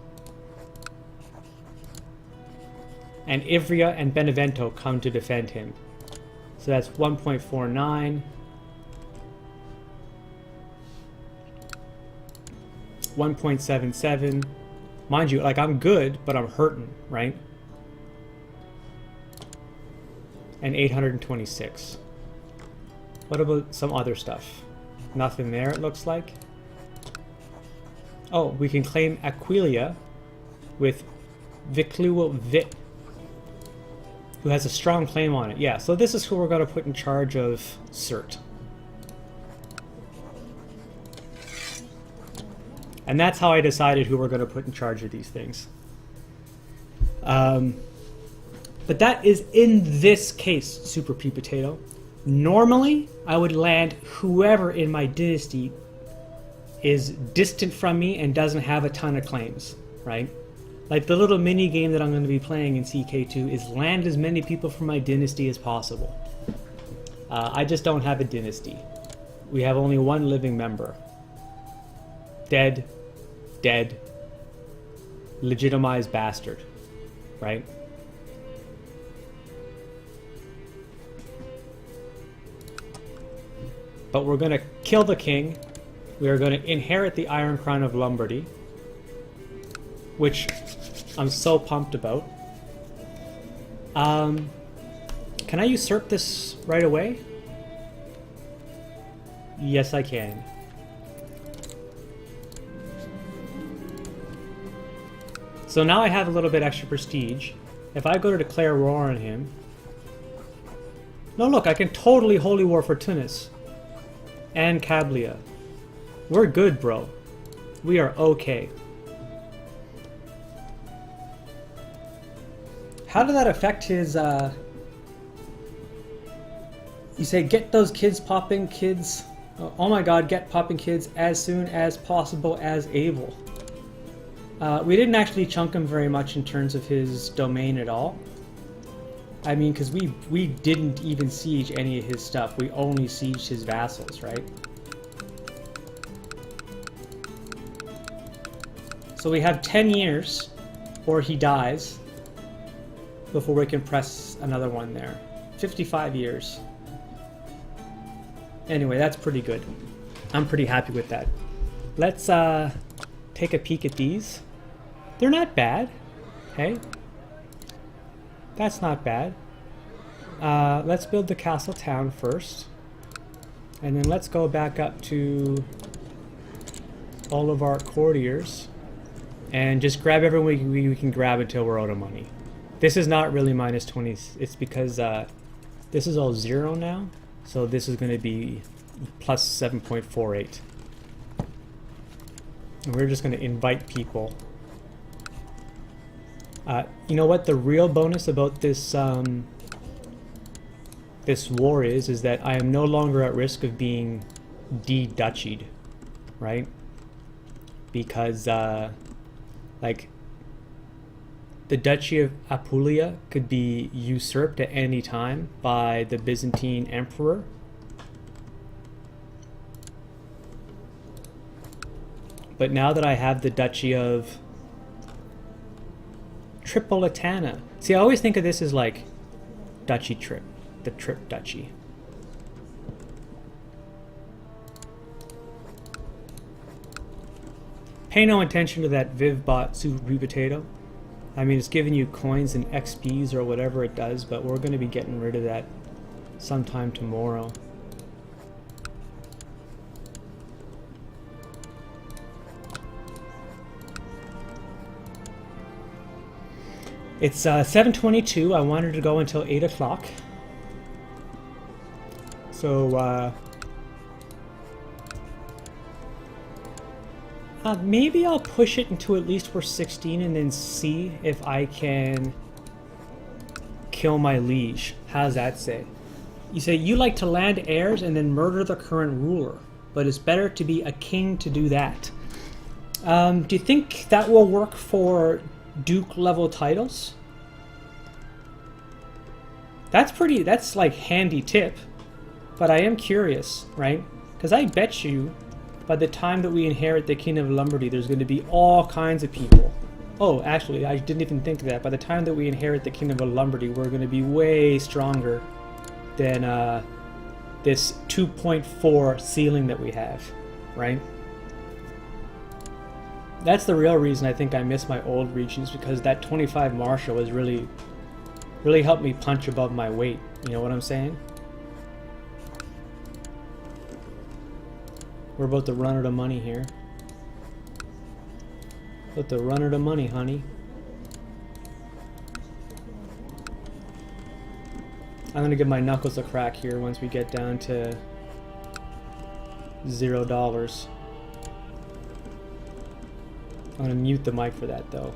Speaker 1: And Ivrea and Benevento come to defend him. So that's 1.49. 1.77. Mind you, like, I'm good, but I'm hurting, right? And 826. What about some other stuff? Nothing there, it looks like. Oh, we can claim Aquilia with Viclua Vit, who has a strong claim on it. Yeah, so this is who we're going to put in charge of Cert. And that's how I decided who we're going to put in charge of these things. But that is in this case, Super Pea Potato. Normally, I would land whoever in my dynasty is distant from me and doesn't have a ton of claims, right? Like the little mini game that I'm going to be playing in CK2 is land as many people from my dynasty as possible. I just don't have a dynasty. We have only one living member. Dead, dead, legitimized bastard, right? But we're going to kill the king. We are going to inherit the Iron Crown of Lombardy, which I'm so pumped about. Can I usurp this right away? Yes, I can. So now I have a little bit extra prestige. If I go to declare war on him... No, look, I can totally holy war for Tunis. And Kabylia. We're good, bro. We are okay. How did that affect his, You say, get those kids popping, kids. Oh my god, get popping kids as soon as possible as able. We didn't actually chunk him very much in terms of his domain at all. I mean, because we didn't even siege any of his stuff. We only sieged his vassals, right? So we have 10 years, or he dies, before we can press another one there. 55 years. Anyway, that's pretty good. I'm pretty happy with that. Let's take a peek at these. They're not bad. Hey, that's not bad. Let's build the castle town first. And then let's go back up to all of our courtiers. And just grab everyone we can grab until we're out of money. This is not really minus 20. It's because this is all 0 now. So this is going to be plus 7.48. And we're just going to invite people. You know what the real bonus about this this war is that I am no longer at risk of being de-Dutchied, right? Because like the Duchy of Apulia could be usurped at any time by the Byzantine Emperor. But now that I have the Duchy of Tripolitana. See, I always think of this as like Duchy Trip, the Trip Duchy. Pay no attention to that Vivbot sous potato. I mean, it's giving you coins and XPs or whatever it does, but we're going to be getting rid of that sometime tomorrow. It's 7:22. I wanted to go until 8 o'clock. So, maybe I'll push it until at least we're 16 and then see if I can kill my liege. How's that say? You say you like to land heirs and then murder the current ruler, but it's better to be a king to do that. Do you think that will work for Duke level titles? That's like handy tip, but I am curious, right? Because I bet you by the time that we inherit the Kingdom of Lombardy, there's going to be all kinds of people. Oh, actually, I didn't even think of that. By the time that we inherit the Kingdom of Lombardy, we're going to be way stronger than this 2.4 ceiling that we have, right? That's the real reason I think I miss my old regions, because that 25 martial has really helped me punch above my weight. You know what I'm saying? We're about to run out of money here. About to run out of money, honey. I'm gonna give my knuckles a crack here once we get down to $0. I'm gonna mute the mic for that though.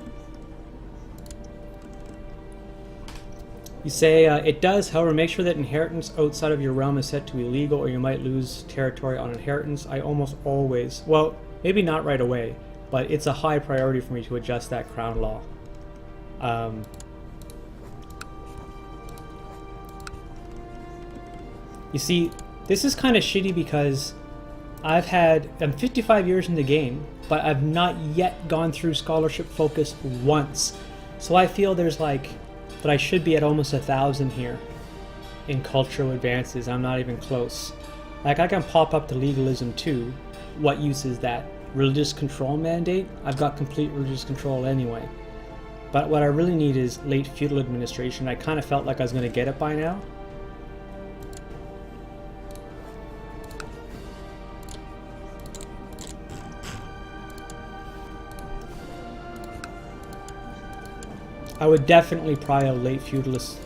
Speaker 1: You say, it does, however, make sure that inheritance outside of your realm is set to illegal or you might lose territory on inheritance. I almost always, well, maybe not right away, but it's a high priority for me to adjust that crown law. You see, this is kind of shitty because I'm 55 years in the game, but I've not yet gone through scholarship focus once. So I feel there's like, that I should be at almost 1,000 here in cultural advances. I'm not even close. Like, I can pop up to legalism too. What use is that? Religious control mandate? I've got complete religious control anyway. But what I really need is late feudal administration. I kind of felt like I was going to get it by now. I would definitely prior late feudalist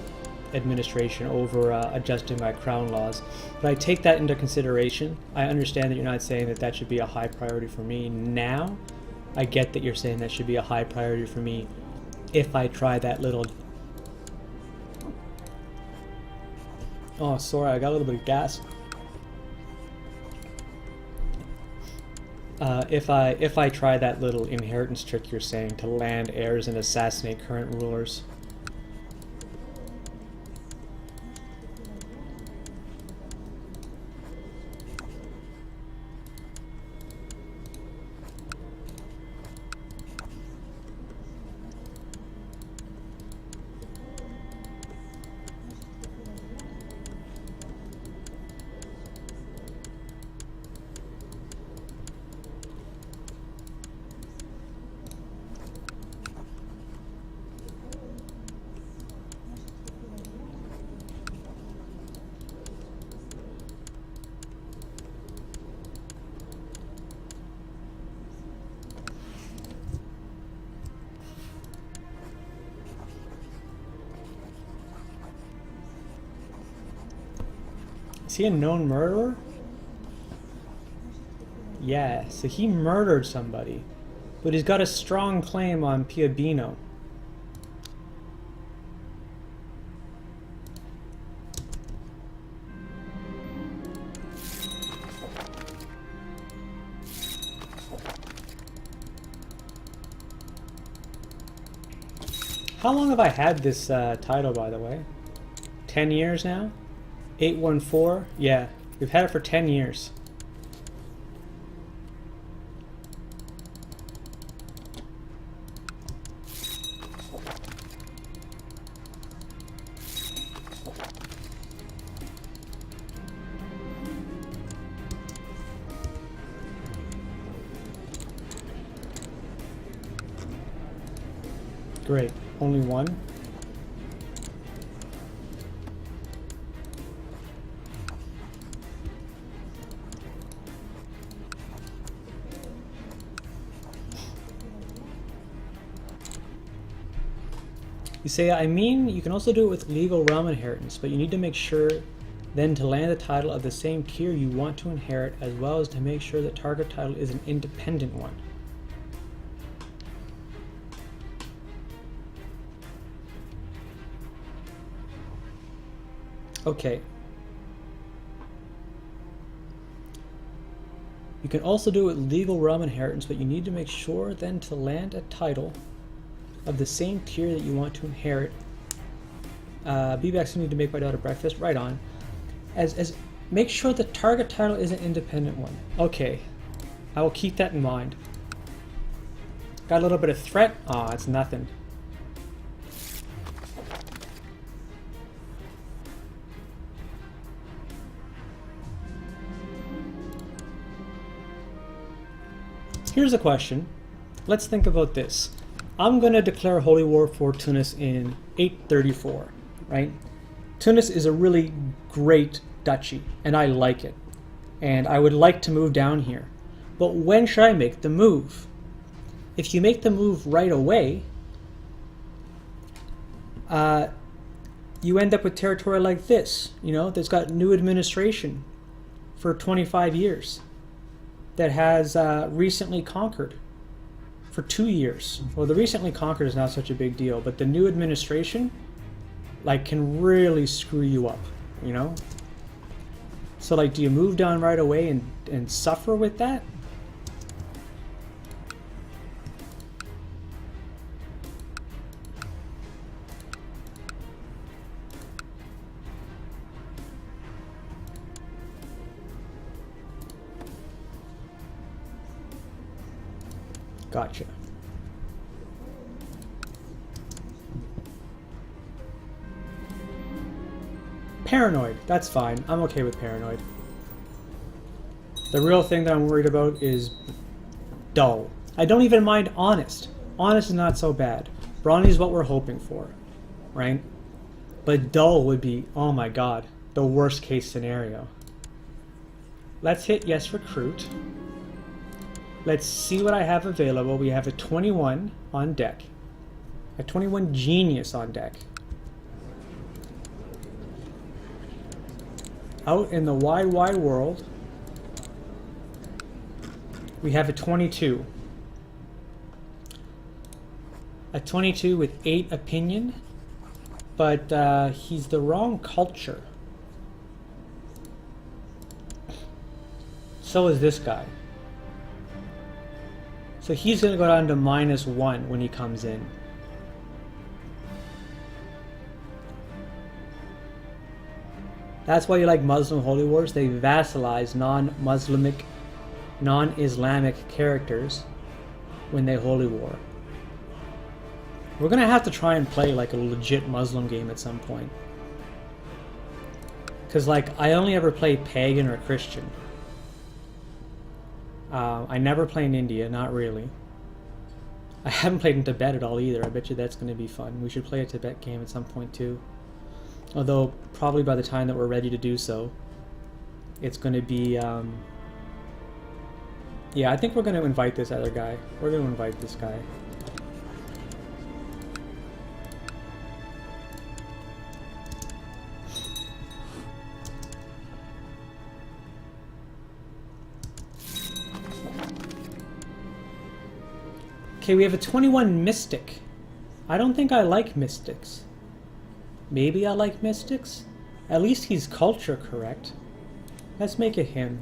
Speaker 1: administration over adjusting my crown laws, but I take that into consideration. I understand that you're not saying that that should be a high priority for me now. I get that you're saying that should be a high priority for me if I try that little... Oh, sorry, I got a little bit of gas. If I try that little inheritance trick you're saying to land heirs and assassinate current rulers. Is he a known murderer? Yeah, so he murdered somebody, but he's got a strong claim on Piombino. How long have I had this title, by the way? 10 years now? 814? Yeah, we've had it for 10 years. Great. Only one? You say, I mean, you can also do it with legal realm inheritance, but you need to make sure then to land the title of the same tier you want to inherit, as well as to make sure the target title is an independent one. Okay. You can also do it with legal realm inheritance, but you need to make sure then to land a title of the same tier that you want to inherit. Be back soon, need to make my daughter breakfast. Right on. As make sure the target title is an independent one. Okay. I will keep that in mind. Got a little bit of threat? Aw, it's nothing. Here's a question. Let's think about this. I'm going to declare holy war for Tunis in 834, right? Tunis is a really great duchy, and I like it. And I would like to move down here. But when should I make the move? If you make the move right away, you end up with territory like this, you know, that's got new administration for 25 years. That has recently conquered for 2 years. Well, the recently conquered is not such a big deal, but the new administration, like, can really screw you up, you know? So, like, do you move down right away and suffer with that? Gotcha. Paranoid. That's fine. I'm okay with paranoid. The real thing that I'm worried about is dull. I don't even mind honest. Honest is not so bad. Brawny is what we're hoping for, right? But dull would be, oh my god, the worst case scenario. Let's hit yes recruit. Let's see what I have available. We have a 21 on deck. A 21 genius on deck. Out in the wide, wide world, we have a 22. A 22 with 8 opinion, but he's the wrong culture. So is this guy. So he's going to go down to -1 when he comes in. That's why you like Muslim holy wars. They vassalize non-Muslimic, non-Islamic characters when they holy war. We're going to have to try and play like a legit Muslim game at some point. Because like, I only ever play pagan or Christian. I never play in India, not really. I haven't played in Tibet at all either. I bet you that's going to be fun. We should play a Tibet game at some point too. Although, probably by the time that we're ready to do so, it's going to be, yeah, I think we're going to invite this other guy. We're going to invite this guy. Okay, we have a 21 Mystic. I don't think I like Mystics. Maybe I like Mystics? At least he's culture correct. Let's make it him.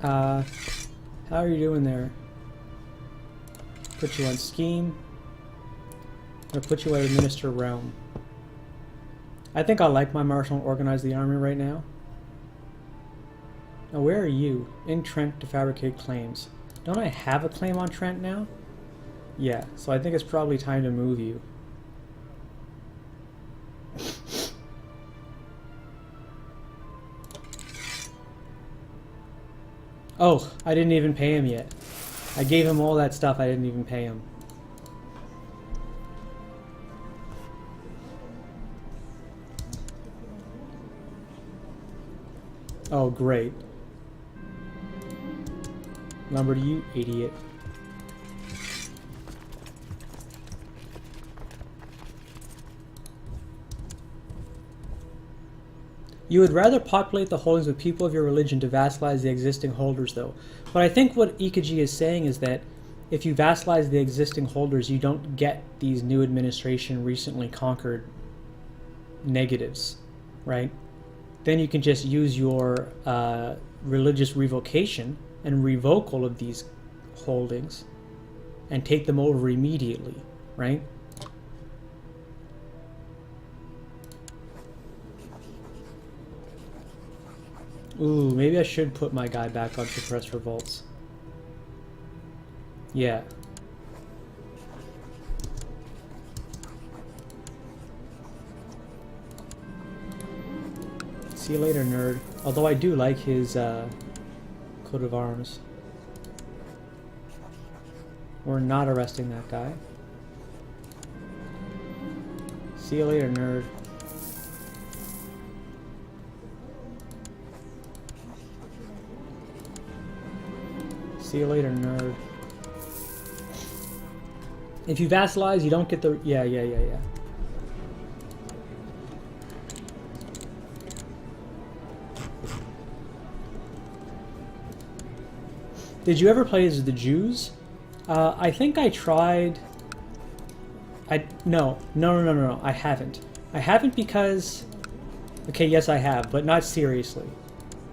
Speaker 1: How are you doing there? Put you on scheme. I'm gonna put you at administer realm. I think I like my marshal and organize the army right now. Now where are you? In Trent to fabricate claims. Don't I have a claim on Trent now? Yeah, so I think it's probably time to move you. Oh, I didn't even pay him yet. I gave him all that stuff, I didn't even pay him. Oh, great. Lombard, you idiot. You would rather populate the holdings with people of your religion to vassalize the existing holders, though. But I think what Ikaji is saying is that if you vassalize the existing holders, you don't get these new administration recently conquered negatives, right? Then you can just use your religious revocation and revoke all of these holdings and take them over immediately, right? Ooh, maybe I should put my guy back on suppress revolts. Yeah. See you later, nerd. Although I do like his coat of arms. We're not arresting that guy. See you later, nerd. See you later, nerd. If you vassalize, you don't get the... Yeah. Did you ever play as the Jews? I think I tried... No, I haven't. I haven't because... Okay, yes I have, but not seriously.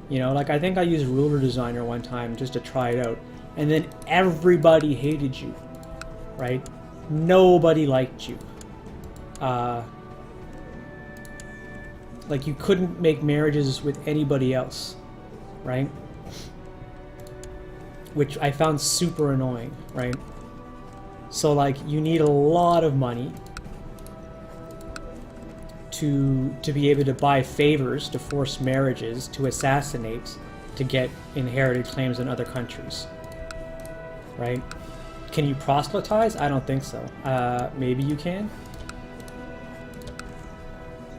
Speaker 1: You know, like I think I used Ruler Designer one time just to try it out. And then everybody hated you, right? Nobody liked you. Like you couldn't make marriages with anybody else, right? Which I found super annoying, right? So like you need a lot of money to be able to buy favors, to force marriages, to assassinate, to get inherited claims in other countries, right? Can you proselytize? I don't think so. Maybe you can.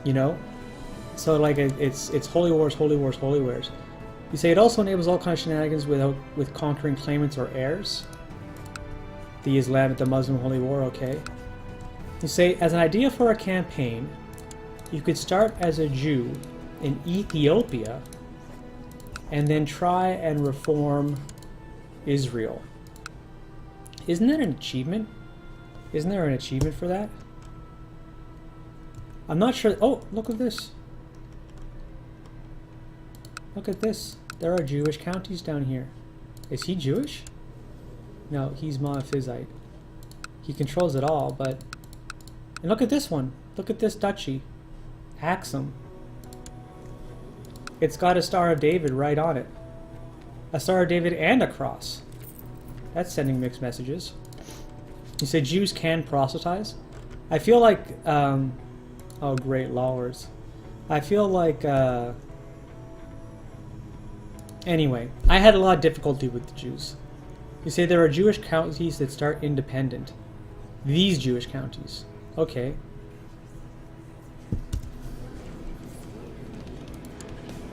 Speaker 1: You know? So like it's holy wars. You say it also enables all kinds of shenanigans with conquering claimants or heirs. The Muslim holy war, okay. You say, as an idea for a campaign, you could start as a Jew in Ethiopia and then try and reform Israel. Isn't that an achievement? Isn't there an achievement for that? I'm not sure. Oh, look at this. Look at this. There are Jewish counties down here. Is he Jewish? No, he's Monophysite. He controls it all, but... And look at this one. Look at this duchy. Axum. It's got a Star of David right on it. A Star of David and a cross. That's sending mixed messages. You say Jews can proselytize? I feel like... oh, great, Lawlers. I feel like... Anyway, I had a lot of difficulty with the Jews. You say there are Jewish counties that start independent. These Jewish counties. Okay.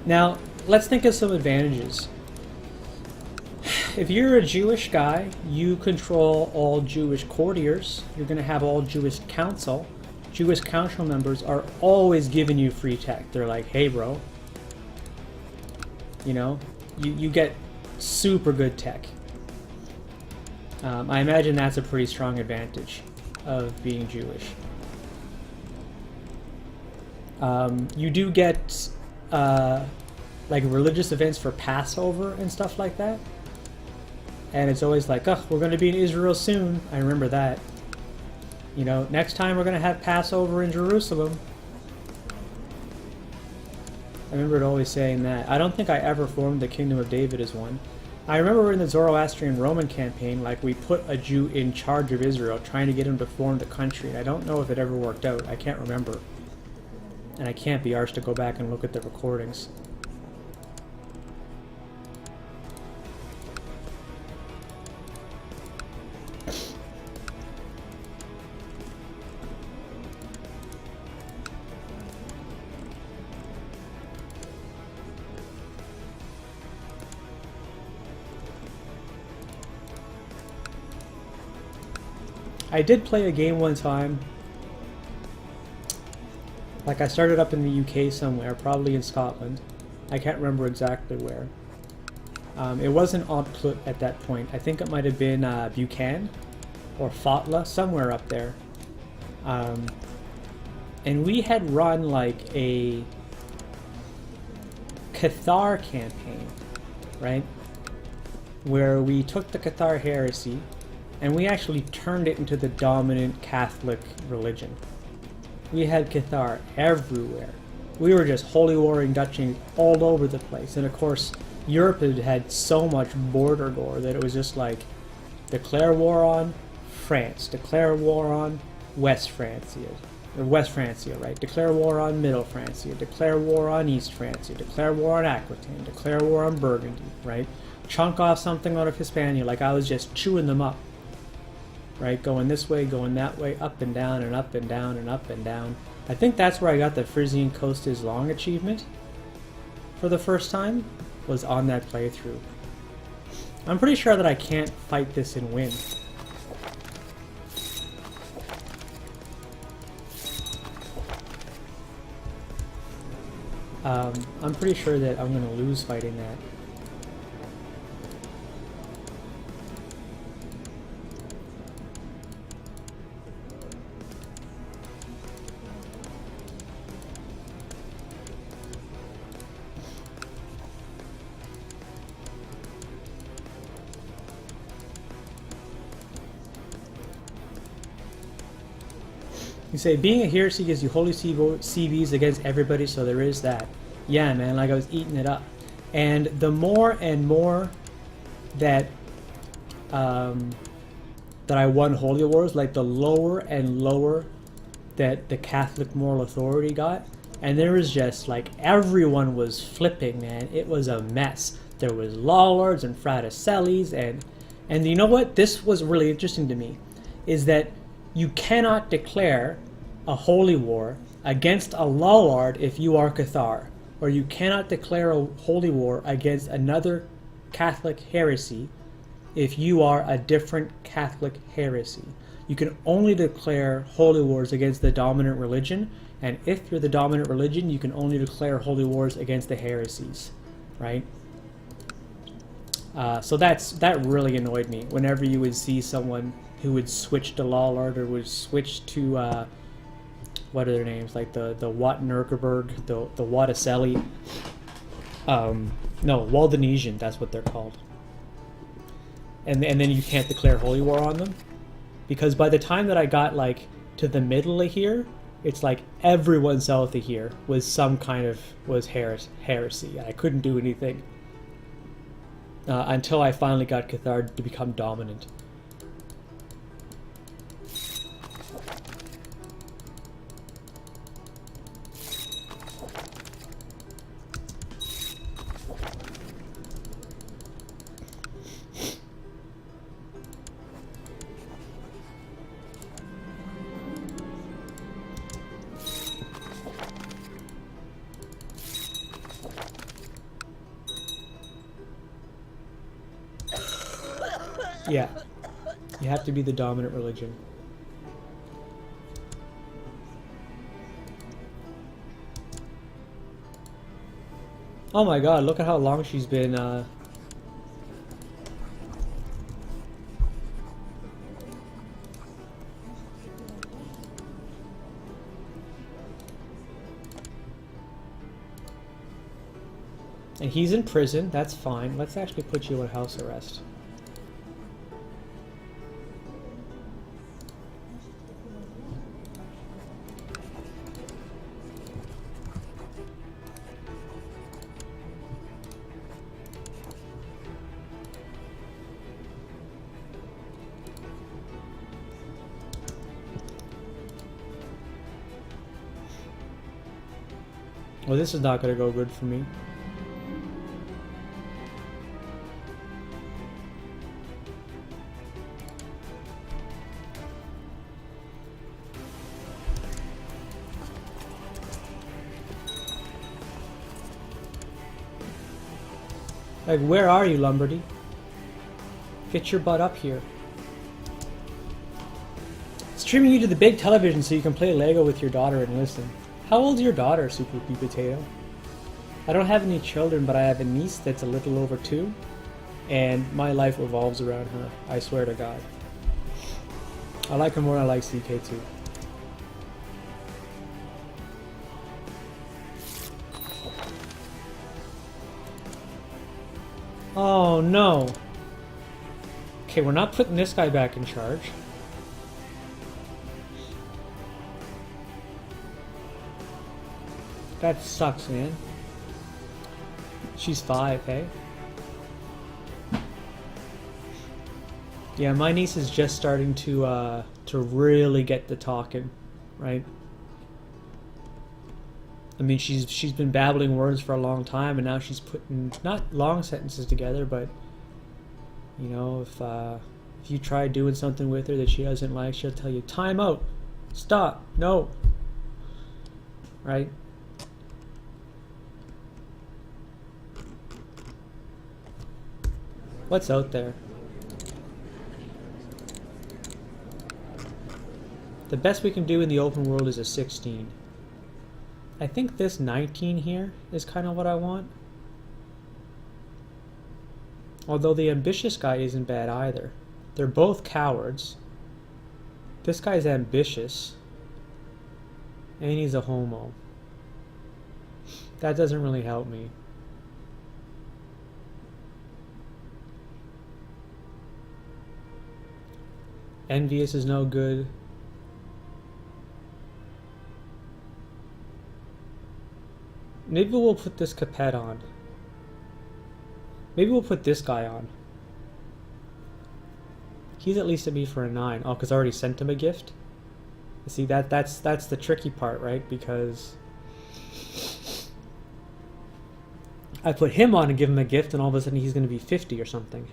Speaker 1: Now, let's think of some advantages. If you're a Jewish guy, you control all Jewish courtiers. You're going to have all Jewish council. Jewish council members are always giving you free tech. They're like, hey bro, you know, you get super good tech. I imagine that's a pretty strong advantage of being Jewish. You do get like religious events for Passover and stuff like that. And it's always like, oh, we're going to be in Israel soon. I remember that. You know, next time we're going to have Passover in Jerusalem. I remember it always saying that. I don't think I ever formed the Kingdom of David as one. I remember in the Zoroastrian Roman campaign, like, we put a Jew in charge of Israel, trying to get him to form the country. And I don't know if it ever worked out. I can't remember. And I can't be arsed to go back and look at the recordings. I did play a game one time. Like, I started up in the UK somewhere, probably in Scotland. I can't remember exactly where. It wasn't Auntclut at that point. I think it might have been Buchan or Fotla, somewhere up there. And we had run like a Cathar campaign, right? Where we took the Cathar heresy and we actually turned it into the dominant Catholic religion. We had Cathar everywhere. We were just holy warring Dutching all over the place. And of course, Europe had so much border gore that it was just like, declare war on France, declare war on West Francia, or West Francia, right? Declare war on Middle Francia, declare war on East Francia, declare war on Aquitaine, declare war on Burgundy, right? Chunk off something out of Hispania, like I was just chewing them up. Right, going this way, going that way, up and down and up and down and up and down. I think that's where I got the Frisian Coast is Long achievement for the first time, was on that playthrough. I'm pretty sure that I can't fight this and win. I'm pretty sure that I'm going to lose fighting that. You say, being a heresy gives you holy CVs against everybody, so there is that. Yeah, man, like I was eating it up. And the more and more that that I won holy wars, like the lower and lower that the Catholic moral authority got. And there was just, like, everyone was flipping, man. It was a mess. There was Lollards and Fraticellis, and you know what? This was really interesting to me, is that you cannot declare a holy war against a Lollard if you are Cathar, or you cannot declare a holy war against another Catholic heresy if you are a different Catholic heresy. You can only declare holy wars against the dominant religion, and if you're the dominant religion, you can only declare holy wars against the heresies, right? So that really annoyed me. Whenever you would see someone who would switch to Lombard or would switch to what are their names? Like the Watt-Nurgerberg, the Wattaselli. No, Waldenesian, that's what they're called. And then you can't declare holy war on them. Because by the time that I got like to the middle of here, it's like everyone south of here was some kind of heresy. I couldn't do anything. Until I finally got Cathar to become dominant. Yeah, you have to be the dominant religion. Oh my god, look at how long she's been, And he's in prison, that's fine. Let's actually put you in house arrest. Well, this is not going to go good for me. Like, where are you, Lombardy? Get your butt up here. Streaming you to the big television so you can play Lego with your daughter and listen. How old's your daughter, Super Pea Potato? I don't have any children, but I have a niece that's a little over 2, and my life revolves around her, I swear to God. I like her more than I like CK2. Oh no! Okay, we're not putting this guy back in charge. That sucks, man. She's 5, hey? Yeah, my niece is just starting to really get to talking, right? I mean, she's been babbling words for a long time, and now she's putting not long sentences together, but you know, if you try doing something with her that she doesn't like, she'll tell you, "Time out, stop, no," right? What's out there? The best we can do in the open world is a 16. I think this 19 here is kind of what I want. Although the ambitious guy isn't bad either. They're both cowards. This guy's ambitious. And he's a homo. That doesn't really help me. Envious is no good. Maybe we'll put this Capet on. Maybe we'll put this guy on. He's at least a B for a 9. Oh, because I already sent him a gift? See, that's the tricky part, right? Because I put him on and give him a gift, and all of a sudden he's going to be 50 or something.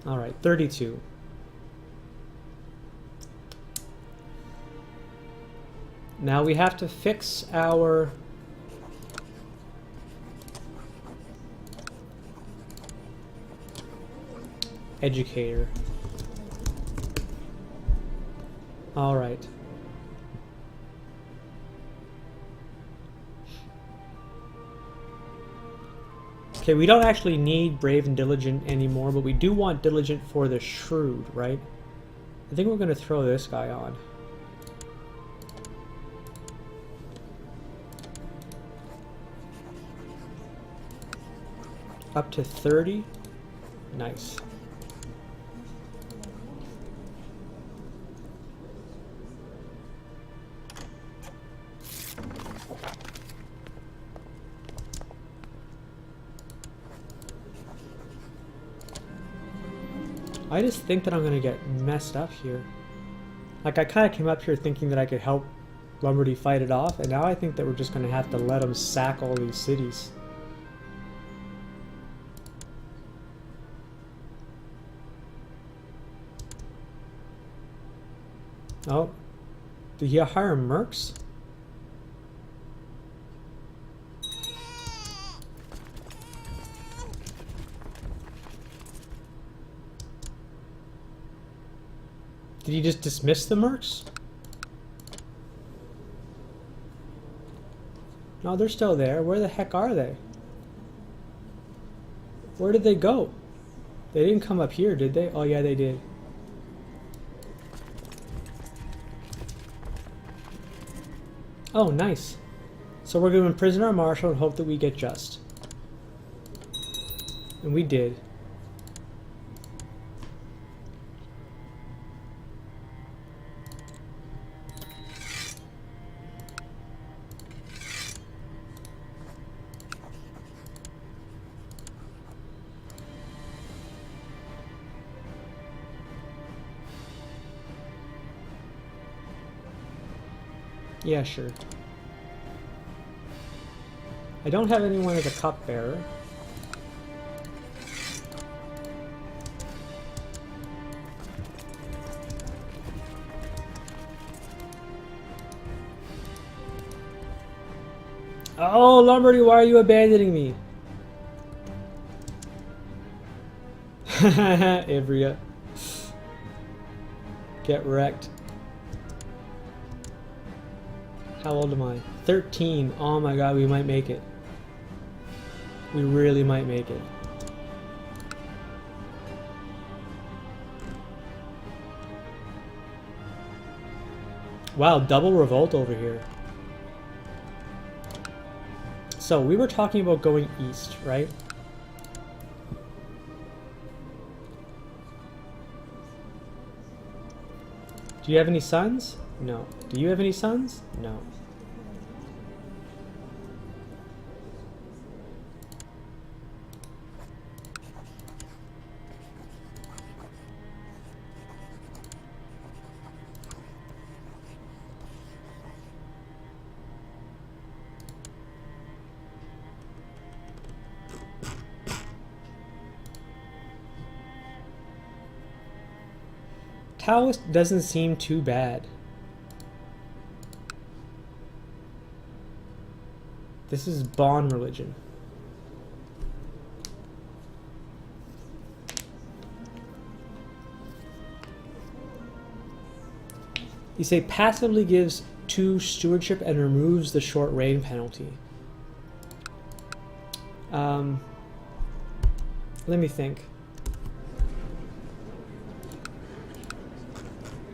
Speaker 1: Alright, 32. Now we have to fix our educator. All right. Okay, we don't actually need brave and diligent anymore, but we do want diligent for the shrewd, right? I think we're going to throw this guy on. Up to 30. Nice. I just think that I'm gonna get messed up here. Like, I kind of came up here thinking that I could help Lombardy fight it off, and now I think that we're just gonna have to let them sack all these cities. Oh, did he hire mercs? Did he just dismiss the mercs? No, they're still there. Where the heck are they? Where did they go? They didn't come up here, did they? Oh yeah, they did. Oh, nice. So we're going to imprison our marshal and hope that we get just. And we did. Yeah, sure. I don't have anyone as a cupbearer. Oh, Lombardy, why are you abandoning me? Ivrea. Get wrecked. How old am I? 13. Oh my god, we might make it. We really might make it. Wow, double revolt over here. So, we were talking about going east, right? Do you have any sons? No. Do you have any sons? No. Taoist doesn't seem too bad. This is Bon religion. You say passively gives 2 stewardship and removes the short reign penalty. Let me think.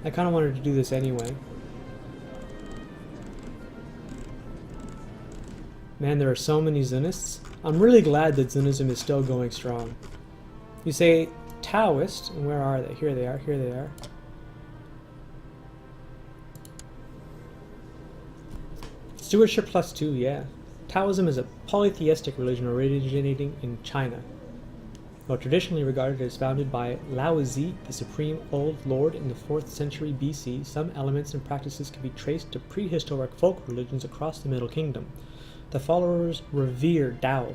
Speaker 1: I kind of wanted to do this anyway. Man, there are so many Zunists. I'm really glad that Zunism is still going strong. You say Taoist, and where are they? Here they are, here they are. Stewardship +2, yeah. Taoism is a polytheistic religion originating in China. Though traditionally regarded as founded by Laozi, the supreme old lord in the 4th century BC, some elements and practices can be traced to prehistoric folk religions across the Middle Kingdom. The followers revere Tao.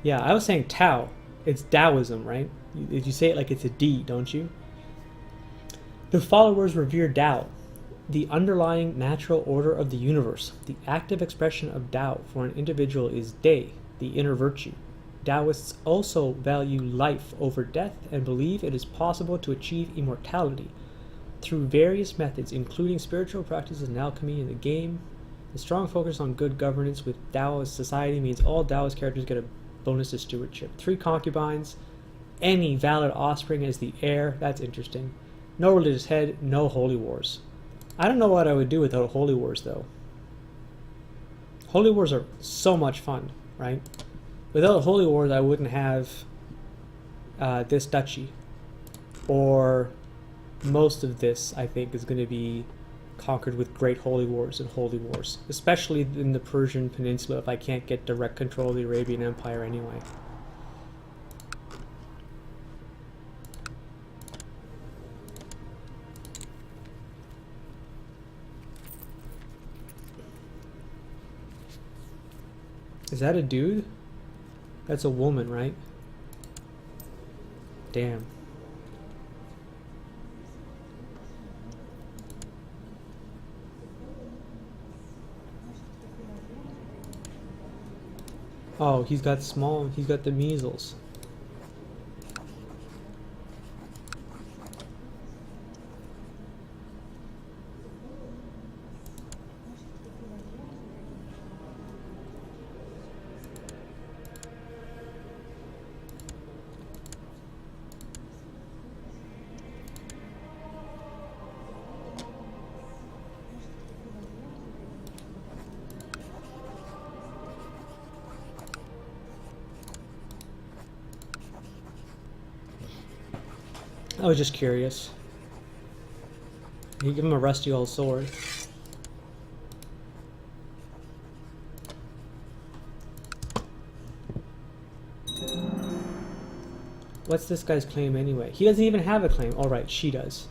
Speaker 1: Yeah, I was saying Tao. It's Taoism, right? You say it like it's a D, don't you? The followers revere Tao, the underlying natural order of the universe. The active expression of Tao for an individual is Dai, the inner virtue. Taoists also value life over death and believe it is possible to achieve immortality. through various methods, including spiritual practices and alchemy in the game. The strong focus on good governance with Taoist society means all Taoist characters get a bonus to stewardship. 3 concubines, any valid offspring as the heir. That's interesting. No religious head, no holy wars. I don't know what I would do without holy wars, though. Holy wars are so much fun, right? Without holy wars, I wouldn't have this duchy. Or most of this, I think, is going to be conquered with great holy wars and holy wars. Especially in the Persian Peninsula if I can't get direct control of the Arabian Empire anyway. Is that a dude? That's a woman, right? Damn. Oh, he's got the measles. I was just curious. You give him a rusty old sword. What's this guy's claim anyway? He doesn't even have a claim. All right, she does.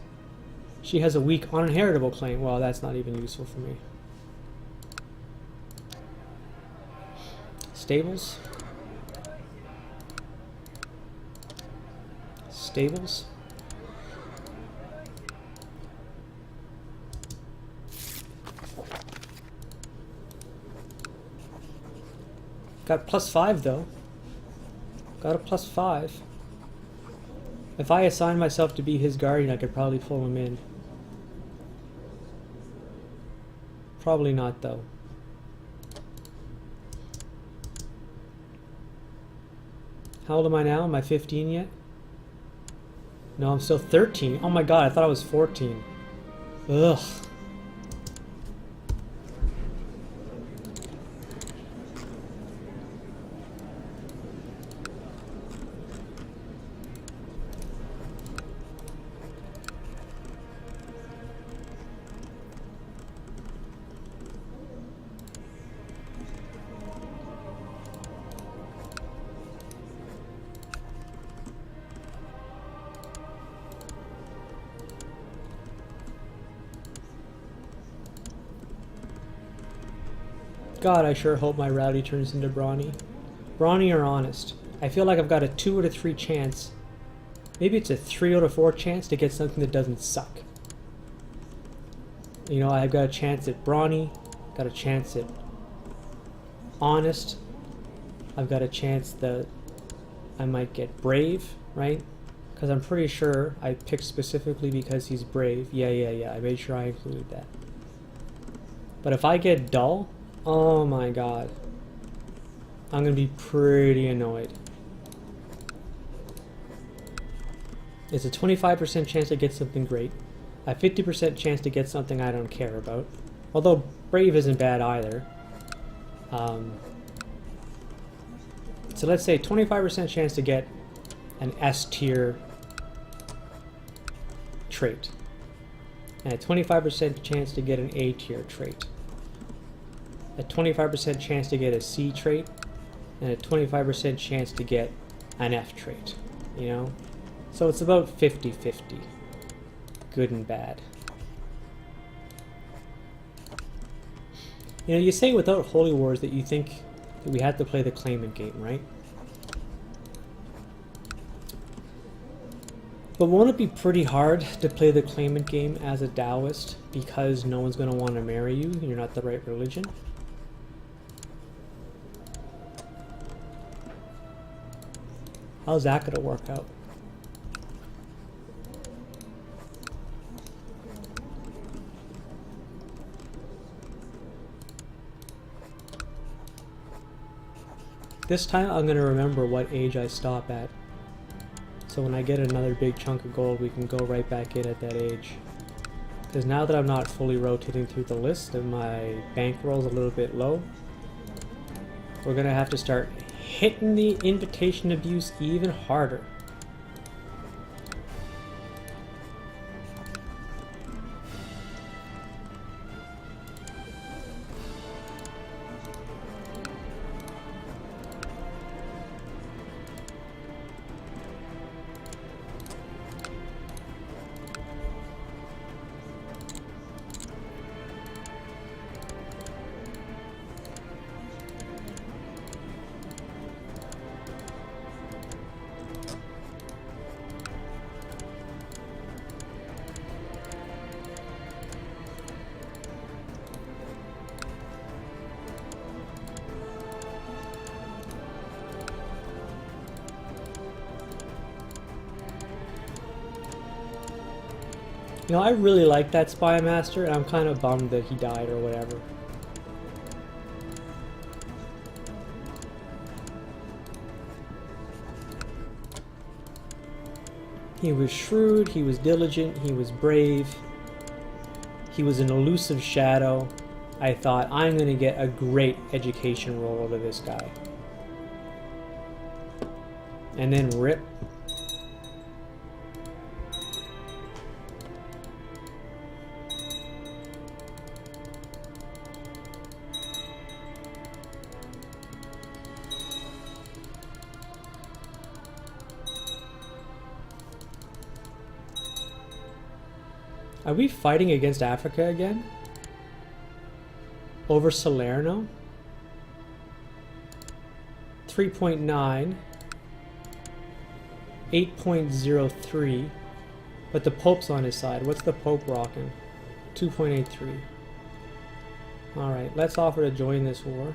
Speaker 1: She has a weak uninheritable claim. Well, that's not even useful for me. Stables? Stables? Got +5 though. Got a +5. If I assign myself to be his guardian, I could probably pull him in. Probably not though. How old am I now? Am I 15 yet? No, I'm still 13. Oh my god, I thought I was 14. Ugh. God, I sure hope my rowdy turns into brawny. Brawny or honest. I feel like I've got a 2 out of 3 chance. Maybe it's a 3 out of 4 chance to get something that doesn't suck. You know, I've got a chance at brawny, got a chance at honest. I've got a chance that I might get brave, right? Because I'm pretty sure I picked specifically because he's brave. Yeah, I made sure I included that. But if I get dull, oh my god, I'm gonna be pretty annoyed. It's a 25% chance to get something great, a 50% chance to get something I don't care about, although brave isn't bad either. So let's say 25% chance to get an S tier trait, and a 25% chance to get an A tier trait, a 25% chance to get a C trait, and a 25% chance to get an F trait, you know? So it's about 50-50, good and bad. You know, you say without Holy Wars that you think that we have to play the claimant game, right? But won't it be pretty hard to play the claimant game as a Taoist because no one's going to want to marry you and you're not the right religion? How's that going to work out? This time I'm going to remember what age I stop at. So when I get another big chunk of gold, we can go right back in at that age. Because now that I'm not fully rotating through the list and my bankroll's a little bit low, we're going to have to start hitting the invitation abuse even harder. You know, I really like that Spy Master, and I'm kind of bummed that he died or whatever. He was shrewd, he was diligent, he was brave. He was an elusive shadow. I thought, I'm going to get a great education roll out of this guy. And then rip. Are we fighting against Africa again? Over Salerno? 3.9. 8.03. But the Pope's on his side. What's the Pope rocking? 2.83. Alright, let's offer to join this war.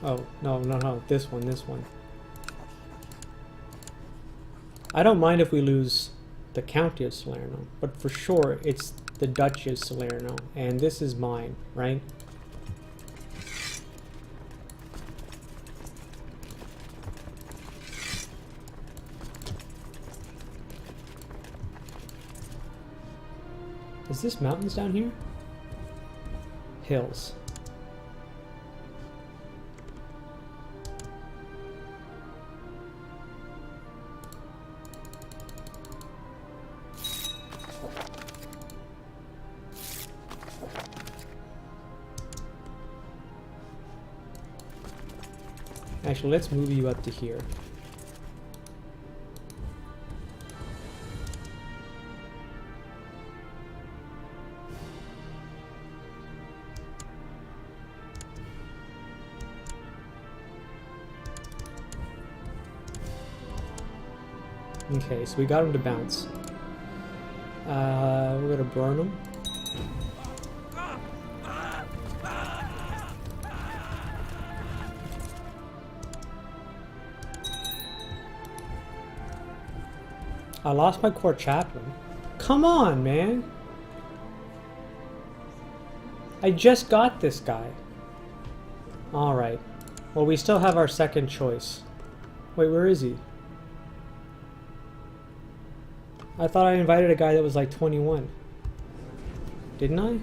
Speaker 1: Oh, no. This one. I don't mind if we lose the County of Salerno, but for sure it's the Duchy of Salerno, and this is mine, right? Is this mountains down here? Hills. Actually, let's move you up to here. Okay, so we got him to bounce. We're gonna burn him. I lost my court chaplain. Come on, man. I just got this guy. Alright. Well, we still have our second choice. Wait, where is he? I thought I invited a guy that was like 21. Didn't I?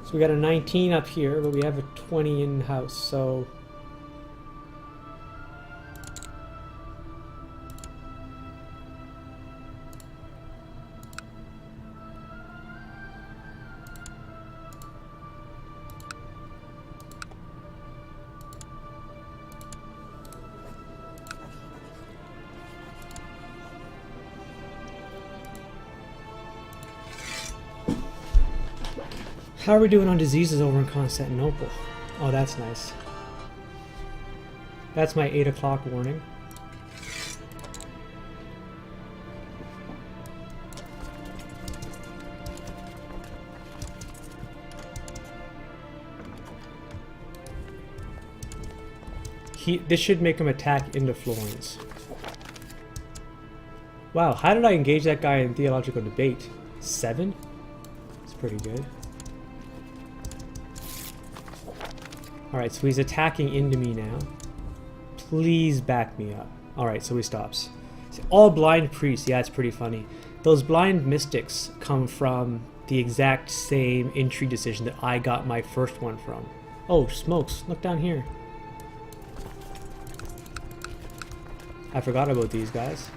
Speaker 1: So we got a 19 up here, but we have a 20 in-house, so... How are we doing on diseases over in Constantinople? Oh, that's nice. That's my 8 o'clock warning. This should make him attack into Florence. Wow, how did I engage that guy in theological debate? 7? pretty good. Alright, so he's attacking into me now. Please back me up. Alright, so he stops. All blind priests, yeah, it's pretty funny. Those blind mystics come from the exact same intrigue decision that I got my first one from. Oh, smokes, look down here. I forgot about these guys.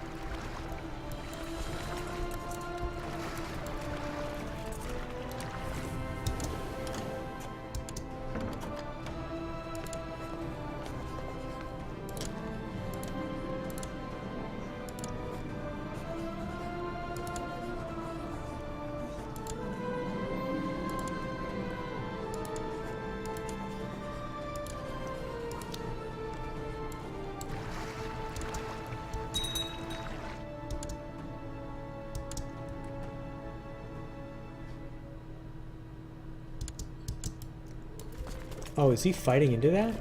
Speaker 1: Oh, is he fighting into that?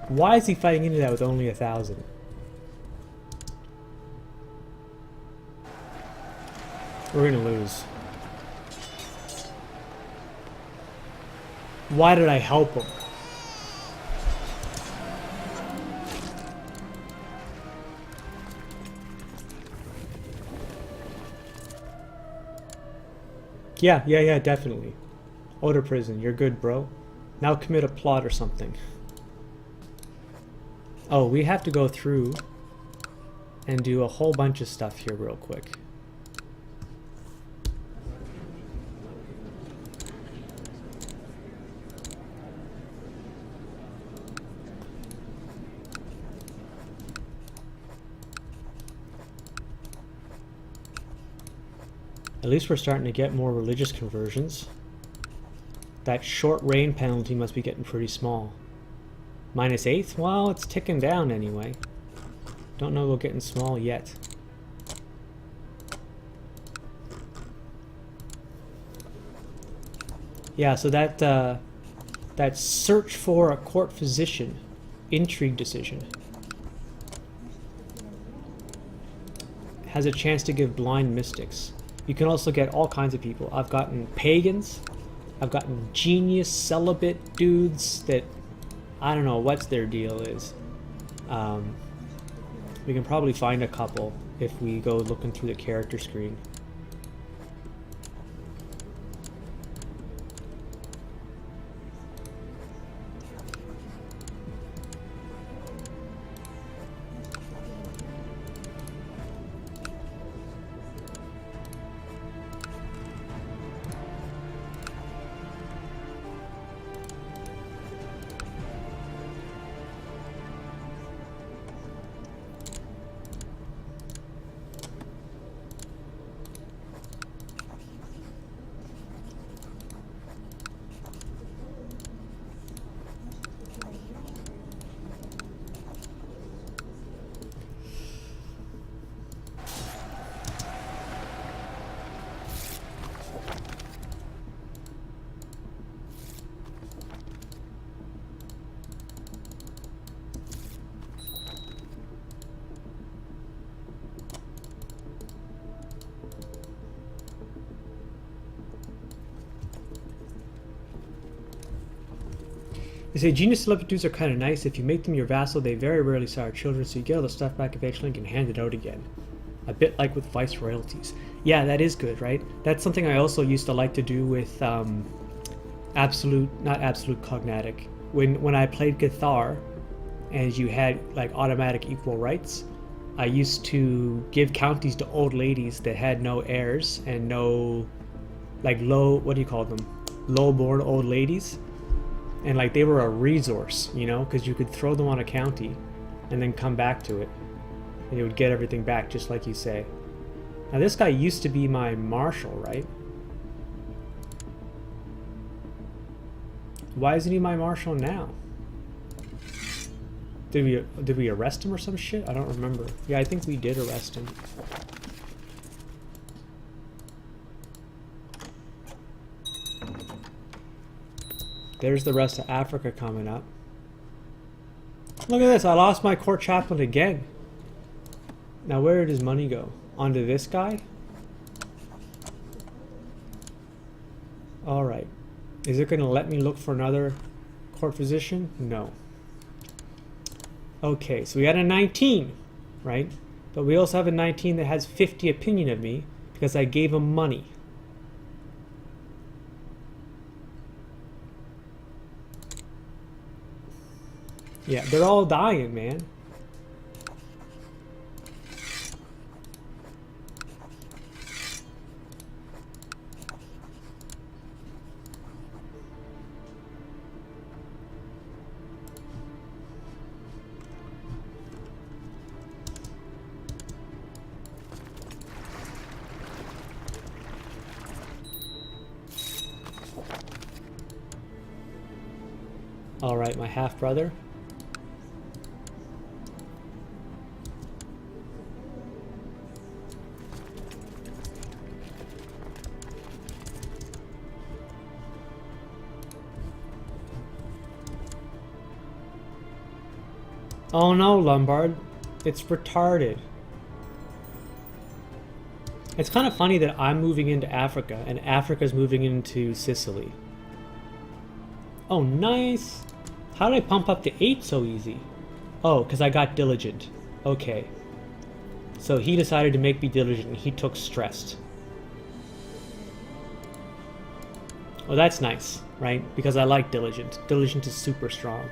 Speaker 1: Why is he fighting into that with only 1,000? We're gonna lose. Why did I help him? Yeah, definitely. Order prison, you're good, bro. Now commit a plot or something. Oh, we have to go through and do a whole bunch of stuff here real quick. At least we're starting to get more religious conversions. That short rain penalty must be getting pretty small. -8th? Well, it's ticking down anyway. Don't know we're getting small yet. Yeah, so that search for a court physician intrigue decision has a chance to give blind mystics. You can also get all kinds of people. I've gotten pagans. I've gotten genius celibate dudes that I don't know what their deal is. We can probably find a couple if we go looking through the character screen. They say genius celibate dudes are kind of nice. If you make them your vassal, they very rarely sire children, so you get all the stuff back eventually and can hand it out again. A bit like with vice royalties. Yeah, that is good, right? That's something I also used to like to do with not absolute cognatic. When I played Cathar, and you had like automatic equal rights, I used to give counties to old ladies that had no heirs and no, like what do you call them? Low-born old ladies. And like they were a resource, you know, because you could throw them on a county and then come back to it. And you would get everything back just like you say. Now this guy used to be my marshal, right? Why isn't he my marshal now? Did we arrest him or some shit? I don't remember. Yeah, I think we did arrest him. There's the rest of Africa coming up. Look at this, I lost my court chaplain again. Now where did his money go? Onto this guy? Alright. Is it going to let me look for another court physician? No. Okay, so we got a 19, right? But we also have a 19 that has 50 opinion of me because I gave him money. Yeah, they're all dying, man. All right, my half-brother. Oh no, Lombard. It's retarded. It's kind of funny that I'm moving into Africa and Africa's moving into Sicily. Oh, nice. How did I pump up to 8 so easy? Oh, because I got diligent. Okay. So he decided to make me diligent and he took stressed. Oh, that's nice, right? Because I like diligent. Diligent is super strong.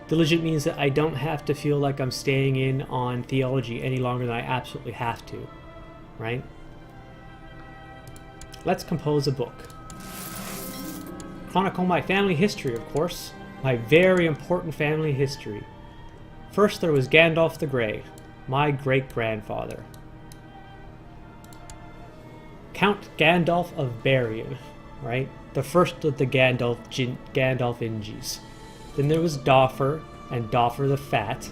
Speaker 1: Diligent means that I don't have to feel like I'm staying in on theology any longer than I absolutely have to, right? Let's compose a book. Chronicle my family history, of course. My very important family history. First there was Gandalf the Grey, my great-grandfather. Count Gandalf of Berrien, right? The first of the Gandalfinges. Then there was Doffer and Doffer the Fat.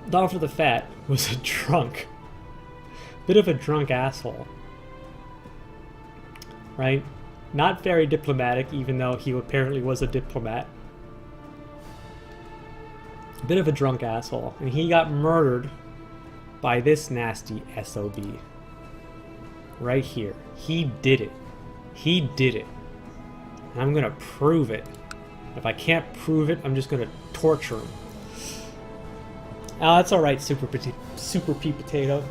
Speaker 1: Doffer the Fat was a drunk. Bit of a drunk asshole. Right? Not very diplomatic, even though he apparently was a diplomat. A bit of a drunk asshole. And he got murdered by this nasty SOB. Right here. He did it. He did it. And I'm gonna prove it. If I can't prove it, I'm just gonna torture him. Oh, that's alright, Super Pea Potato.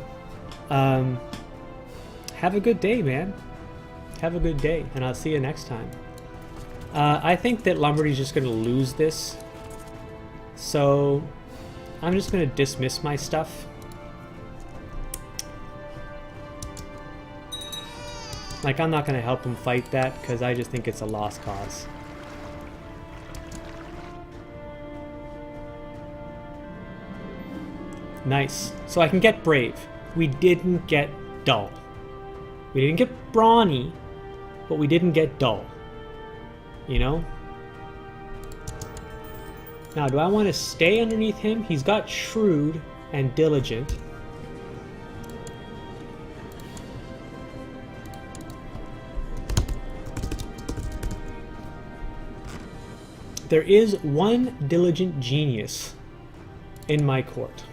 Speaker 1: Have a good day, man. Have a good day, and I'll see you next time. I think that Lombardy's just gonna lose this. So, I'm just gonna dismiss my stuff. Like, I'm not gonna help him fight that, because I just think it's a lost cause. Nice. So I can get brave. We didn't get dull. We didn't get brawny, but we didn't get dull. You know? Now, do I want to stay underneath him? He's got shrewd and diligent. There is one diligent genius in my court.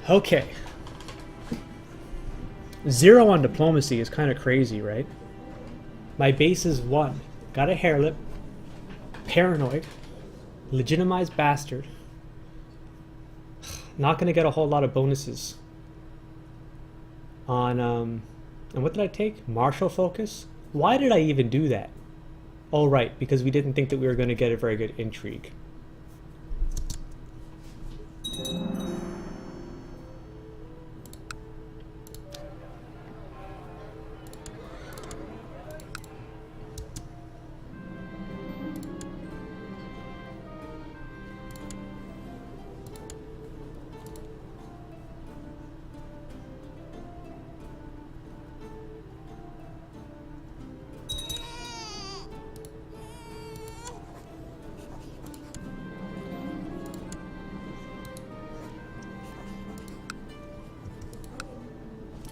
Speaker 1: Okay. 0 on diplomacy is kind of crazy, right? My base is 1. Got a hair lip. Paranoid. Legitimized bastard. Not going to get a whole lot of bonuses. On, and what did I take? Martial focus? Why did I even do that? Oh, right, because we didn't think that we were going to get a very good intrigue.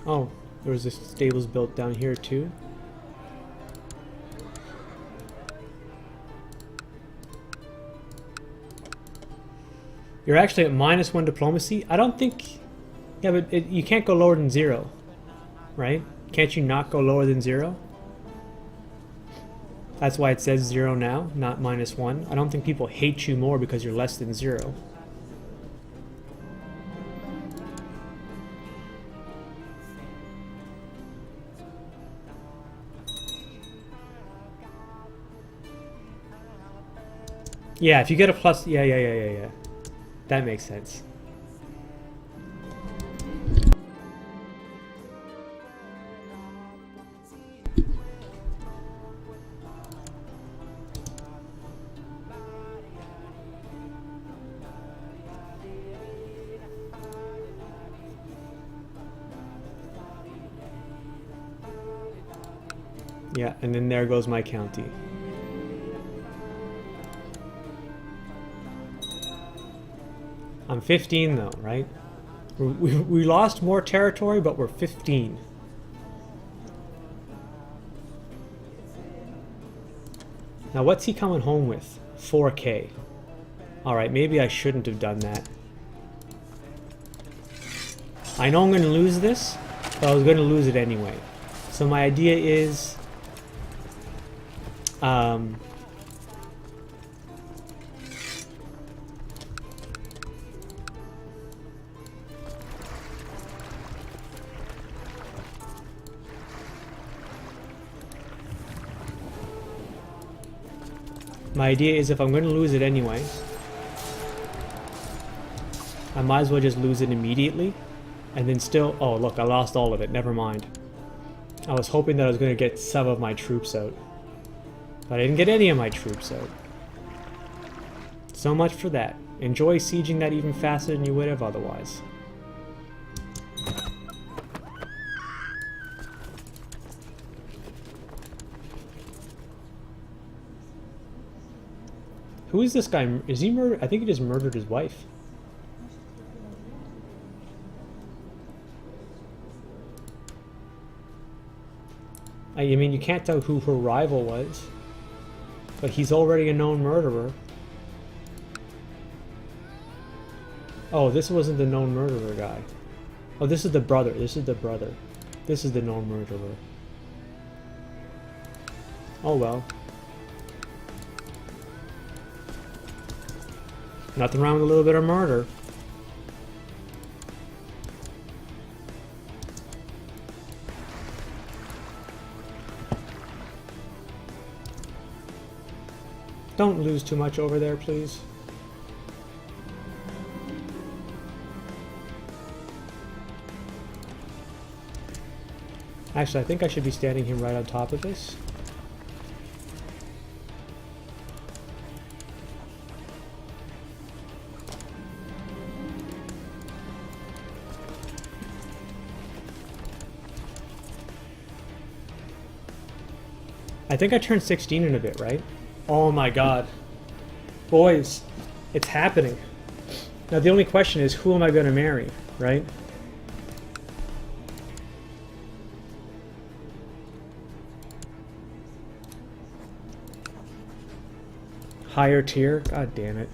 Speaker 1: Oh, there was a stables built down here too. You're actually at -1 diplomacy. I don't think... Yeah, but you can't go lower than 0. Right? Can't you not go lower than 0? That's why it says 0 now, not -1. I don't think people hate you more because you're less than 0. Yeah, if you get a plus... Yeah. That makes sense. Yeah, and then there goes my county. I'm 15 though, right? We lost more territory, but we're 15. Now what's he coming home with? 4K. Alright, maybe I shouldn't have done that. I know I'm going to lose this, but I was going to lose it anyway. So my idea is... my idea is if I'm going to lose it anyway, I might as well just lose it immediately. And then still... Oh, look, I lost all of it. Never mind. I was hoping that I was going to get some of my troops out. But I didn't get any of my troops out. So much for that. Enjoy sieging that even faster than you would have otherwise. Who is this guy? Is he murdered? I think he just murdered his wife. I mean, you can't tell who her rival was. But he's already a known murderer. Oh, this wasn't the known murderer guy. Oh, this is the brother. This is the brother. This is the known murderer. Oh well. Nothing wrong with a little bit of murder. Don't lose too much over there, please. Actually, I think I should be standing here right on top of this. I think I turned 16 in a bit, right? Oh my god. Boys, it's happening. Now the only question is, who am I going to marry, right? Higher tier? God damn it.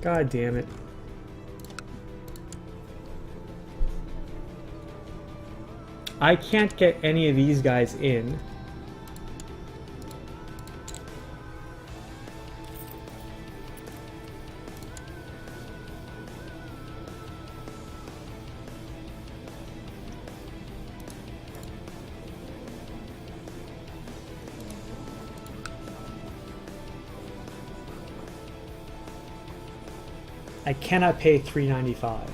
Speaker 1: God damn it. I can't get any of these guys in. I cannot pay $395.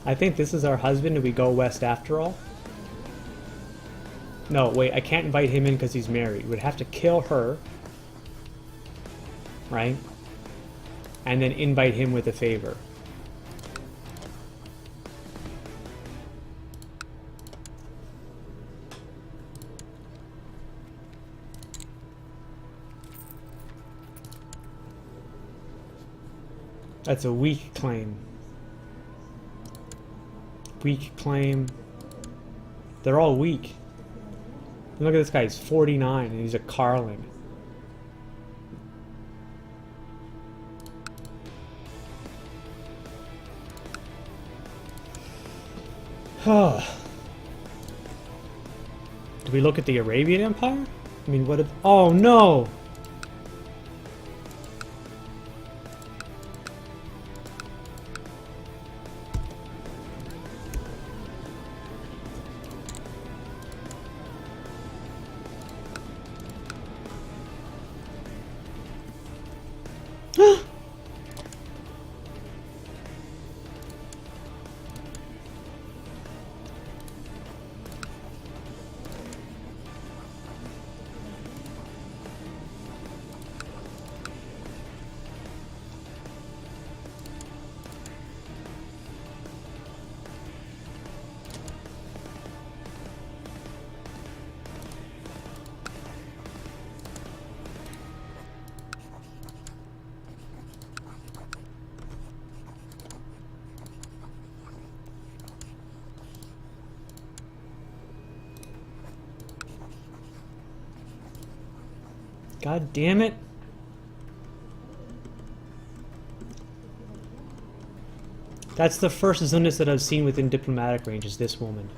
Speaker 1: I think this is our husband and we go west after all. No, wait, I can't invite him in because he's married. We'd have to kill her. Right? And then invite him with a favor. That's a weak claim. Weak claim. They're all weak. Look at this guy, he's 49 and he's a Carling. Do we look at the Arabian Empire? I mean, what if... Oh, no! God damn it. That's the first Zunist that I've seen within diplomatic range, is this woman.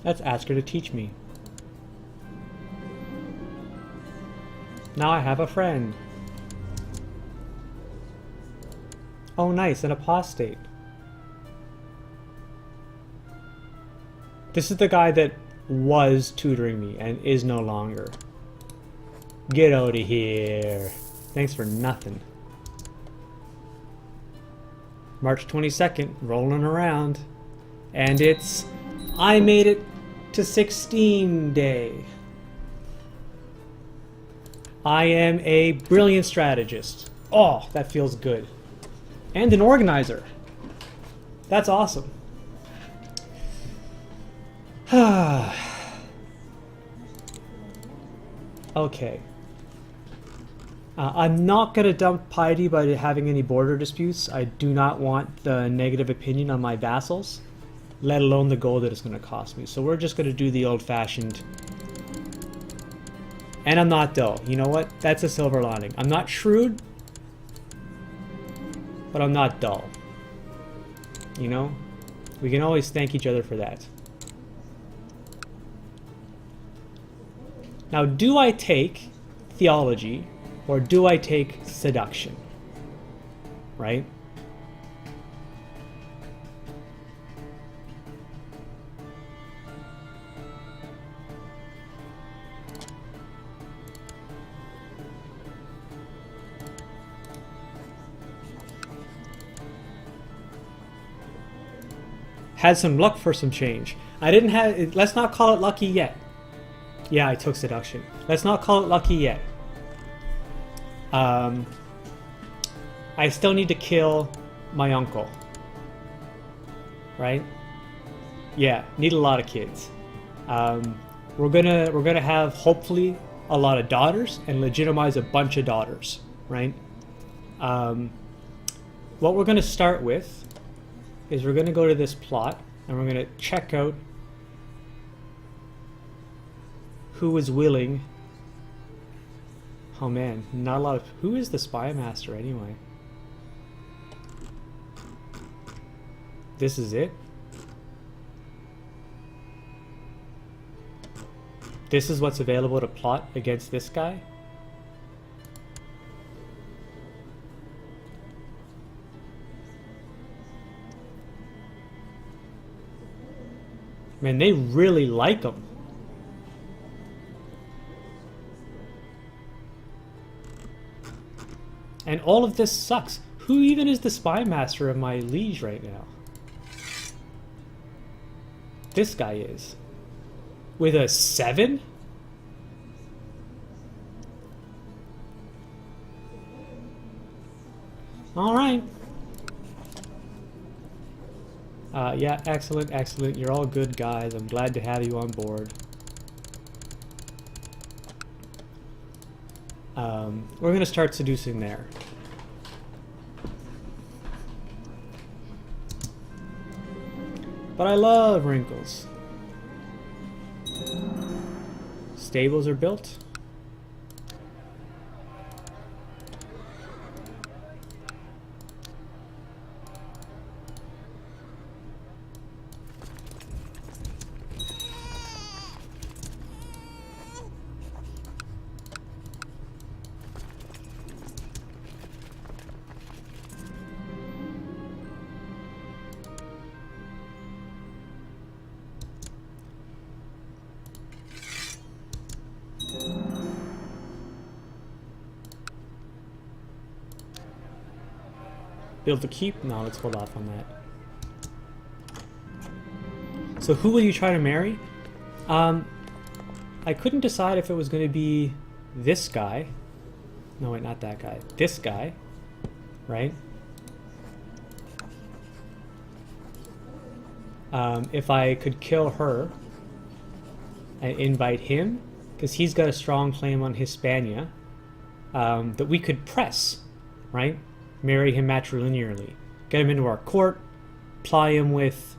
Speaker 1: Let's ask her to teach me. Now I have a friend. Oh nice, an apostate. This is the guy that was tutoring me and is no longer. Get out of here. Thanks for nothing. March 22nd, rolling around. And it's... I made it to 16 day. I am a brilliant strategist. Oh, that feels good. And an organizer. That's awesome. Okay. I'm not going to dump piety by having any border disputes. I do not want the negative opinion on my vassals, let alone the gold that it's going to cost me. So we're just going to do the old-fashioned... And I'm not dull. You know what? That's a silver lining. I'm not shrewd, but I'm not dull. You know? We can always thank each other for that. Now, do I take theology or do I take seduction? Right? Had some luck for some change. I didn't have... Let's not call it lucky yet. Yeah, I took seduction. Let's not call it lucky yet. I still need to kill my uncle. Right? Yeah, need a lot of kids. We're gonna have hopefully a lot of daughters and legitimize a bunch of daughters. Right? What we're gonna start with is we're gonna go to this plot and we're gonna check out who is willing. Oh man, not a lot of... Who is the spy master anyway? This is it? This is what's available to plot against this guy. Man, they really like him. And all of this sucks. Who even is the spy master of my liege right now? This guy is. With a 7? Alright. Yeah, excellent, excellent. You're all good guys. I'm glad to have you on board. We're gonna start seducing there. But I love wrinkles. Stables are built. Build the keep? No, let's hold off on that. So who will you try to marry? I couldn't decide if it was going to be this guy. No, wait, not that guy. This guy, right? If I could kill her and invite him, because he's got a strong claim on Hispania, that we could press, right? Marry him matrilinearly. Get him into our court, ply him with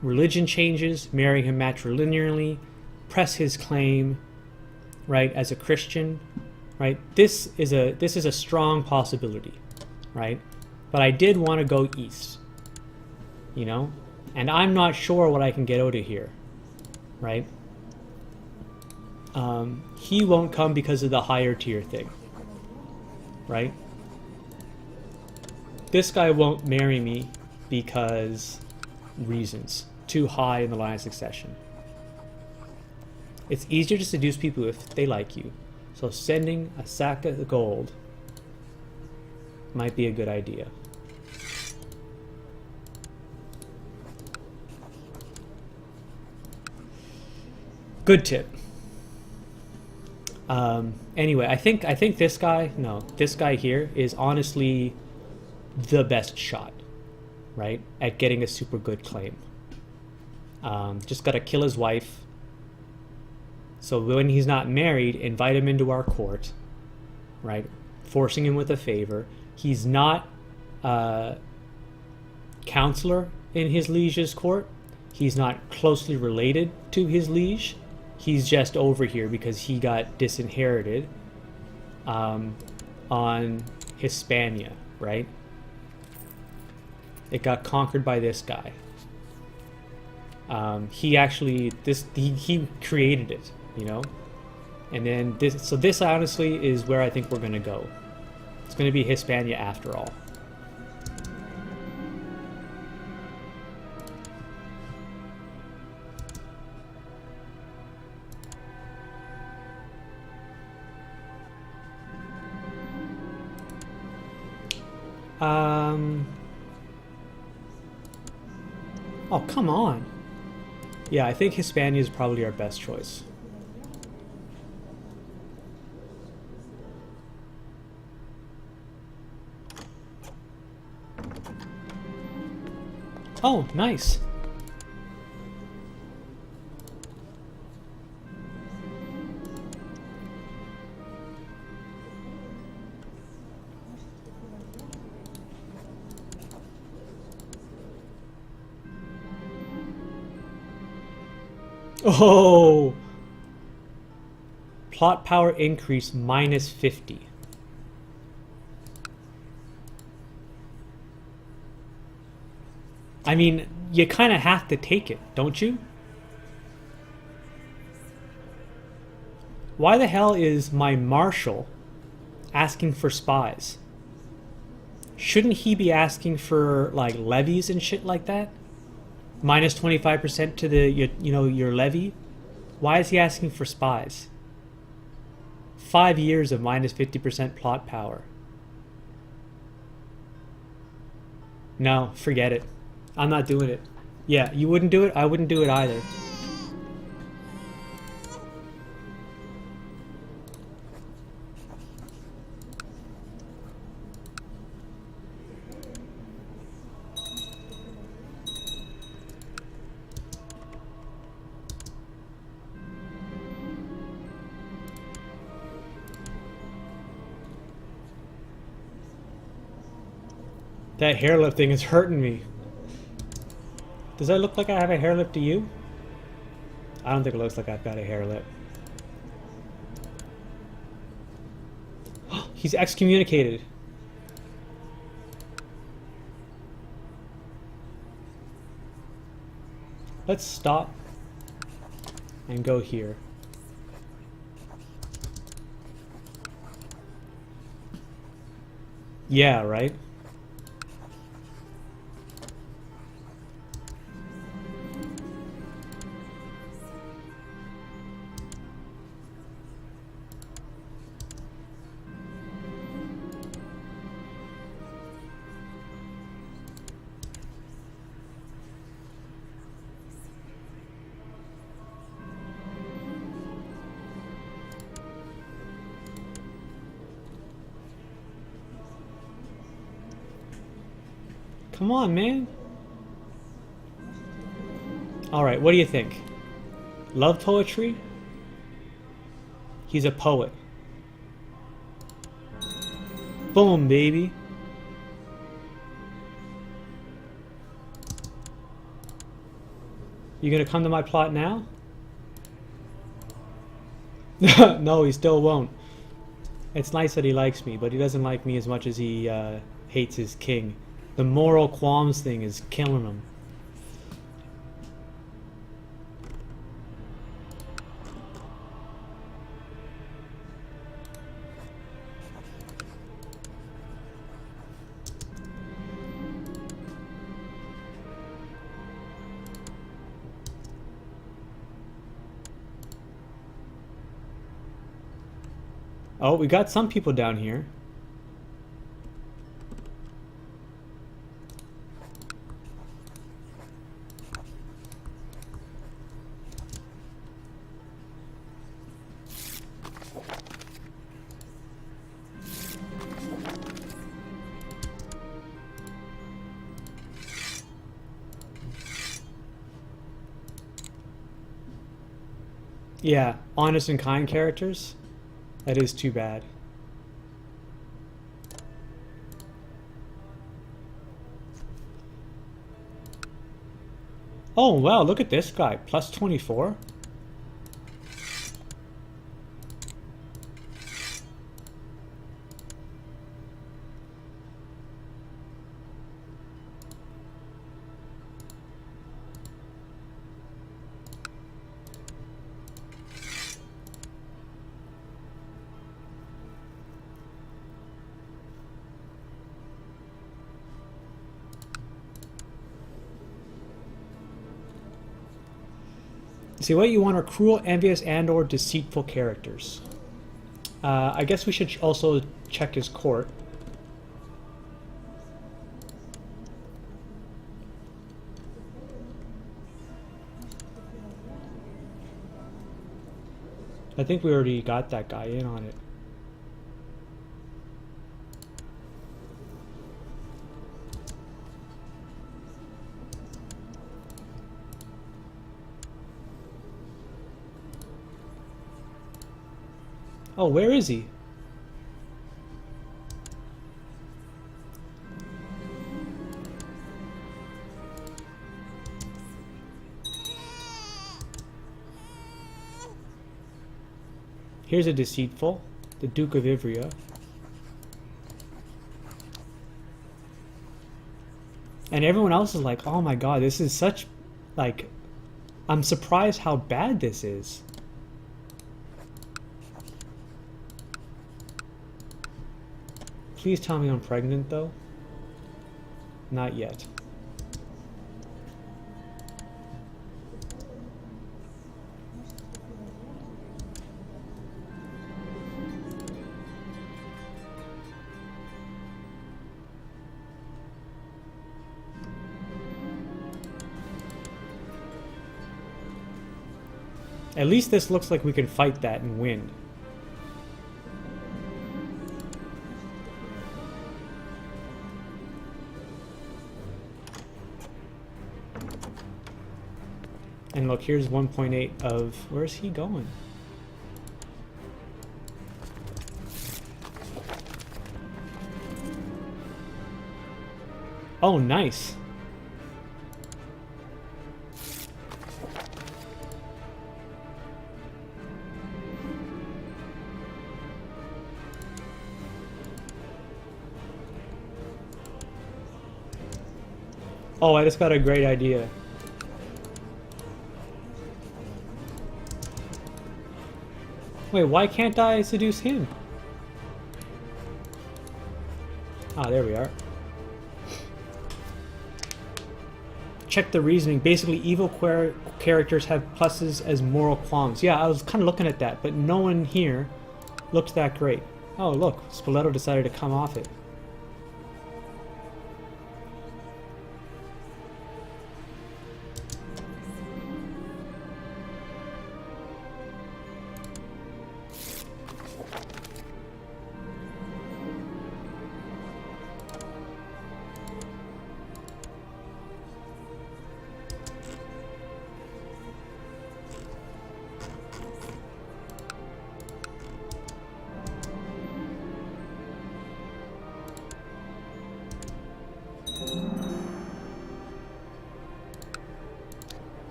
Speaker 1: religion changes, marry him matrilinearly, press his claim, right, as a Christian, right? This is a strong possibility, right? But I did want to go east, you know? And I'm not sure what I can get out of here, right? He won't come because of the higher tier thing, right? This guy won't marry me because reasons. Too high in the line of succession. It's easier to seduce people if they like you. So sending a sack of gold might be a good idea. Good tip. Anyway, I think this guy here is honestly the best shot, right, at getting a super good claim. Just gotta kill his wife. So when he's not married, invite him into our court, right, forcing him with a favor. He's not a counselor in his liege's court. He's not closely related to his liege. He's just over here because he got disinherited on Hispania, right? It got conquered by this guy. He created it, you know? And then this honestly is where I think we're gonna go. It's gonna be Hispania after all. Oh, come on. Yeah, I think Hispania is probably our best choice. Oh, nice. Oh! Plot power increase -50. I mean, you kind of have to take it, don't you? Why the hell is my marshal asking for spies? Shouldn't he be asking for like levies and shit like that? Minus 25% to the your levy? Why is he asking for spies? 5 years of minus 50% plot power. No, forget it. I'm not doing it. Yeah, you wouldn't do it? I wouldn't do it either. That hair lip thing is hurting me. Does that look like I have a hair lip to you? I don't think it looks like I've got a hair lip. He's excommunicated. Let's stop and go here. Yeah, right? Come on, man. Alright, what do you think? Love poetry? He's a poet. Boom, baby. You gonna come to my plot now? No, he still won't. It's nice that he likes me, but he doesn't like me as much as he hates his king. The moral qualms thing is killing him. Oh, we got some people down here. Yeah, honest and kind characters. That is too bad. Oh, wow, look at this guy. Plus 24. See, what you want are cruel, envious, and/or deceitful characters. I guess we should also check his court. I think we already got that guy in on it. Oh, where is he? Here's a deceitful, the Duke of Ivrea. And everyone else is like, oh my god, this is such, like, I'm surprised how bad this is. Please tell me I'm pregnant, though. Not yet. At least this looks like we can fight that and win. And look, here's 1.8 of... Where's he going? Oh, nice. Oh, I just got a great idea. Wait, why can't I seduce him? Ah, there we are. Check the reasoning. Basically, evil characters have pluses as moral qualms. Yeah, I was kind of looking at that, but no one here looked that great. Oh, look, Spoleto decided to come off it.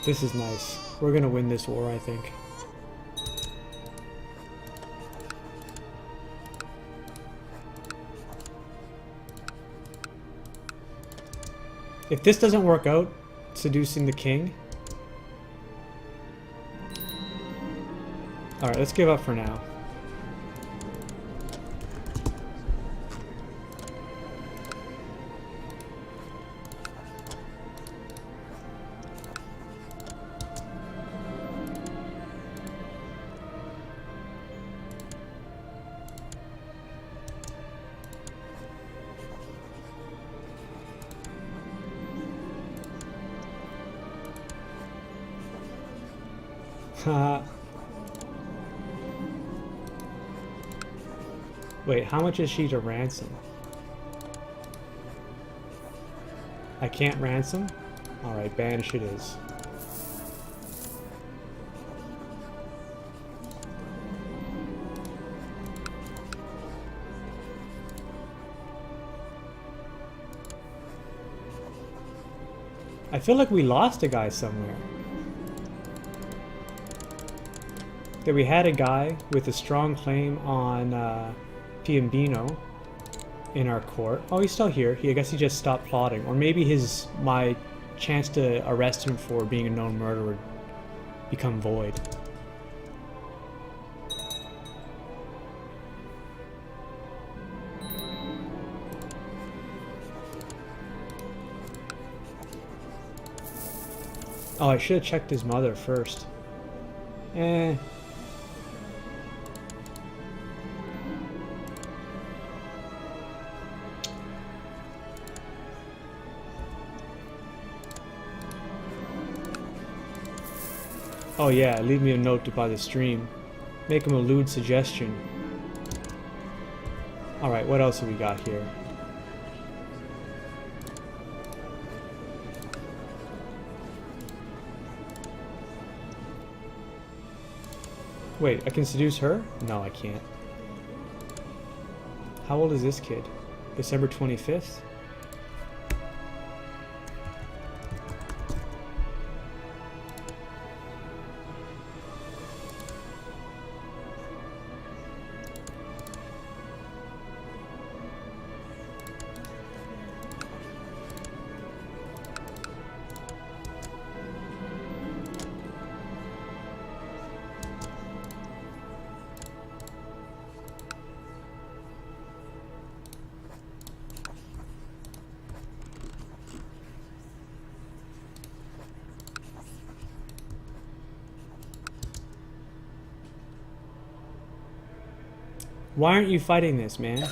Speaker 1: This is nice. We're gonna win this war, I think. If this doesn't work out, seducing the king. Alright, let's give up for now. Wait, how much is she to ransom? I can't ransom? Alright, banish it is. I feel like we lost a guy somewhere. That we had a guy with a strong claim on Piombino in our court. Oh, he's still here. I guess he just stopped plotting. Or maybe my chance to arrest him for being a known murderer become void. Oh, I should have checked his mother first. Eh. Oh yeah, leave me a note to buy the stream. Make him a lewd suggestion. Alright, what else have we got here? Wait, I can seduce her? No, I can't. How old is this kid? December 25th? Why aren't you fighting this, man?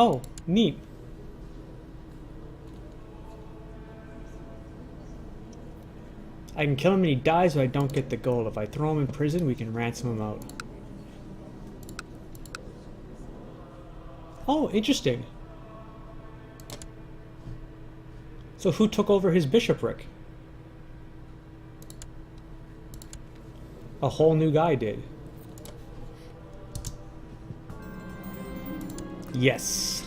Speaker 1: Oh, neat. I can kill him and he dies, but I don't get the gold. If I throw him in prison, we can ransom him out. Oh, interesting. So who took over his bishopric? A whole new guy did. Yes.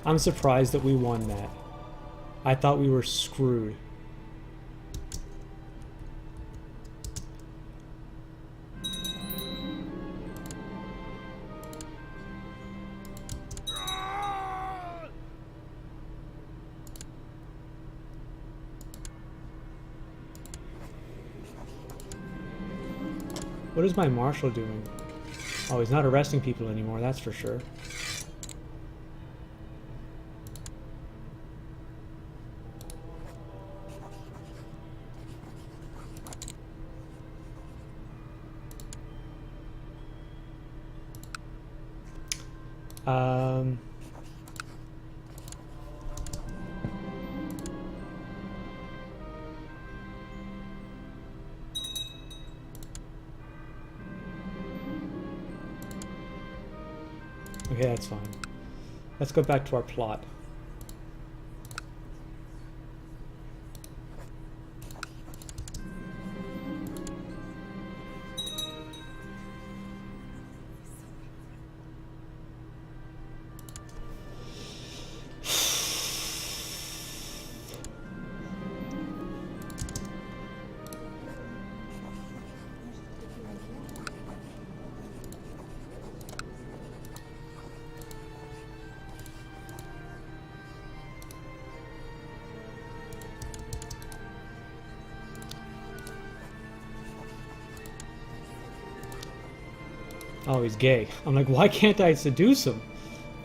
Speaker 1: I'm surprised that we won that. I thought we were screwed. What is my marshal doing? Oh, he's not arresting people anymore, that's for sure. Okay, that's fine. Let's go back to our plot. Oh, he's gay. I'm like, why can't I seduce him?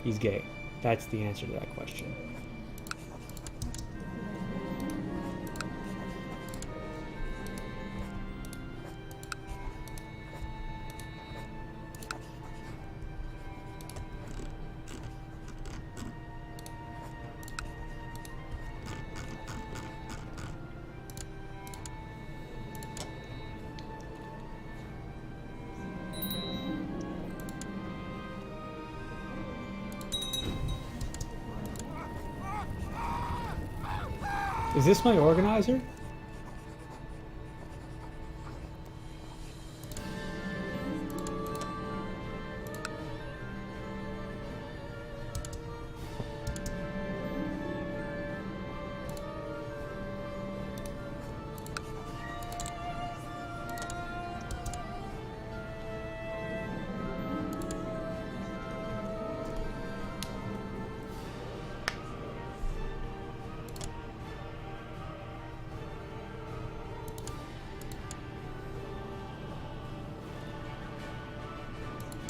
Speaker 1: He's gay. That's the answer to that question. Is this my organizer?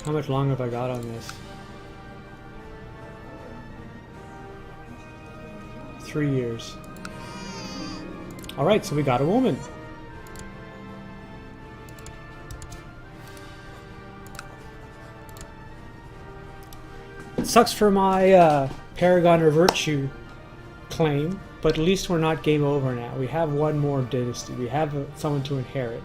Speaker 1: How much longer have I got on this? 3 years. Alright, so we got a woman. It sucks for my Paragon of Virtue claim, but at least we're not game over now. We have one more dynasty. We have someone to inherit.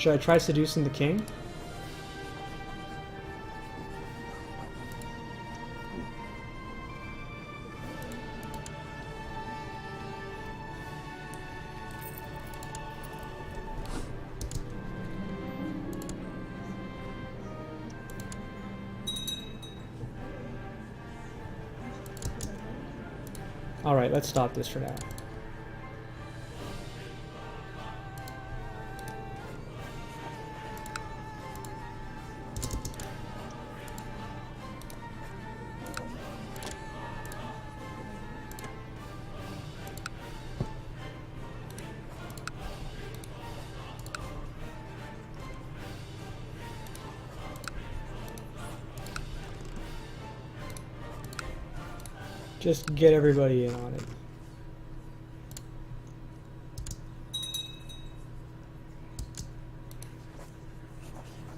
Speaker 1: Should I try seducing the king? Alright, let's stop this for now. Just get everybody in on it.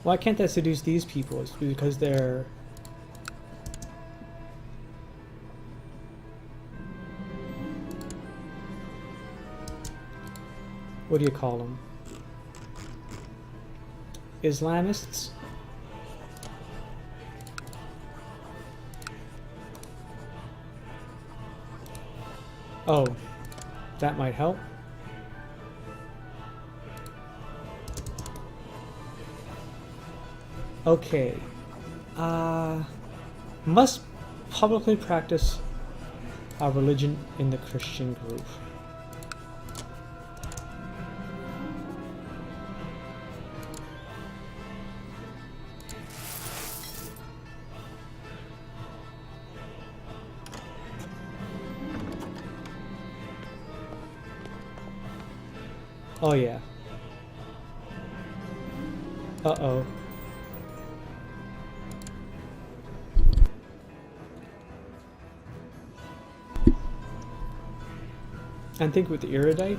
Speaker 1: Why can't I seduce these people? It's because they're... What do you call them? Islamists? Oh, that might help. Okay. Must publicly practice our religion in the Christian group. Oh yeah. Uh-oh. And think with the erudite.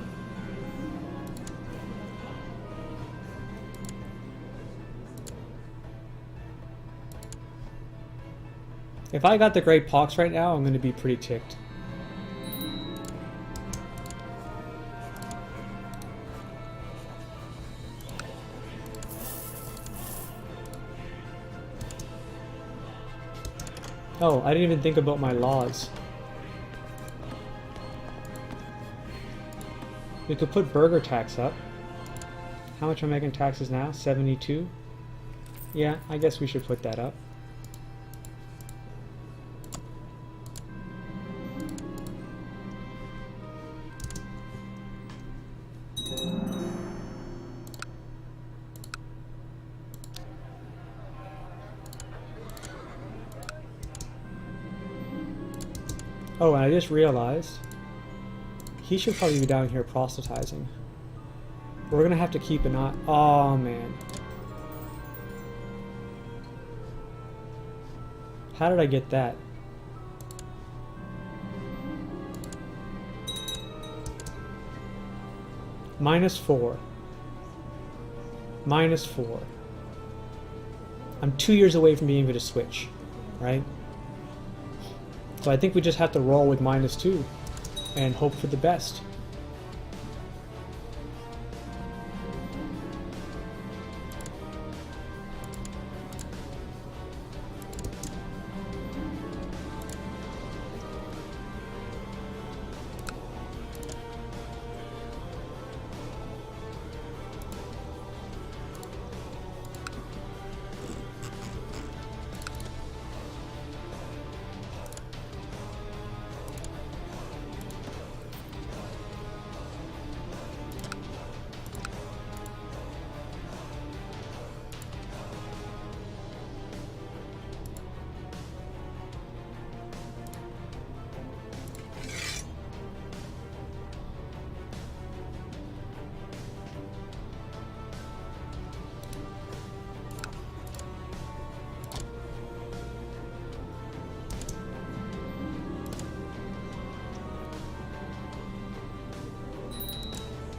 Speaker 1: If I got the Great Pox right now, I'm going to be pretty ticked. Oh, I didn't even think about my laws. We could put burger tax up. How much am I making taxes now? 72? Yeah, I guess we should put that up. Oh, and I just realized he should probably be down here proselytizing. We're gonna have to keep an eye. Oh man. How did I get that? -4. -4. I'm 2 years away from being able to switch, right? So I think we just have to roll with -2 and hope for the best.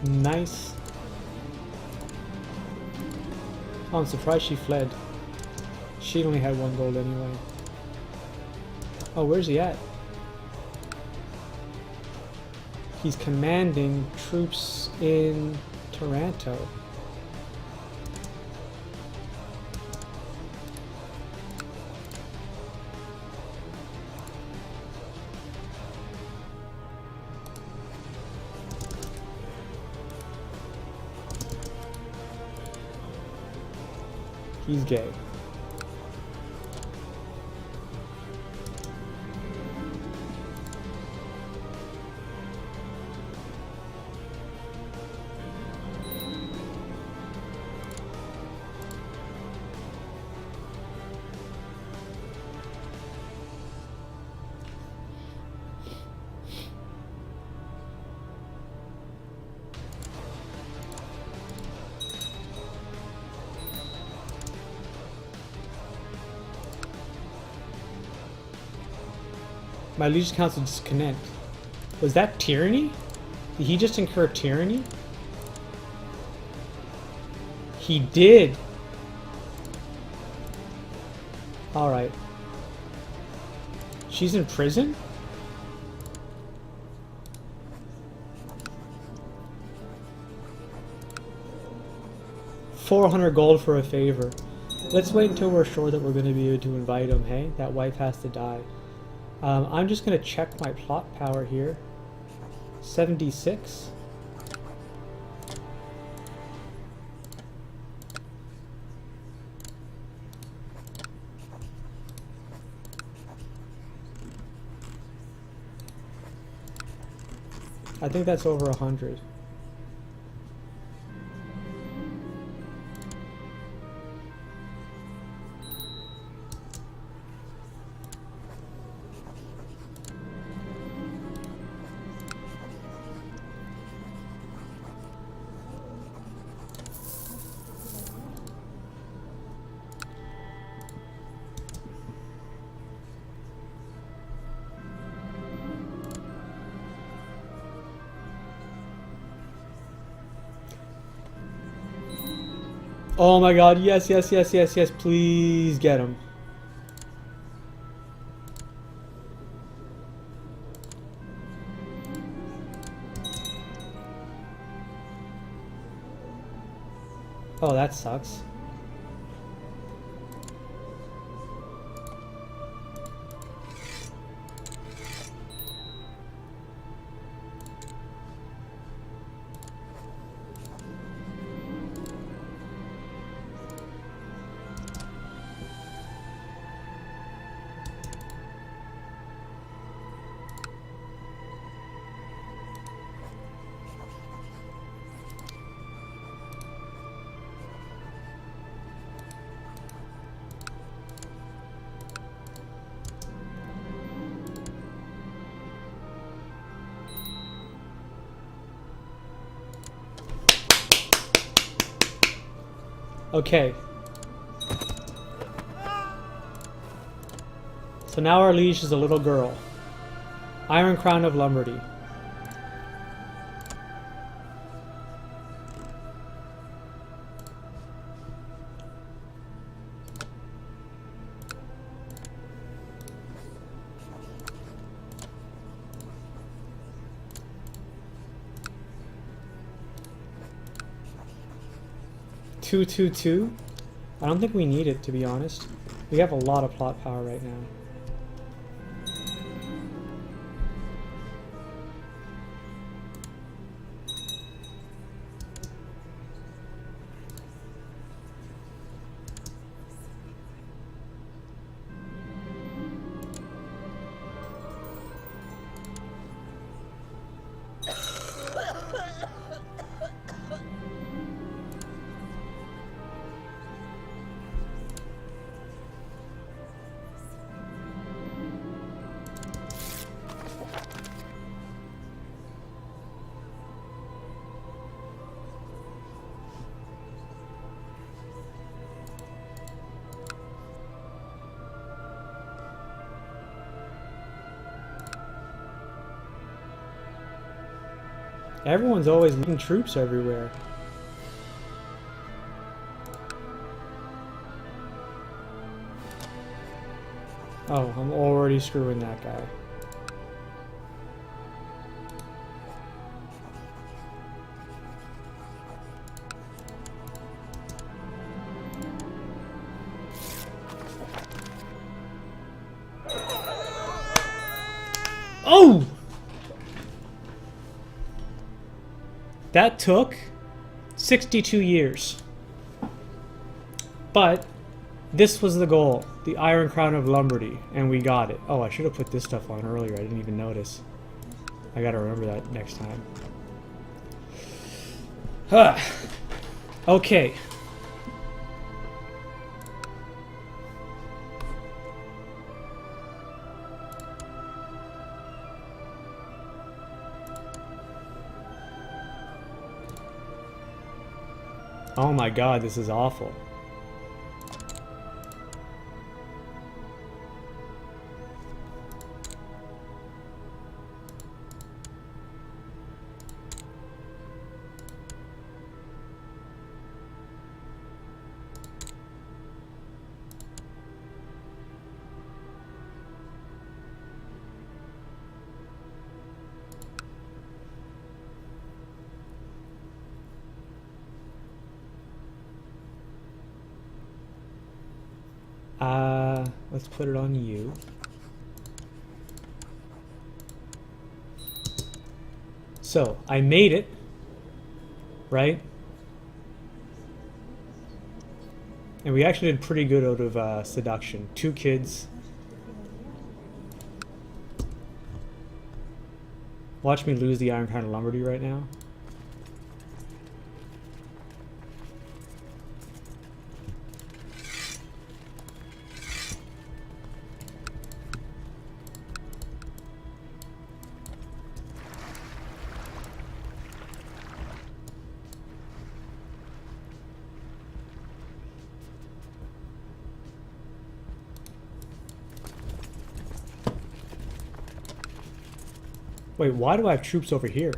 Speaker 1: Nice. Oh, I'm surprised she fled. She only had 1 gold anyway. Oh, where's he at? He's commanding troops in Taranto. He's gay. My Legion Council disconnect. Was that tyranny? Did he just incur tyranny? He did. Alright. She's in prison? $400 gold for a favor. Let's wait until we're sure that we're going to be able to invite him, hey? That wife has to die. I'm just going to check my plot power here. 76. I think that's over 100. Oh my god, yes, yes, yes, yes, yes, please get him. Oh, that sucks. Okay. So now our liege is a little girl. Iron Crown of Lombardy. Two. I don't think we need it, to be honest. We have a lot of plot power right now. Everyone's always leading troops everywhere. Oh, I'm already screwing that guy. Oh! That took 62 years. But This was the goal, the Iron Crown of Lombardy, and we got it. Oh, I should have put this stuff on earlier. I didn't even notice. I gotta remember that next time. Okay. Oh my god, this is awful. Let's put it on you. So, I made it, right? And we actually did pretty good out of seduction. 2 kids. Watch me lose the Iron Crown of Lombardy right now. Wait, why do I have troops over here?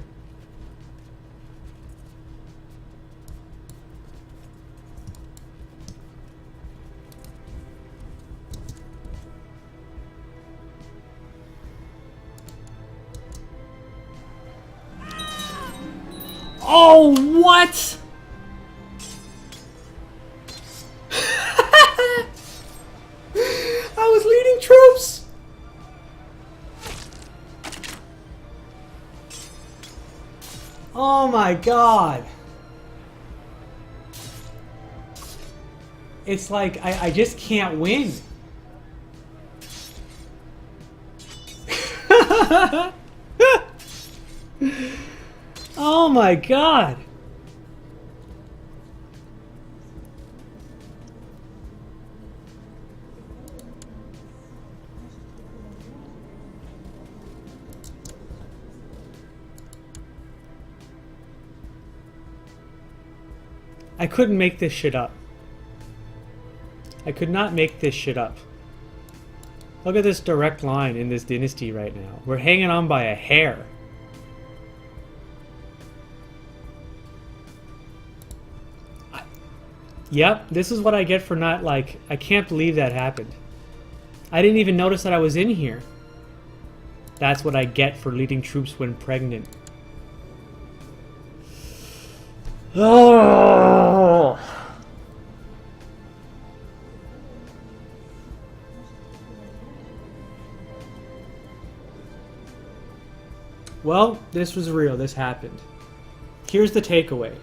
Speaker 1: Oh, what? I was leading troops. Oh my god. It's like I just can't win. Oh my god. I couldn't make this shit up. I could not make this shit up. Look at this direct line in this dynasty right now. We're hanging on by a hair. Yep, this is what I get for not, like, I can't believe that happened. I didn't even notice that I was in here. That's what I get for leading troops when pregnant. Oh! Well, this was real. This happened. Here's the takeaway.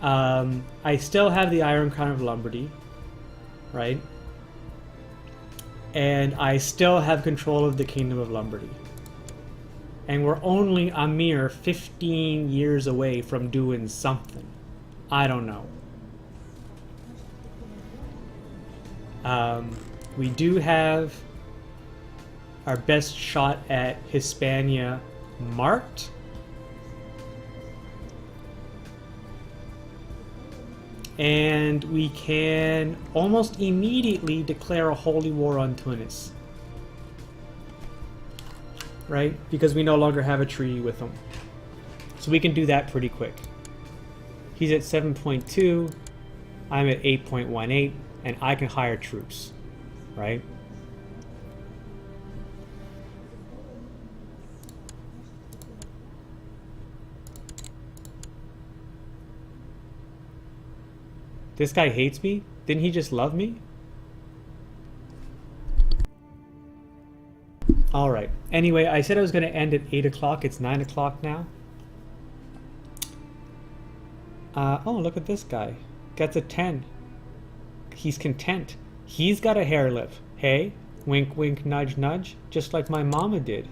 Speaker 1: I still have the Iron Crown of Lombardy, right? And I still have control of the Kingdom of Lombardy. And we're only a mere 15 years away from doing something. I don't know. We do have our best shot at Hispania marked. And we can almost immediately declare a holy war on Tunis. Right? Because we no longer have a treaty with them. So we can do that pretty quick. He's at 7.2. I'm at 8.18. And I can hire troops. Right? This guy hates me? Didn't he just love me? Alright. Anyway, I said I was going to end at 8 o'clock. It's 9 o'clock now. Oh, look at this guy. Gets a 10. he's content. He's got a hair lip. Hey, wink, wink, nudge, nudge, just like my mama did.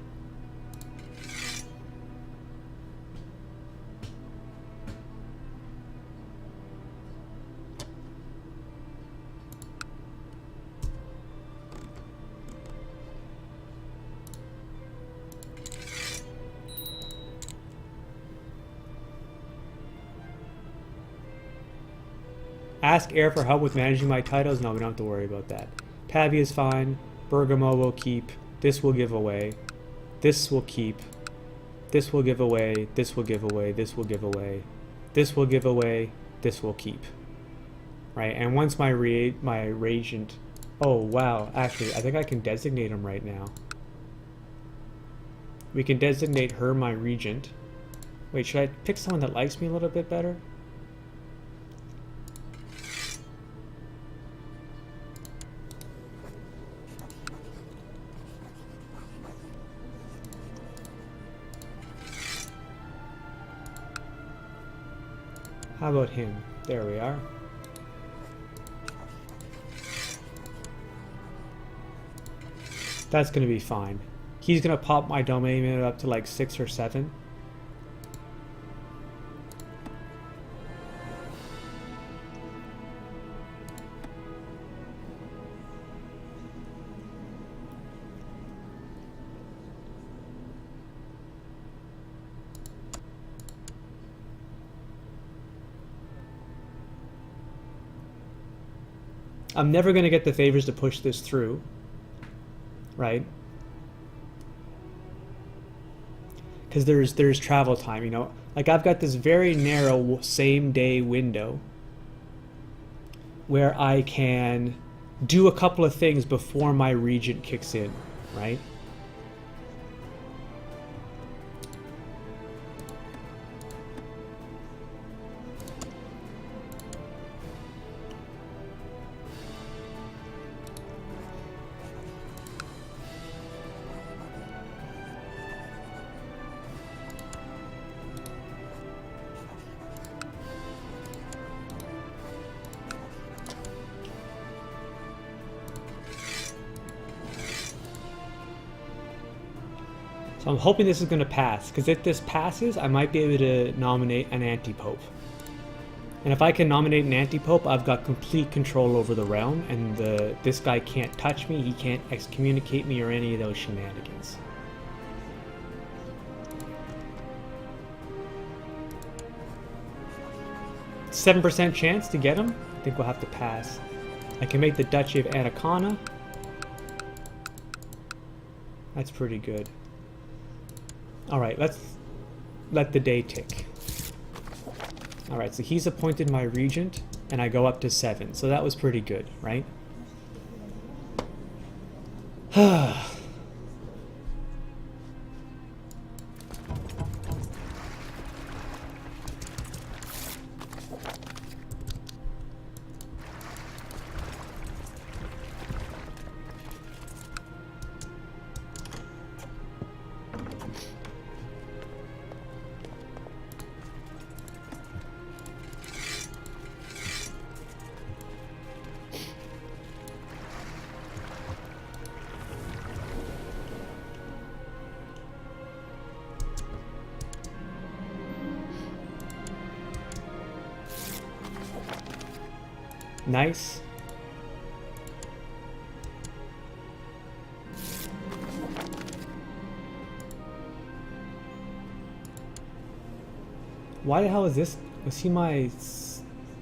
Speaker 1: Ask Air for help with managing my titles. No, we don't have to worry about that. Pavia is fine. Bergamo will keep. This will give away. This will keep. This will give away. This will give away. This will give away. This will give away. This will keep. Right, and once my regent... Oh, wow. Actually, I think I can designate him right now. We can designate her my regent. Wait, should I pick someone that likes me a little bit better? How about him? There we are. That's gonna be fine. He's gonna pop my domain minute up to like 6 or 7. I'm never going to get the favors to push this through, right? Because there's travel time, you know? Like, I've got this very narrow same day window where I can do a couple of things before my regent kicks in, right? So I'm hoping this is going to pass, because if this passes, I might be able to nominate an anti-pope. And if I can nominate an anti-pope, I've got complete control over the realm, and this guy can't touch me, he can't excommunicate me or any of those shenanigans. %7 chance to get him? I think we'll have to pass. I can make the Duchy of Ancona. That's pretty good. Alright, let's let the day tick. Alright, so he's appointed my regent, and I go up to 7. So that was pretty good, right? Nice. Why the hell is this? Was he my...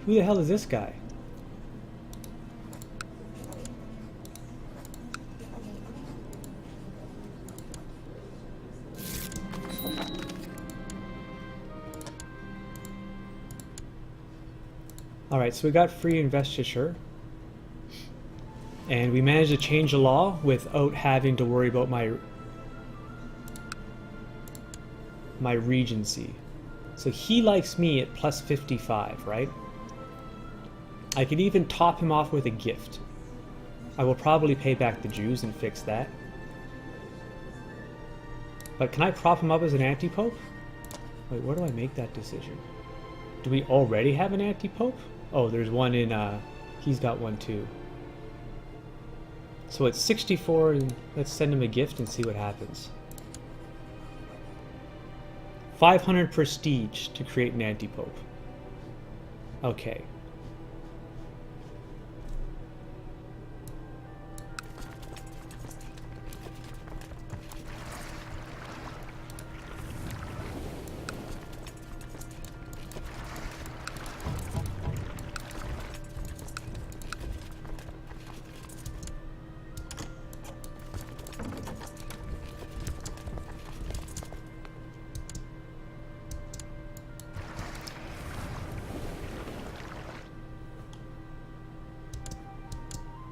Speaker 1: Who the hell is this guy? Alright, so we got free investiture. And we managed to change the law without having to worry about my regency. So he likes me at plus 55, right? I could even top him off with a gift. I will probably pay back the Jews and fix that. But can I prop him up as an anti-pope? Wait, where do I make that decision? Do we already have an anti-pope? Oh, there's one in He's got one too. So it's 64, and let's send him a gift and see what happens. 500 prestige to create an anti-pope. Okay.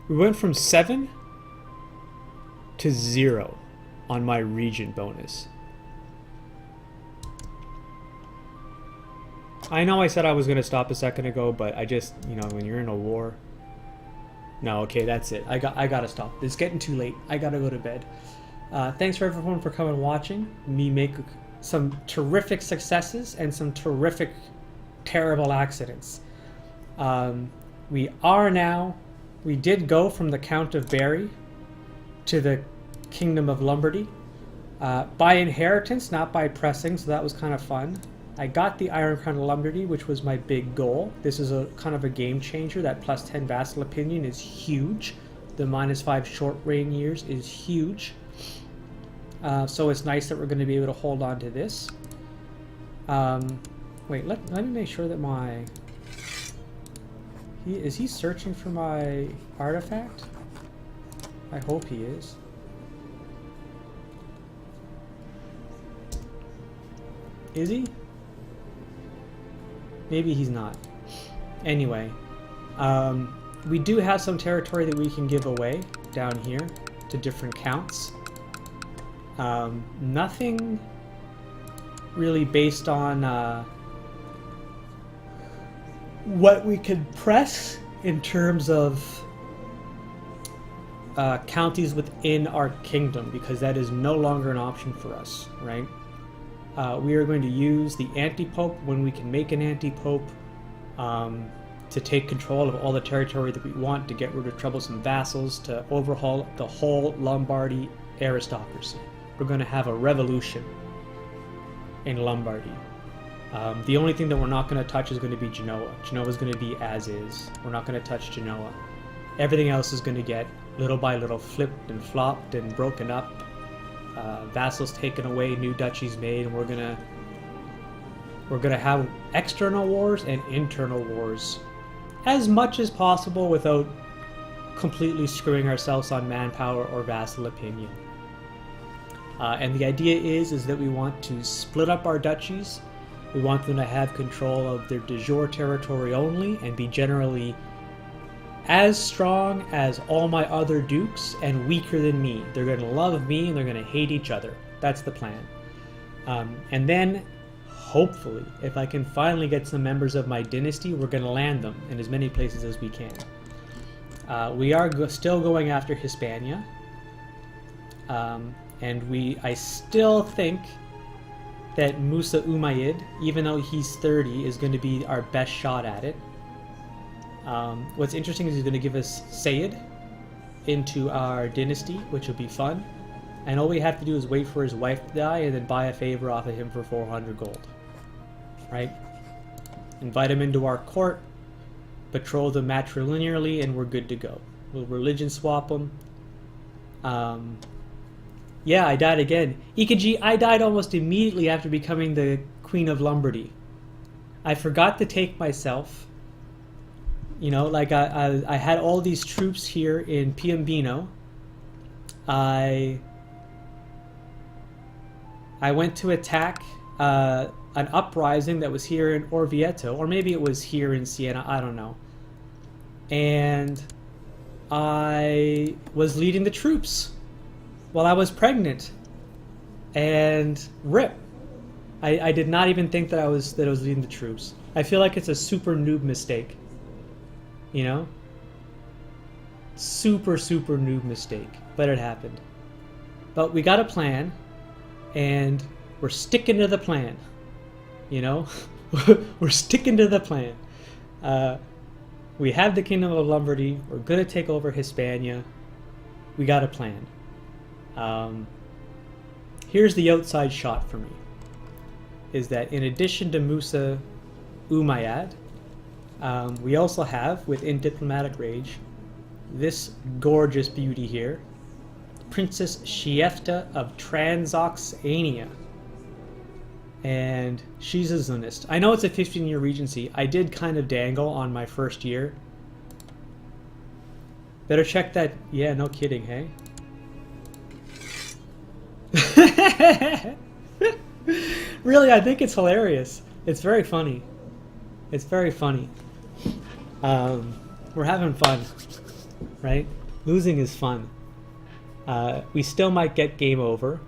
Speaker 1: We went from 7 to 0 on my region bonus. I know I said I was going to stop a second ago, but I just, you know, when you're in a war. No, okay, that's it. I got to stop. It's getting too late. I got to go to bed. Thanks for everyone for coming and watching me make some terrific successes and some terrific, terrible accidents. We did go from the Count of Berry to the Kingdom of Lombardy by inheritance, not by pressing, so that was kind of fun. I got the Iron Crown of Lombardy, which was my big goal. This is a kind of a game changer. That plus 10 vassal opinion is huge. The -5 short reign years is huge. So it's nice that we're going to be able to hold on to this. Wait, let me make sure that my... Is he searching for my artifact? I hope he is. Is he? Maybe he's not. Anyway, we do have some territory that we can give away down here to different counts. Nothing really based on what we could press in terms of counties within our kingdom, because that is no longer an option for us, right? We are going to use the anti-pope when we can make an anti-pope to take control of all the territory that we want, to get rid of troublesome vassals, to overhaul the whole Lombardy aristocracy. We're going to have a revolution in Lombardy. The only thing that we're not going to touch is going to be Genoa. Genoa is going to be as is. We're not going to touch Genoa. Everything else is going to get little by little flipped and flopped and broken up. Vassals taken away, new duchies made, and we're gonna have external wars and internal wars as much as possible without completely screwing ourselves on manpower or vassal opinion. And the idea is that we want to split up our duchies. We want them to have control of their de jure territory only and be generally as strong as all my other dukes and weaker than me. They're going to love me and they're going to hate each other. That's the plan. And then, hopefully, if I can finally get some members of my dynasty, we're going to land them in as many places as we can. We are still going after Hispania. And I still think that Musa Umayyad, even though he's 30, is going to be our best shot at it. What's interesting is he's going to give us Sayyid into our dynasty, which will be fun. And all we have to do is wait for his wife to die and then buy a favor off of him for 400 gold. Right? Invite him into our court, betroth him matrilinearly, and we're good to go. We'll religion swap him. Yeah, I died again. Ikiji, I died almost immediately after becoming the Queen of Lombardy. I forgot to take myself. You know, like I had all these troops here in Piombino. I went to attack an uprising that was here in Orvieto, or maybe it was here in Siena, I don't know. And I was leading the troops while I was pregnant. And rip. I did not even think that I was leading the troops. I feel like it's a super noob mistake. You know? Super noob mistake. But it happened. But we got a plan, and we're sticking to the plan. You know? We're sticking to the plan. We have the Kingdom of Lombardy. We're gonna take over Hispania. We got a plan. Here's the outside shot for me. Is that in addition to Musa Umayyad, we also have, within Diplomatic Rage, this gorgeous beauty here, Princess Shiefta of Transoxania. And she's a Zunist. I know it's a 15-year regency. I did kind of dangle on my first year. Better check that. Yeah, no kidding, hey? Really, I think it's hilarious. It's very funny. It's very funny. We're having fun, right? Losing is fun. We still might get game over.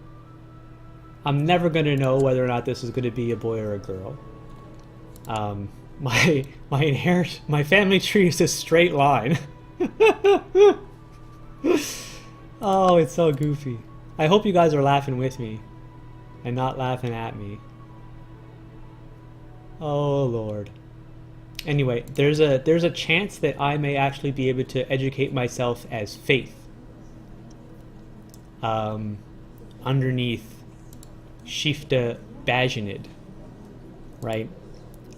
Speaker 1: I'm never going to know whether or not this is going to be a boy or a girl. My family tree is a straight line. Oh, it's so goofy. I hope you guys are laughing with me and not laughing at me. Oh Lord. Anyway, there's a chance that I may actually be able to educate myself as Faith. Underneath Shifta Bajinid, right?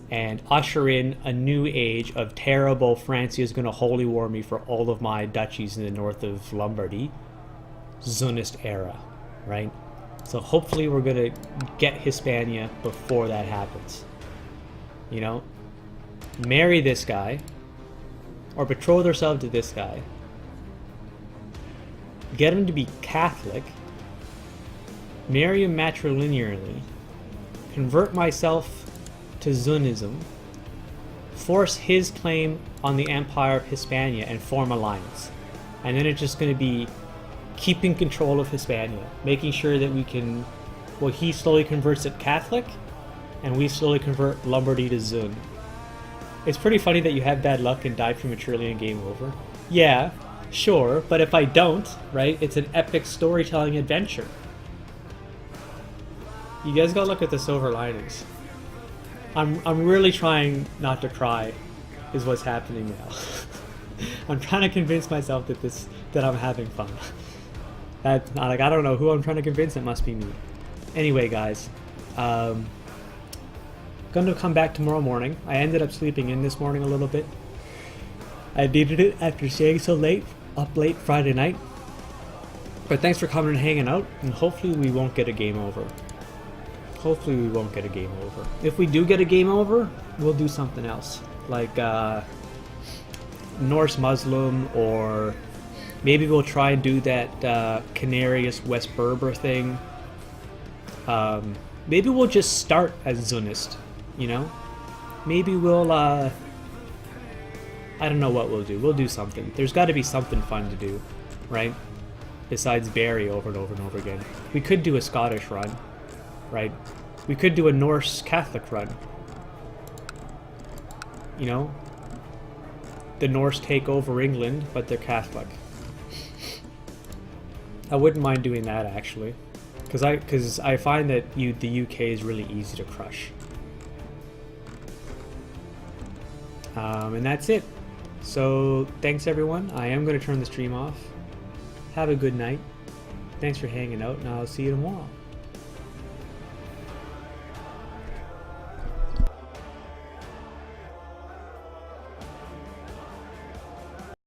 Speaker 1: And usher in a new age of terrible Francia is going to holy war me for all of my duchies in the north of Lombardy. Zunist era, right? So hopefully we're going to get Hispania before that happens. You know? Marry this guy, or betroth herself to this guy. Get him to be Catholic. Marry him matrilinearly, convert myself to Zunism, force his claim on the Empire of Hispania, and form alliance. And then it's just going to be keeping control of Hispania, making sure that we can, well, he slowly converts it Catholic, and we slowly convert Lombardy to Zun. It's pretty funny that you have bad luck and die prematurely in game over. Yeah, sure, but if I don't, right, it's an epic storytelling adventure. You guys gotta look at the silver linings. I'm really trying not to cry, is what's happening now. I'm trying to convince myself that I'm having fun. I don't know who I'm trying to convince. It must be me. Anyway, guys, going to come back tomorrow morning. I ended up sleeping in this morning a little bit. I needed it after staying so late, up late Friday night. But thanks for coming and hanging out, and hopefully we won't get a game over. Hopefully we won't get a game over. If we do get a game over, we'll do something else. Like Norse Muslim, or maybe we'll try and do that Canarius West Berber thing. Maybe we'll just start as Zunist, you know? Maybe we'll, I don't know what we'll do. We'll do something. There's got to be something fun to do, right? Besides Barry over and over and over again. We could do a Scottish run, right? We could do a Norse Catholic run. You know? The Norse take over England, but they're Catholic. I wouldn't mind doing that, actually. Because I find that the UK is really easy to crush. And that's it. So, thanks everyone. I am going to turn the stream off. Have a good night. Thanks for hanging out, and I'll see you tomorrow.